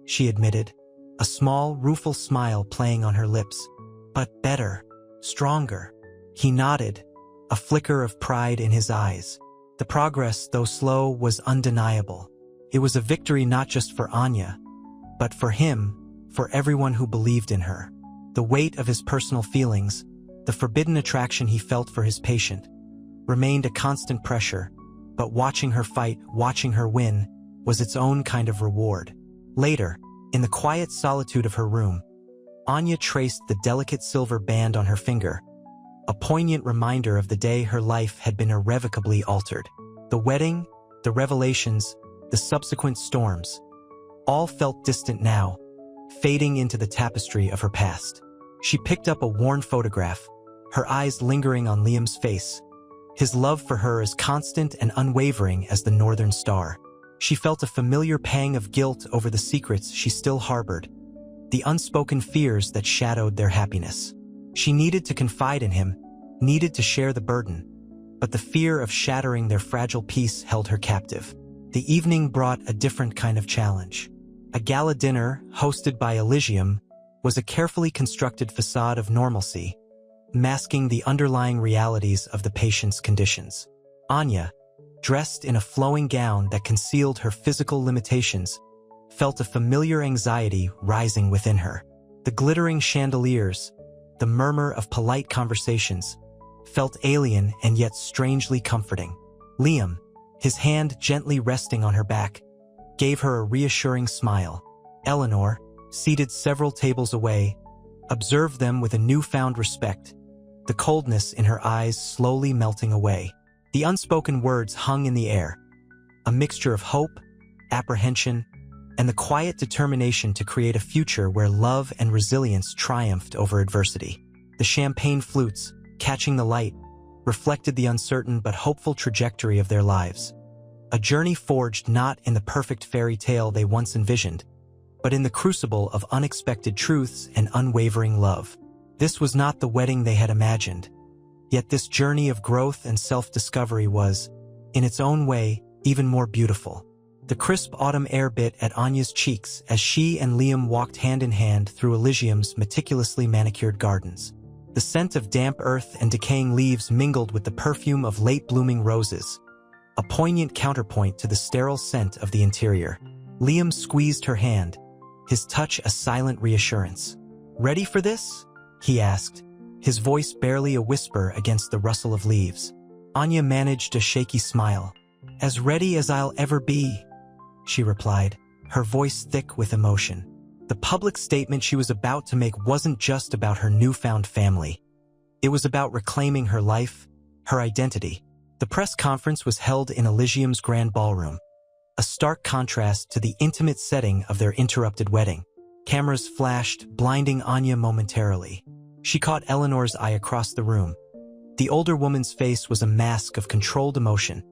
A: she admitted, a small, rueful smile playing on her lips. "But better, stronger." He nodded, a flicker of pride in his eyes. The progress, though slow, was undeniable. It was a victory not just for Anya, but for him, for everyone who believed in her. The weight of his personal feelings, the forbidden attraction he felt for his patient, remained a constant pressure, but watching her fight, watching her win, was its own kind of reward. Later, in the quiet solitude of her room, Anya traced the delicate silver band on her finger, a poignant reminder of the day her life had been irrevocably altered. The wedding, the revelations, the subsequent storms, all felt distant now, fading into the tapestry of her past. She picked up a worn photograph, her eyes lingering on Liam's face, his love for her as constant and unwavering as the northern star. She felt a familiar pang of guilt over the secrets she still harbored, the unspoken fears that shadowed their happiness. She needed to confide in him, needed to share the burden, but the fear of shattering their fragile peace held her captive. The evening brought a different kind of challenge. A gala dinner, hosted by Elysium, was a carefully constructed facade of normalcy, masking the underlying realities of the patient's conditions. Anya, dressed in a flowing gown that concealed her physical limitations, felt a familiar anxiety rising within her. The glittering chandeliers, the murmur of polite conversations, felt alien and yet strangely comforting. Liam, his hand gently resting on her back, gave her a reassuring smile. Eleanor, seated several tables away, observed them with a newfound respect, the coldness in her eyes slowly melting away. The unspoken words hung in the air, a mixture of hope, apprehension, and the quiet determination to create a future where love and resilience triumphed over adversity. The champagne flutes, catching the light, reflected the uncertain but hopeful trajectory of their lives. A journey forged not in the perfect fairy tale they once envisioned, but in the crucible of unexpected truths and unwavering love. This was not the wedding they had imagined, yet this journey of growth and self-discovery was, in its own way, even more beautiful. The crisp autumn air bit at Anya's cheeks as she and Liam walked hand in hand through Elysium's meticulously manicured gardens. The scent of damp earth and decaying leaves mingled with the perfume of late-blooming roses, a poignant counterpoint to the sterile scent of the interior. Liam squeezed her hand, his touch a silent reassurance. "Ready for this?" he asked, his voice barely a whisper against the rustle of leaves. Anya managed a shaky smile. "As ready as I'll ever be," she replied, her voice thick with emotion. The public statement she was about to make wasn't just about her newfound family. It was about reclaiming her life, her identity. The press conference was held in Elysium's grand ballroom, a stark contrast to the intimate setting of their interrupted wedding. Cameras flashed, blinding Anya momentarily. She caught Eleanor's eye across the room. The older woman's face was a mask of controlled emotion,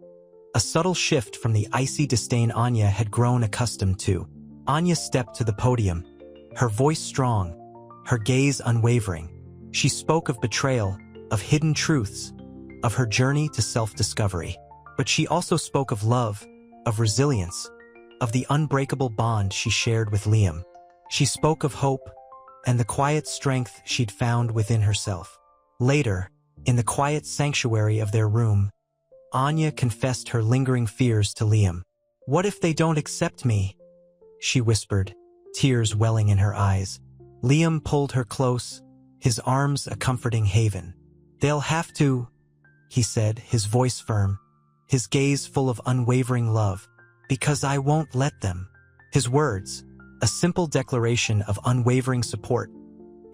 A: a subtle shift from the icy disdain Anya had grown accustomed to. Anya stepped to the podium, her voice strong, her gaze unwavering. She spoke of betrayal, of hidden truths, of her journey to self-discovery. But she also spoke of love, of resilience, of the unbreakable bond she shared with Liam. She spoke of hope and the quiet strength she'd found within herself. Later, in the quiet sanctuary of their room, Anya confessed her lingering fears to Liam. "What if they don't accept me?" she whispered, tears welling in her eyes. Liam pulled her close, his arms a comforting haven. "They'll have to," he said, his voice firm, his gaze full of unwavering love, "because I won't let them." His words, a simple declaration of unwavering support,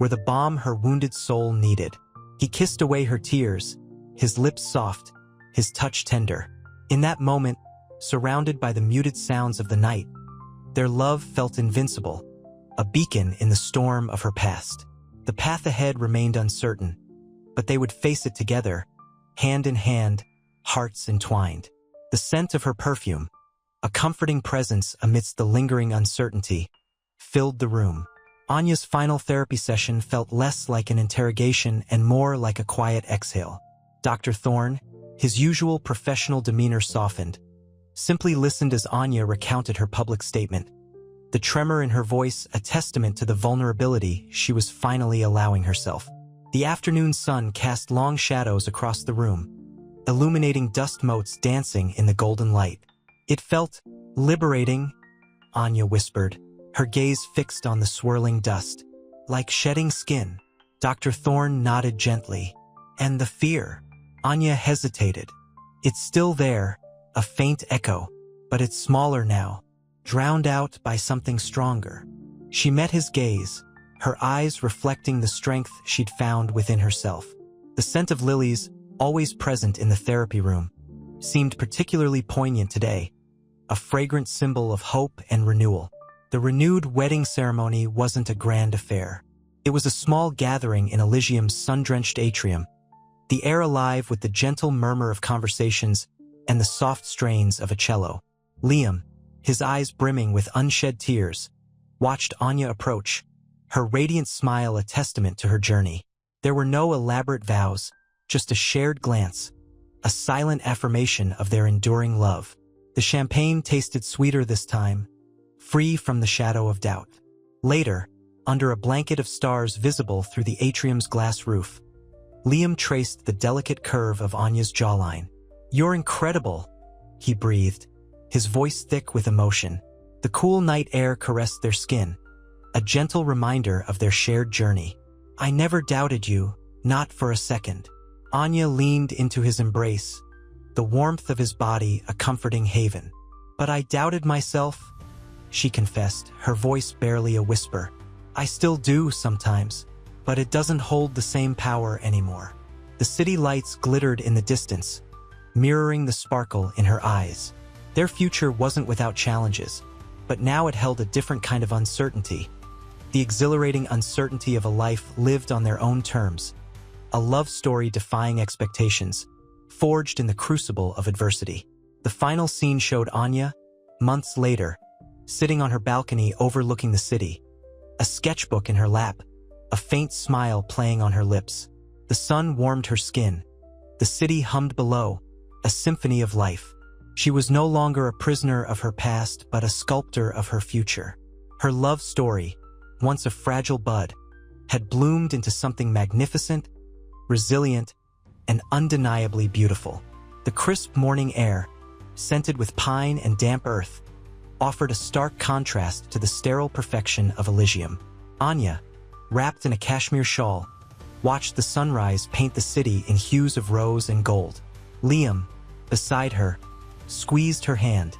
A: were the balm her wounded soul needed. He kissed away her tears, his lips soft, his touch tender. In that moment, surrounded by the muted sounds of the night, their love felt invincible, a beacon in the storm of her past. The path ahead remained uncertain, but they would face it together, hand in hand, hearts entwined. The scent of her perfume, a comforting presence amidst the lingering uncertainty, filled the room. Anya's final therapy session felt less like an interrogation and more like a quiet exhale. Dr. Thorne, his usual professional demeanor softened, simply listened as Anya recounted her public statement, the tremor in her voice a testament to the vulnerability she was finally allowing herself. The afternoon sun cast long shadows across the room, illuminating dust motes dancing in the golden light. "It felt liberating," Anya whispered, her gaze fixed on the swirling dust. "Like shedding skin." Dr. Thorne nodded gently. "And the fear?" Anya hesitated. "It's still there, a faint echo, but it's smaller now, drowned out by something stronger." She met his gaze, her eyes reflecting the strength she'd found within herself. The scent of lilies, always present in the therapy room, seemed particularly poignant today, a fragrant symbol of hope and renewal. The renewed wedding ceremony wasn't a grand affair. It was a small gathering in Elysium's sun-drenched atrium, the air alive with the gentle murmur of conversations and the soft strains of a cello. Liam, his eyes brimming with unshed tears, watched Anya approach, her radiant smile a testament to her journey. There were no elaborate vows, just a shared glance, a silent affirmation of their enduring love. The champagne tasted sweeter this time, free from the shadow of doubt. Later, under a blanket of stars visible through the atrium's glass roof, Liam traced the delicate curve of Anya's jawline. "You're incredible," he breathed, his voice thick with emotion. The cool night air caressed their skin, a gentle reminder of their shared journey. "I never doubted you, not for a second." Anya leaned into his embrace, the warmth of his body a comforting haven. "But I doubted myself," she confessed, her voice barely a whisper. "I still do sometimes, but it doesn't hold the same power anymore." The city lights glittered in the distance, mirroring the sparkle in her eyes. Their future wasn't without challenges, but now it held a different kind of uncertainty, the exhilarating uncertainty of a life lived on their own terms, a love story defying expectations, forged in the crucible of adversity. The final scene showed Anya, months later, sitting on her balcony overlooking the city, a sketchbook in her lap, a faint smile playing on her lips. The sun warmed her skin. The city hummed below, a symphony of life. She was no longer a prisoner of her past, but a sculptor of her future. Her love story, once a fragile bud, had bloomed into something magnificent, resilient, and undeniably beautiful. The crisp morning air, scented with pine and damp earth, offered a stark contrast to the sterile perfection of Elysium. Anya, wrapped in a cashmere shawl, watched the sunrise paint the city in hues of rose and gold. Liam, beside her, squeezed her hand,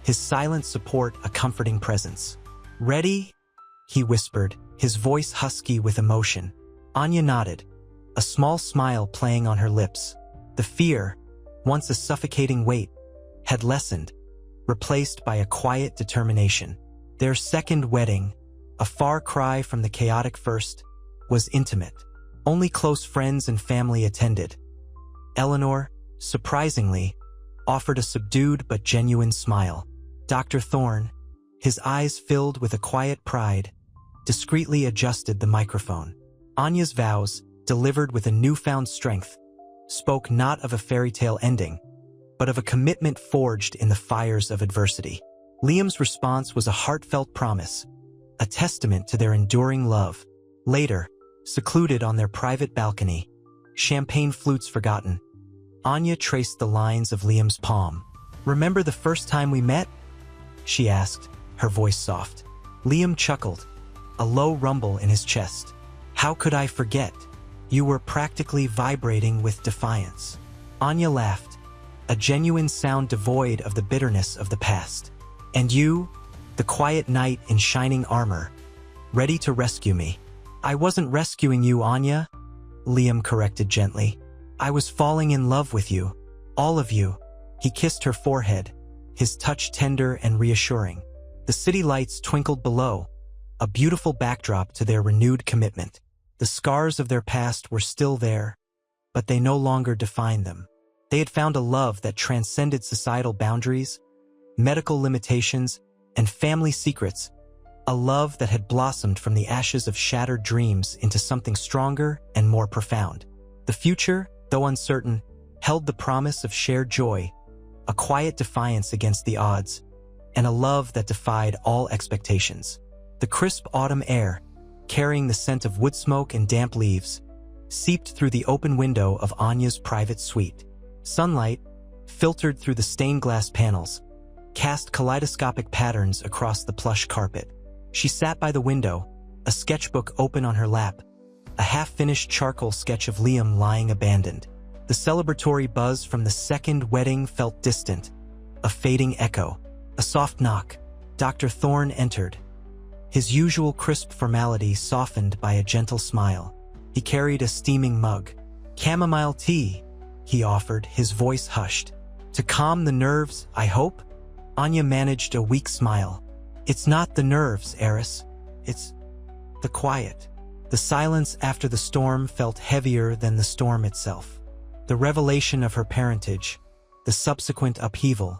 A: his silent support a comforting presence. "Ready?" he whispered, his voice husky with emotion. Anya nodded, a small smile playing on her lips. The fear, once a suffocating weight, had lessened, replaced by a quiet determination. Their second wedding, a far cry from the chaotic first, was intimate. Only close friends and family attended. Eleanor, surprisingly, offered a subdued but genuine smile. Dr. Thorne, his eyes filled with a quiet pride, discreetly adjusted the microphone. Anya's vows, delivered with a newfound strength, spoke not of a fairy tale ending, but of a commitment forged in the fires of adversity. Liam's response was a heartfelt promise, a testament to their enduring love. Later, secluded on their private balcony, champagne flutes forgotten, Anya traced the lines of Liam's palm. "Remember the first time we met?" she asked, her voice soft. Liam chuckled, a low rumble in his chest. "How could I forget? You were practically vibrating with defiance." Anya laughed, a genuine sound devoid of the bitterness of the past. "And you, the quiet knight in shining armor, ready to rescue me." "I wasn't rescuing you, Anya," Liam corrected gently. "I was falling in love with you. All of you." He kissed her forehead, his touch tender and reassuring. The city lights twinkled below, a beautiful backdrop to their renewed commitment. The scars of their past were still there, but they no longer defined them. They had found a love that transcended societal boundaries, medical limitations, and family secrets, a love that had blossomed from the ashes of shattered dreams into something stronger and more profound. The future, though uncertain, held the promise of shared joy, a quiet defiance against the odds, and a love that defied all expectations. The crisp autumn air, carrying the scent of wood smoke and damp leaves, seeped through the open window of Anya's private suite. Sunlight, filtered through the stained glass panels, cast kaleidoscopic patterns across the plush carpet. She sat by the window, a sketchbook open on her lap, a half-finished charcoal sketch of Liam lying abandoned. The celebratory buzz from the second wedding felt distant, a fading echo. A soft knock. Dr. Thorne entered, his usual crisp formality softened by a gentle smile. He carried a steaming mug. "Chamomile tea," he offered, his voice hushed. "To calm the nerves, I hope?" Anya managed a weak smile. "It's not the nerves, Eris. It's the quiet." The silence after the storm felt heavier than the storm itself. The revelation of her parentage, the subsequent upheaval,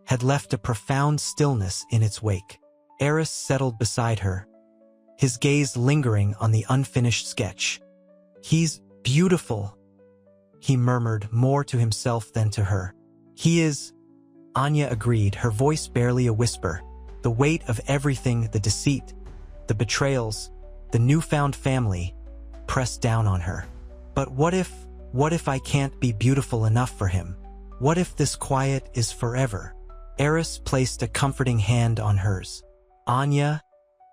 A: had left a profound stillness in its wake. Eris settled beside her, his gaze lingering on the unfinished sketch. "He's beautiful," he murmured, more to himself than to her. "He is," Anya agreed, her voice barely a whisper. The weight of everything, the deceit, the betrayals, the newfound family, pressed down on her. "But what if I can't be beautiful enough for him? What if this quiet is forever?" Eris placed a comforting hand on hers. "Anya,"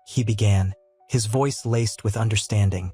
A: he began, his voice laced with understanding.